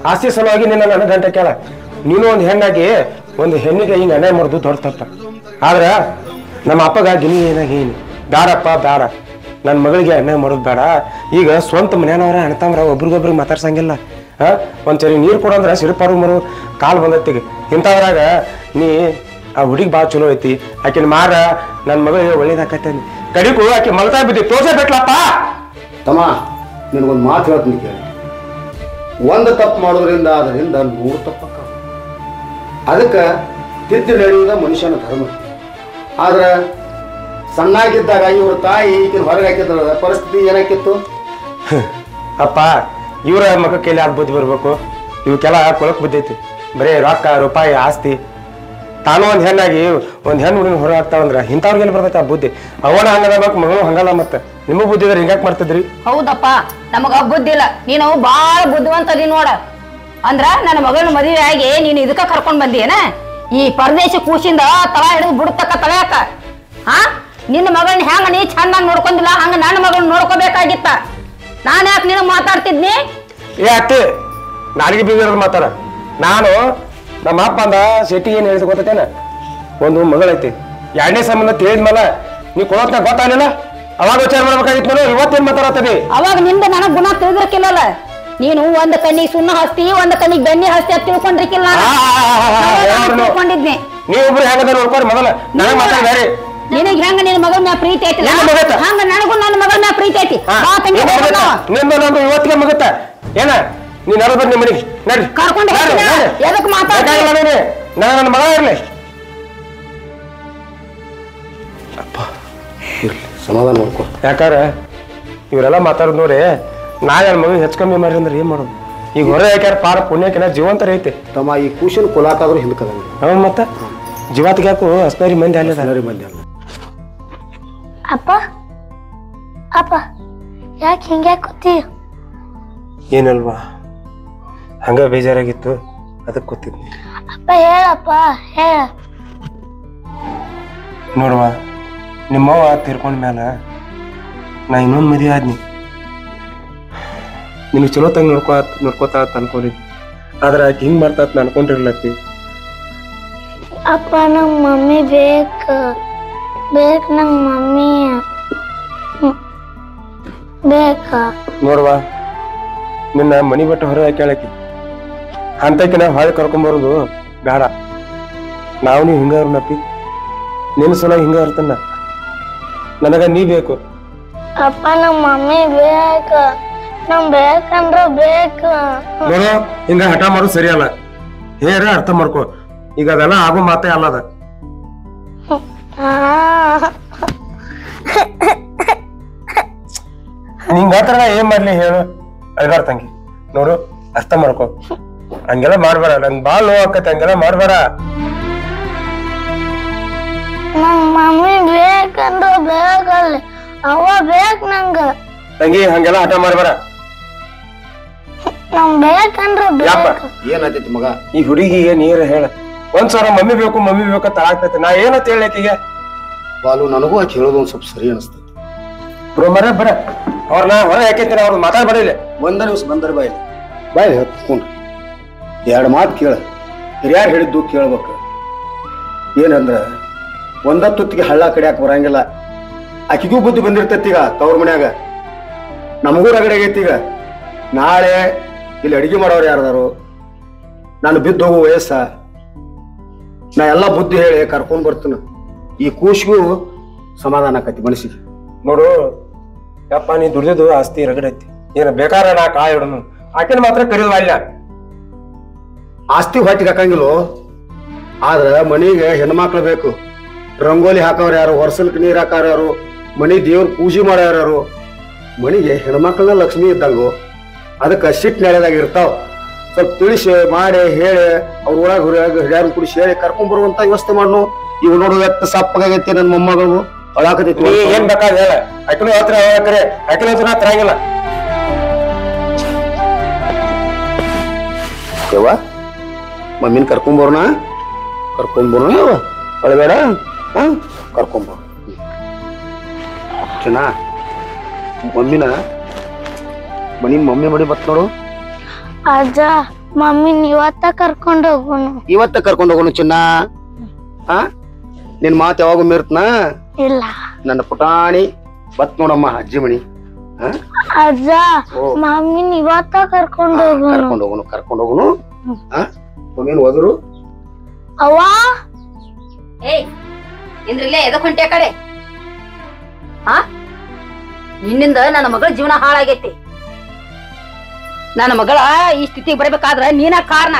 ಆಸ್ತಿ ಸಲುವಾಗಿ ನಿನ್ನ ನನ್ನ ಗಂಟೆ ಕೇಳ. ನೀನು ಒಂದು ಹೆಣ್ಣಾಗಿ ಒಂದು ಹೆಣ್ಣಿಗೆ ಹಿಂಗೆ ಅನ್ಯಾಯ ಮಾಡೋದು ದೊಡ್ಡ ತಪ್ಪ. ಆದ್ರ ನಮ್ಮ ಅಪ್ಪಗ ಗಿನಿ ಏನಾಗಿ ಬ್ಯಾಡಪ್ಪ ಬ್ಯಾಡ, ನನ್ನ ಮಗಳಿಗೆ ಅನ್ಯಾಯ ಮಾಡೋದು ಬೇಡ. ಈಗ ಸ್ವಂತ ಮನೆಯವ್ರ ಅಣ್ತಂಬ್ರ ಒಬ್ರಿಗೊಬ್ರಿಗೆ ಮಾತಾಡ್ಸಂಗಿಲ್ಲ. ಒಂದ್ಸರಿ ನೀರು ಕೊಡಂದ್ರೆ ಸಿಡುಪಾರು ಮರು ಕಾಲು ಬಂದೈತಿಗೆ. ಇಂಥದ್ರಾಗ ನೀ ಆ ಹುಡುಗಿ ಭಾಳ ಚಲೋ ಐತಿ, ಆಕಿನ ಮಾರ ನನ್ನ ಮಗಳಿಗೆ ಒಳ್ಳೇದಾಕೈತೆ. ಕಡಿಗೂ ಆಕೆ ಮಲ್ತಾ ಬಿದ್ದು ತೋರ್ಸಬೇಕಲಪ್ಪ. ತಮ್ಮ ನಿನಗೊಂದು ಮಾತು ಹೇಳ್ತೀನಿ ಕೇಳಿ. ಒಂದು ತಪ್ಪು ಮಾಡೋದ್ರಿಂದ ಅದರಿಂದ 100 ತಪ್ಪಕ್ಕ. ಅದಕ್ಕೆ ತಿದ್ದಿ ನಡೆಯುವುದ ಮನುಷ್ಯನ ಧರ್ಮ. ಆದ್ರೆ ಸಣ್ಣಾಗಿದ್ದಾಗ ಇವ್ರ ತಾಯಿ ಈಗಿನ ಹೊರಗೆ ಹಾಕಿದ್ರ ಪರಿಸ್ಥಿತಿ ಏನಾಕಿತ್ತು? ಅಪ್ಪ, ಇವರ ಮಗ ಕೈಲಿ ಯಾರು ಬುದ್ಧಿ ಬರ್ಬೇಕು? ಇವಕ್ಕೆಲ್ಲ ಕೊಳಕ್ ಬಿದ್ದೈತಿ. ಬರೀ ರೊಕ್ಕ ರೂಪಾಯಿ ಆಸ್ತಿ. ತಾನು ಒಂದು ಹೆಣ್ಣಾಗಿ ಒಂದು ಹೆಣ್ಣು ಹುಡುಗಿನ ಹೊರ ಆಗ್ತಾವಂದ್ರ ಇಂಥವ್ರಿಗೆಲ್ಲ ಬರ್ತೈತೆ ಆ ಬುದ್ಧಿ. ಅವನ ಹಂಗದಬೇಕು, ಮಗನು ಹಂಗಲ್ಲ. ಮತ್ತೆ ನಿಮಗ್ ಬುದ್ಧಿ ಇದ್ರೆ ಹಿಂಗ್ಯಾಕ್ ಮಾಡ್ತಿದ್ರಿ? ಹೌದಪ್ಪ, ನಮಗ ಬುದ್ಧಿ ಇಲ್ಲ. ನೀನು ಬಾಳ ಬುದ್ಧಿವಂತದಿ ನೋಡ. ಅಂದ್ರ ನನ್ನ ಮಗಳನ್ನ ಮದುವೆ ಆಗಿ ನೀನು ಇದಕ್ಕ ಕರ್ಕೊಂಡ್ ಬಂದಿಯೇನ? ಈ ಪರದೇಶ ಕೂಸಿಂದ ತಳ ಹಿಡಿದು ಬಿಡ್ತಕ್ಕ ತಲೆಯಾಕ. ನಿನ್ನ ಮಗಳನ್ನ ಹೆಂಗ ನೀ ಚಂದಾಗಿ ನೋಡ್ಕೊಂಡಿಲ್ಲ, ಹಂಗ ನನ್ನ ಮಗಳನ್ನ ನೋಡ್ಕೋಬೇಕಾಗಿತ್ತ. ನಾನು ಯಾಕೆ ನೀನು ಮಾತಾಡ್ತಿದ್ನಿ? ಏ ಅತ್ತಿ, ನಾಲಿಗೆ ಬೀಗಿರೋದು ಮಾತಾಡ. ನಾನು ನಮ್ಮ ಅಪ್ಪ ಅಂದ ಶೆಟ್ಟಿ ಏನ್ ಹೇಳಿದ್ ಗೊತ್ತೇನ? ಒಂದು ಮಗಳೈತಿ, 2ನೇ ಸಂಬಂಧ ತಿಳಿದ್ಮೇಲೆ ನೀ ಕೊಡೋತ್ನ ಗೊತ್ತಾಗಲಿಲ್ಲ. ಅವಾಗ ವಿಚಾರ ಮಾಡ್ಬೇಕಾಗಿತ್ತು. ನಾನು ಇವತ್ತೇನ್ ಮಾತಾಡತ್ತೀನಿ? ಅವಾಗ ನಿಂದ ನನಗ್ ಗುಣ ತಿಳಿದಿರ್ಕಿಲ್ಲಲ್ಲ. ನೀನು ಒಂದ್ ಕಣ್ಣಿಗೆ ಸುಣ್ಣ ಹಸ್ತಿ, ಒಂದ್ ಕಣ್ಣಿಗೆ ಬೆನ್ನಿ ಹಸ್ತಿ ಅಂತ ತಿಳ್ಕೊಂಡಿರ್ಕಿಲ್ಲ. ತಿಳ್ಕೊಂಡಿದ್ನಿ. ನೀವೊಬ್ರು ಹೆಂಗದ ನೋಡ್ಕೊರಿ ಮೊದಲ. ನನಗೆ ಮಾತಾಡ್ಬೇಡಿ. ನಿನಗೆ ಹೆಂಗ ನಿನ್ನ ಮಗಳ ಮ್ಯಾಲ ಪ್ರೀತಿ ಐತಿ, ಹಂಗ ನನಗೂ ನನ್ನ ಮಗಳ ಮ್ಯಾಲ ಪ್ರೀತಿ ಐತಿ. ನಿಂದ ನಂದು ಇವತ್ತಿಗೆ ಮುಗುತ್ತ ಏನ? ನೀನ್ ಯಾರು ಬಂದ್ ನಿಮ್ಮ ಮನೆಗೆ ನಡಿ. ಕರ್ಕೊಂಡು ಎದಕ್ ಮಾತಾಡ್ತೀನಿ? ನನ್ನ ಮಗ ಇರ್ಲಿ. ಅಪ್ಪ ಇರ್ಲಿ, ಸಮಾಧಾನ ನೋಡ್ಕೊ. ಯಾಕಾರ ಇವರೆಲ್ಲ ಮಾತಾಡೋದು ನೋಡಿ ನಾ ನನ್ನ ಮಗ ಹೆಚ್ಚು ಕಮ್ಮಿ ಮಾಡ್ರಿ ಅಂದ್ರೆ ಏನ್ ಮಾಡೋದು? ಈಗ ಹೊರ ಯಾಕ್ಯಾರ ಪಾರ ಪುಣ್ಯಕಿನ ಜೀವಂತರ ಐತೆ. ತಮ್ಮ ಈ ಕೂಶನ್ ಕುಲಾಕಾದ್ರೂ ಹಿಂದಕದಂಗ. ಹ್ಞೂ ಮತ್ತ ಜೀವಾತಿಗೆ ಯಾಕು ಹಸ್ನಾರಿ ಮಂದಿ ಅಲ್ಲ. ಮಂದಿ ಅಲ್ಲ. ಅಪ್ಪ ಅಪ್ಪ ಯಾಕೆ ಹಿಂಗ್ಯಾಕೆ ಕೂತೀಯ? ಏನಲ್ವಾ, ಹಂಗ ಬೇಜಾರಾಗಿತ್ತು, ಅದಕ್ಕೆ ಕೂತಿದ್ನಿ. ಅಪ್ಪ ಹೇಳಪ್ಪ ಹೇಳ. ನೋಡುವ, ನಿಮ್ಮವ್ವ ತೀರ್ಕೊಂಡ ಮ್ಯಾಲ ನಾ ಇನ್ನೊಂದು ಮದುವೆ ಆದ್ನಿ. ನಿನಗೆ ಚಲೋ ತಂಗ ನೋಡ್ಕೋತಾ ಅನ್ಕೊಂಡಿದ್ನಿ. ಆದ್ರೆ ಆಕೆ ಹಿಂಗ್ ಮಾಡ್ತಾ ಅನ್ಕೊಂಡಿರ್ಲತ್ತಿ. ಅಪ್ಪ ನಮ್ಮ ಮಮ್ಮಿ ಬೇಕು ನಮ್ಮ ಮಮ್ಮಿ ಬೇಕ. ನೋಡುವ, ನಿನ್ನ ಮನಿ ಬಿಟ್ಟು ಹೊರ ಕೇಳಕಿ ಅಂತಕಿನ ಹೊಳೆ ಕರ್ಕೊಂಬರೋದು ಬೇಡ. ನಾವು ನೀವು ಹಿಂಗ ನಪ್ಪಿ ನಿನ್ನ ಸಲ ಹಿಂಗ ಇರ್ತನ. ನನಗ ನೀ ಬೇಕು. ಅಪ್ಪ ನಮ್ಮ ಮಮ್ಮಿ ಬೇಕ, ನಮ್ ಬೇಕಂದ್ರ ಬೇಕು. ನೋಡು, ಹಿಂಗ ಹಠ ಮಾಡೋದು ಸರಿಯಲ್ಲ. ಹೇರ ಅರ್ಥ ಮಾಡ್ಕೊ. ಈಗ ಅದೆಲ್ಲ ಆಗೋ ಮಾತೇ ಅಲ್ಲದ. ನಿಂಗ ಹತ್ರ ಏನ್ ಮಾಡ್ಲಿ ಹೇಳು? ಅಳ್ಗಾರ್ ತಂಗಿ, ನೋಡು ಅರ್ಥ ಮಾಡ್ಕೊ. ಹಂಗೆಲ್ಲ ಮಾಡ್ಬೇಡ. ನಂಗೆ ಬಾಳ್ ನೋವು ಆಕತ್ತೆ. ಹಂಗೆಲ್ಲ ಮಾಡ್ಬೇಡ. ನಮ್ ಮಮ್ಮಿ ಬೇಕಂದ್ರ ಬೇಕಲ್ಲ, ಅವ ಬೇಕ್ ನಂಗ. ತಂಗಿ ಹಂಗೆಲ್ಲ ಹಠ ಮಾಡ್ಬೇಡ. ನಮ್ ಬೇಕಂದ್ರ ಬೇಕು. ಏನಾಯ್ತೈತಿ ಮಗ? ಈ ಹುಡುಗಿಗೆ ನೀರ ಹೇಳ. ಒಂದ್ಸಲ ಮಮ್ಮಿ ಬೇಕು ಆಗ್ತೈತಿ. ನಾ ಏನಂತ ಹೇಳಕಿಗೆ? ಬಾಲು, ನನಗೂ ಆಕೆ ಹೇಳೋದು ಒಂದ್ ಸ್ವಲ್ಪ ಸರಿ ಅನಿಸ್ತೈತಿ. ಮರ ಬರ ಅವ್ರನ್ನ ಹೊರ ಯಾಕೈತಿ, ಅವ್ರನ್ನ ಮಾತಾಡ್ಬೇಡ. ಇಲ್ಲಿ ಒಂದ ನಿಮಿಷ ಬಂದರೆ ಬಾಯಿ ಹತ್ಕೊಂಡ್ರಿ 2 ಮಾತು ಕೇಳ. ಹಿರಿಯಾರು ಹೇಳಿದ್ದು ಕೇಳ್ಬೇಕು. ಏನಂದ್ರ ಒಂದ ತುತ್ತಿಗೆ ಹಳ್ಳ ಕಡಿಯಾಕ ಬರಂಗಿಲ್ಲ. ಆಕಿಗೂ ಬುದ್ಧಿ ಬಂದಿರ್ತೈತಿ. ಈಗ ತವ್ರ ಮನ್ಯಾಗ ನಮಗೂ ರಗಡೆ ಆಗೈತಿ. ಈಗ ನಾಳೆ ಇಲ್ಲಿ ಅಡಿಗೆ ಮಾಡೋರು ಯಾರದಾರು? ನಾನು ಬಿದ್ದು ಹೋಗೋ ವಯಸ್ಸ. ನಾ ಎಲ್ಲ ಬುದ್ಧಿ ಹೇಳಿ ಕರ್ಕೊಂಡ್ ಬರ್ತೀನಿ. ಈ ಕೂಸಿಗೂ ಸಮಾಧಾನ ಆಕತಿ ಮನಸ್ಸಿಗೆ. ನೋಡು ಯಪ್ಪ, ನೀ ದುಡ್ದಿದ್ದು ಆಸ್ತಿ ರಗಡೈತಿ. ಏನ ಬೇಕಾರ ನಾ ಕಾಯಿ ಹಿಡನು. ಆಕಿನ ಮಾತ್ರ ಕರೀದು ಅಲ್ಲ. ಆಸ್ತಿ ಹೊಟ್ಟಿಗೆ ಹಾಕಂಗಿಲ್ಲೋ. ಆದ್ರ ಮನಿಗೆ ಹೆಣ್ಮಕ್ಳು ಬೇಕು. ರಂಗೋಲಿ ಹಾಕೋರು ಯಾರು, ವರ್ಷಲ್ಕ್ ನೀರ್ ಹಾಕೋರು ಯಾರು, ಮನಿ ದೇವ್ರ ಪೂಜೆ ಮಾಡೋರು ಯಾರು? ಮನಿಗೆ ಹೆಣ್ಮಕ್ಳನ್ನ ಲಕ್ಷ್ಮಿ ಇದ್ದಂಗು, ಅದಕ್ಕೆ ಸಿಟ್ಟು ನೆಳೆದಾಗ ಇರ್ತಾವ. ಸ್ವಲ್ಪ ತಿಳಿಸಿ ಮಾಡಿ ಹೇಳಿ ಅವ್ರ ಊರಾಗ ಹಿರಿಯಾರು ಕುಡಿಸಿ ಹೇಳಿ ಕರ್ಕೊಂಡ್ ಬರುವಂತ ವ್ಯವಸ್ಥೆ ಮಾಡ್ನು. ಇವ್ ನೋಡು ಎತ್ತ ಸಪ್ಪಗಾಗೈತಿ ನನ್ನ ಮೊಮ್ಮಗಳು ಅಳಾಕತೈತಿ. ಏನ್ ಬೇಕಾದ ಹೇಳ, ಅಕ್ಕನ ಹತ್ರ ಕರೆ, ಅಕ್ಕನ ಹತ್ರ ತರಂಗಿಲ್ಲ. ಯವ್ವ ಮಮ್ಮಿನ ಕರ್ಕೊಂಬರೋಣ ಯವ್ವ, ಅಳಬೇಡ. ಕರ್ಕೊಂಬ ಚೆನ್ನ ಮಮ್ಮಿನ ಮಮ್ಮಿ ಮಡಿ ಬತ್ ನೋಡು. ಅಜ್ಜ ಮಮ್ಮಿನ ಇವತ್ತ ಕರ್ಕೊಂಡ್ ಹೋಗೋಣ. ಇವತ್ತ ಕರ್ಕೊಂಡ್ ಹೋಗೋಣ ಚಿನ್ನ. ನಿನ್ ಮಾತು ಯಾವಾಗ ಮೀರ್ತನ? ಇಲ್ಲ ನನ್ನ ಪುಟಾಣಿ ಬತ್ ನೋಡಮ್ಮ ಅಜ್ಜಿ ಮಣಿ. ಅಜ್ಜ ಮಮ್ಮಿನ ಇವತ್ತ ಕರ್ಕೊಂಡ್ ಹೋಗೋಣ. ಕರ್ಕೊಂಡ್ ಹೋಗೋಣ. ಮಮ್ಮಿನ ಹೋದ್ರು ಅವ್ವ ಏಯ್ ಇಂದ್ರಿಲ್ಲೇ ಎದಕ್ ಹೊಂಟೆ ಆ ಕಡೆ? ನಿನ್ನಿಂದ ನನ್ನ ಮಗಳ ಜೀವನ ಹಾಳಾಗೈತಿ. ನನ್ನ ಮಗಳ ಈ ಸ್ಥಿತಿಗೆ ಬರ್ಬೇಕಾದ್ರ ನೀನ ಕಾರಣ.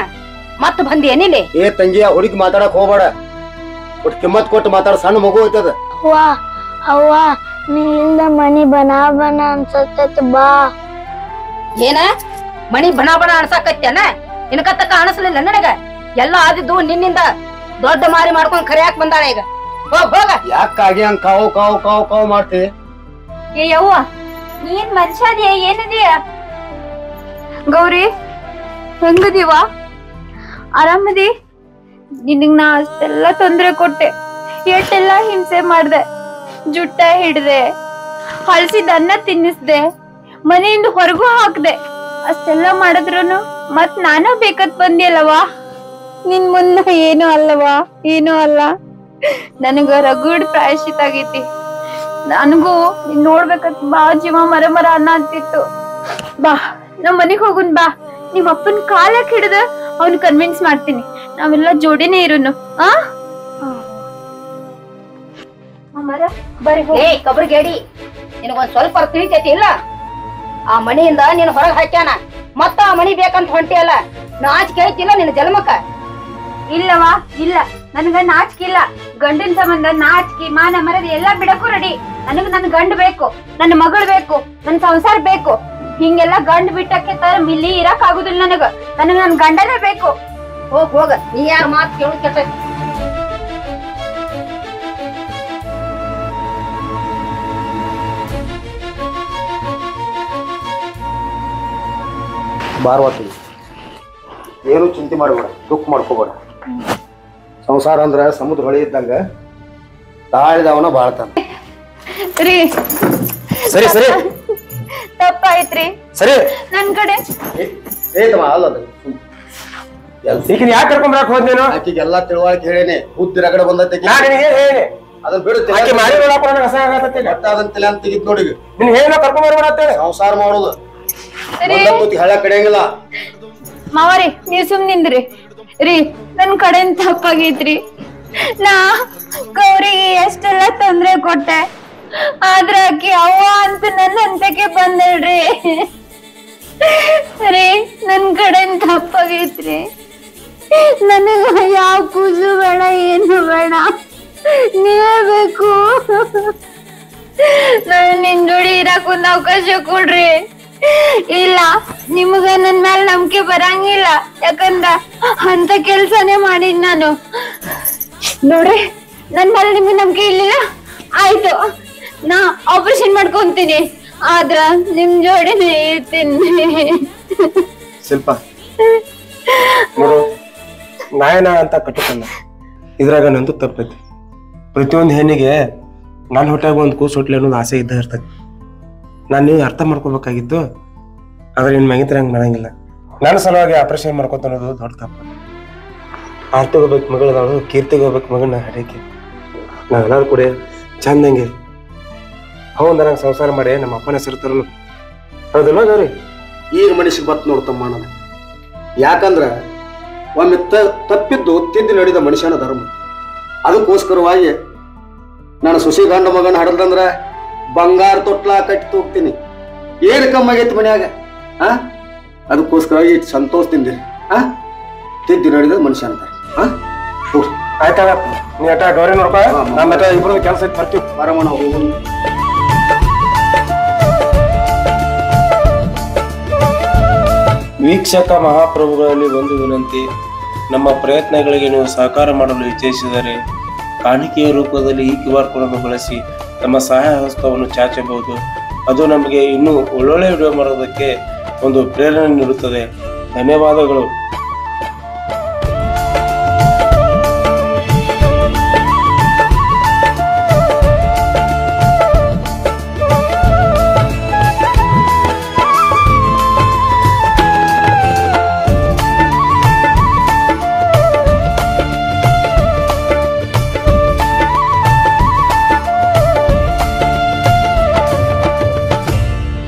ಮತ್ತ ಬಂದಿ ಏನಿಲ್ಲಿ? ಏ ತಂಗಿ ಹುಡುಗಿ ಮಾತಾಡಕ್ ಹೋಗ್ಬೇಡ. ಒಟ್ಟು ಕಿಮ್ಮತ್ ಕೊಟ್ಟು ಮಾತಾಡ, ಸಣ್ಣ ಮಗು ಐತದ. ಅವ್ವ ನೀ ಇಲ್ದ ಮನಿ ಬನ ಅನ್ಸತ್ತೈತಿ. ಬಾ. ಏನ ಮಣಿ ಬಣ ಅನ್ಸಾಕತ್ತೇನ? ನಿನಕತ್ತ ಕಾಣಿಸ್ಲಿಲ್ಲ ನನಗ. ಎಲ್ಲ ಆದಿದ್ದು ನಿನ್ನಿಂದ. ದೊಡ್ಡ ಮಾರಿ ಮಾಡ್ಕೊಂಡ್ ಕರಿಯಾಕ್ ಬಂದಾಳ ಈಗ. ಹೋಗ. ಯಾಕಾಗಿ ಹಂಗ ಕಾವು ಮಾಡ್ತಿ? ಏ ಯವ್ವ ನೀನ್ ಮನುಷ್ಯದಿಯ ಏನದಿಯ? ಗೌರಿ ಹೆಂಗದೀವ? ಆರಾಮದಿ? ನಿನಗ್ ನಾ ಅಷ್ಟೆಲ್ಲ ತೊಂದ್ರೆ ಕೊಟ್ಟೆ, ಎಷ್ಟೆಲ್ಲ ಹಿಂಸೆ ಮಾಡ್ದೆ, ಜುಟ್ಟ ಹಿಡ್ದೆ, ಹಳಸಿದ ಅನ್ನ ತಿನ್ನಿಸ್ದೆ, ಮನೆಯಿಂದ ಹೊರಗೂ ಹಾಕ್ದೆ. ಅಷ್ಟೆಲ್ಲ ಮಾಡಿದ್ರುನು ಮತ್ ನಾನ ಬೇಕತ್ ಬಂದಿಯಲ್ಲವಾ? ನಿನ್ ಮುನ್ನ ಏನು ಅಲ್ಲವಾ? ಏನು ಅಲ್ಲ. ನನಗ ರಗಡ್ ಪ್ರಾಯಶ್ಚಿತ ಆಗೈತಿ. ನನಗೂ ನೀನ್ ನೋಡ್ಬೇಕಂತ ಬಾ ಜೀವ ಮರ ಅನ್ನ ಅಂತಿತ್ತು. ಬಾ ನಮ್ ಮನಿಗ್ ಹೋಗುನ್ ಬಾ. ನಿಮ್ ಅಪ್ಪನ್ ಕಾಲಕ್ ಹಿಡ್ದ ಅವ್ನ್ ಕನ್ವಿನ್ಸ್ ಮಾಡ್ತೀನಿ. ನಾವೆಲ್ಲ ಜೋಡಿನೇ ಇರುನು. ಏ ಕಬ್ರಗೇಡಿ, ನಿನಗೊಂದ್ ಸ್ವಲ್ಪ ತಿಳಿತೈತಿ ಇಲ್ಲ? ಆ ಮನಿಯಿಂದ ನೀನ್ ಹೊರಗ್ ಹಾಕ್ಯಾನ, ಮತ್ತ ಆ ಮನಿ ಬೇಕಂತ ಹೊಂಟಿಯಲ್ಲ. ನಾಚಿಕೆ ಐತಿಲ್ಲ ನಿನ್ನ ಜನ್ಮಕ್ಕ? ಇಲ್ಲವಾ ಇಲ್ಲ, ನನ್ಗ ನಾಚಿಕಿಲ್ಲ. ಗಂಡನ್ ಸಂಬಂಧ ನಾಚಿಕೆ ಮಾನ ಮರ್ಯಾದೆ ಎಲ್ಲಾ ಬಿಡಕ್ಕೂ ರೆಡಿ. ನನಗ್ ನನ್ ಗಂಡ ಬೇಕು, ನನ್ನ ಮಗಳು ಬೇಕು, ನನ್ ಸಂಸಾರ ಬೇಕು. ಹಿಂಗೆಲ್ಲ ಗಂಡ್ ಬಿಟ್ಟಕ್ಕೆ ತರ ಇಲ್ಲಿ ಇರಕ್ ಆಗುದಿಲ್ಲ ನನಗ ನನ್ ಗಂಡನೇ ಬೇಕು. ಹೋಗ ನೀ ಯಾರ ಮಾತು ಕೇಳು ಕೆಟ್ಟ. ಬಾರ್ವಾತಿ ಏನು ಚಿಂತೆ ಮಾಡಬೇಡ, ದುಃಖ ಮಾಡ್ಕೋಬೇಡ. ಸಂಸಾರ ಅಂದ್ರ ಸಮುದ್ರ ಹೊಳಿ ಇದ್ದಂಗ, ತಾಳಿದವನ ಬಾಳ್ತಾನ. ರೀ ಸರಿ ಸರಿ ತಪ್ಪಾಯ್ತ್ರಿ, ಸರಿ. ನನ್ ಕಡೆ ಅಲ್ಲದ ಈಗ ಯಾಕೆ ಕರ್ಕೊಂಡ್ಬರಕ್ ಹೋದ್ ನೀನು? ಆಕಿಗೆಲ್ಲಾ ತಿಳುವಳಿಕೆ ಹೇಳೇನೆ, ಬುದ್ಧಿ ರಗಡೆ ಬಂದೈತಿ. ಅದನ್ನ ಬಿಡು, ಅದನ್ನ ತಲೆ ಅಂತ ತೆಗಿತ್ ನೋಡಿ. ನಿನ್ ಹೇಳ ಕರ್ಕೊಂಡ್ ಬರ್ಬೇಡ, ಸಂಸಾರ ಮಾಡೋದು ಹಳ್ಳ ಕಡೆಯಂಗಿಲ್ಲ. ಮಾವರಿ ನೀವ್ ಸುಮ್ನಿಂದ್ರಿ. ರೀ ನನ್ ಕಡೆ ತಪ್ಪಾಗೈತ್ರಿ. ನಾ ಗೌರಿಗೆ ಎಷ್ಟೆಲ್ಲ ತೊಂದ್ರೆ ಕೊಟ್ಟೆ, ಆದ್ರ ಆಕಿ ಅವ್ವ ಅಂತ ನನ್ನ ಹಂತಕ್ಕೆ ಬಂದಳ್ರಿ. ರೀ ನನ್ ಕಡೆ ತಪ್ಪಾಗೈತ್ರಿ. ನನಗ ಯಾವ ಕೂಸು ಬೇಡ, ಏನು ಬೇಡ, ನೀವೇ ಬೇಕು. ನಾನು ನಿನ್ ಜೋಡಿ ಇರಾಕ್ ಒಂದ್ ಅವಕಾಶ ಕೊಡ್ರಿ. ಇಲ್ಲ ನಿಮಗ ನನ್ ಮ್ಯಾಲ ನಂಬಿಕೆ ಬರಂಗಿಲ್ಲ, ಯಾಕಂದ್ರ ಅಂತ ಕೆಲ್ಸನೇ ಮಾಡಿದ್ ನಾನು. ನೋಡ್ರಿ ನನ್ ಮೇಲೆ ನಿಮ್ಗೆ ನಂಬಿಕೆ ಇರ್ಲಿಲ್ಲ, ಆಯ್ತು ನಾ ಆಪರೇಷನ್ ಮಾಡ್ಕೊಂತೀನಿ, ಆದ್ರ ನಿಮ್ ಜೋಡಿನೇ ಇರ್ತೀನಿ. ಶಿಲ್ಪ ನೋಡು, ನಾಯನ ಅಂತ ಕಟ್ಟಕಲ್ಲ, ಇದ್ರಾಗ ನಂದು ತಪ್ಪೈತಿ. ಪ್ರತಿಯೊಂದು ಹೆಣ್ಣಿಗೆ ನಾನು ಹೊಟ್ಟಾಗ ಒಂದು ಕೂಸು ಹೊಟ್ಲಿ ಅನ್ನೋದು ಆಸೆ ಇದ್ದ ಇರ್ತೈತಿ. ನಾನು ನೀವು ಅರ್ಥ ಮಾಡ್ಕೋಬೇಕಾಗಿತ್ತು, ಆದ್ರೆ ನಿನ್ನ ಮಗಿತ್ರ ಹಂಗೆ ಮಾಡಂಗಿಲ್ಲ. ನನ್ನ ಸಲುವಾಗಿ ಆಪರೇಷನ್ ಮಾಡ್ಕೊತ ಅನ್ನೋದು ದೊಡ್ಡ ತಪ್ಪು. ಆರ್ತಿಗೆ ಹೋಗ್ಬೇಕು ಮಗಳದಾಳು, ಕೀರ್ತಿಗೆ ಹೋಗ್ಬೇಕು ಮಗನ ಹಡಕ್ಕೆ. ನಾವೆಲ್ಲರೂ ಕೂಡ ಚಂದಂಗೆ ಹೌದ ನಂಗೆ ಸಂಸಾರ ಮಾಡಿ ನಮ್ಮ ಅಪ್ಪನ ಹೆಸರು ತರಲು ಹೌದಲ್ವ ಗೌರಿ? ಈಗ ಮನುಷ್ಯಗೆ ಬತ್ ನೋಡ್ತಮ್ಮ ನಾನು. ಯಾಕಂದ್ರ ಒಮ್ಮೆ ತಪ್ಪಿದ್ದು ತಿದ್ದಿ ನಡೆದ ಮನುಷ್ಯನ ಧರ್ಮ. ಅದಕ್ಕೋಸ್ಕರವಾಗಿ ನಾನು ಸುಸಿ ಗಂಡ ಮಗನ ಹಡಲ್ದಂದ್ರ ಬಂಗಾರ ತೊಟ್ಲ ಕಟ್ಟಿ ತೂಗ್ತೀನಿ. ಏನು ಕಮ್ಮಾಗೈತಿ ಮನ್ಯಾಗ? ಅದಕ್ಕೋಸ್ಕರವಾಗಿ ಸಂತೋಷ ತಿಂದಿರಿ. ತಿದ್ದಿ ನಡೆದ ಮನುಷ್ಯ ಅಂತಾರೆ. ಆಯ್ತಾ ನೀ ಅಟ ಗೌರಿ ನೋಡಪ್ಪ ನಮ್ಮ ಅಟ ಇಬ್ರದ್ದು ಕೆಲಸ ಐತಿ ಬರ್ತೀವಿ ಆರಾಮಣ್ಣ ಹೋಗೋಣ. ವೀಕ್ಷಕ ಮಹಾಪ್ರಭುಗಳಲ್ಲಿ ಒಂದು ವಿನಂತಿ, ನಮ್ಮ ಪ್ರಯತ್ನಗಳಿಗೆ ನೀವು ಸಹಕಾರ ಮಾಡಲು ಇಚ್ಛಿಸಿದರೆ ಕಾಣಿಕೆಯ ರೂಪದಲ್ಲಿ ಈ QR ಕೋಡ್ ಅನ್ನು ಬಳಸಿ ತಮ್ಮ ಸಹಾಯ ಹಸ್ತವನ್ನು ಚಾಚಬಹುದು. ಅದು ನಮಗೆ ಇನ್ನೂ ಒಳ್ಳೊಳ್ಳೆ ವಿಡಿಯೋ ಮಾಡೋದಕ್ಕೆ ಒಂದು ಪ್ರೇರಣೆ ನೀಡುತ್ತದೆ. ಧನ್ಯವಾದಗಳು.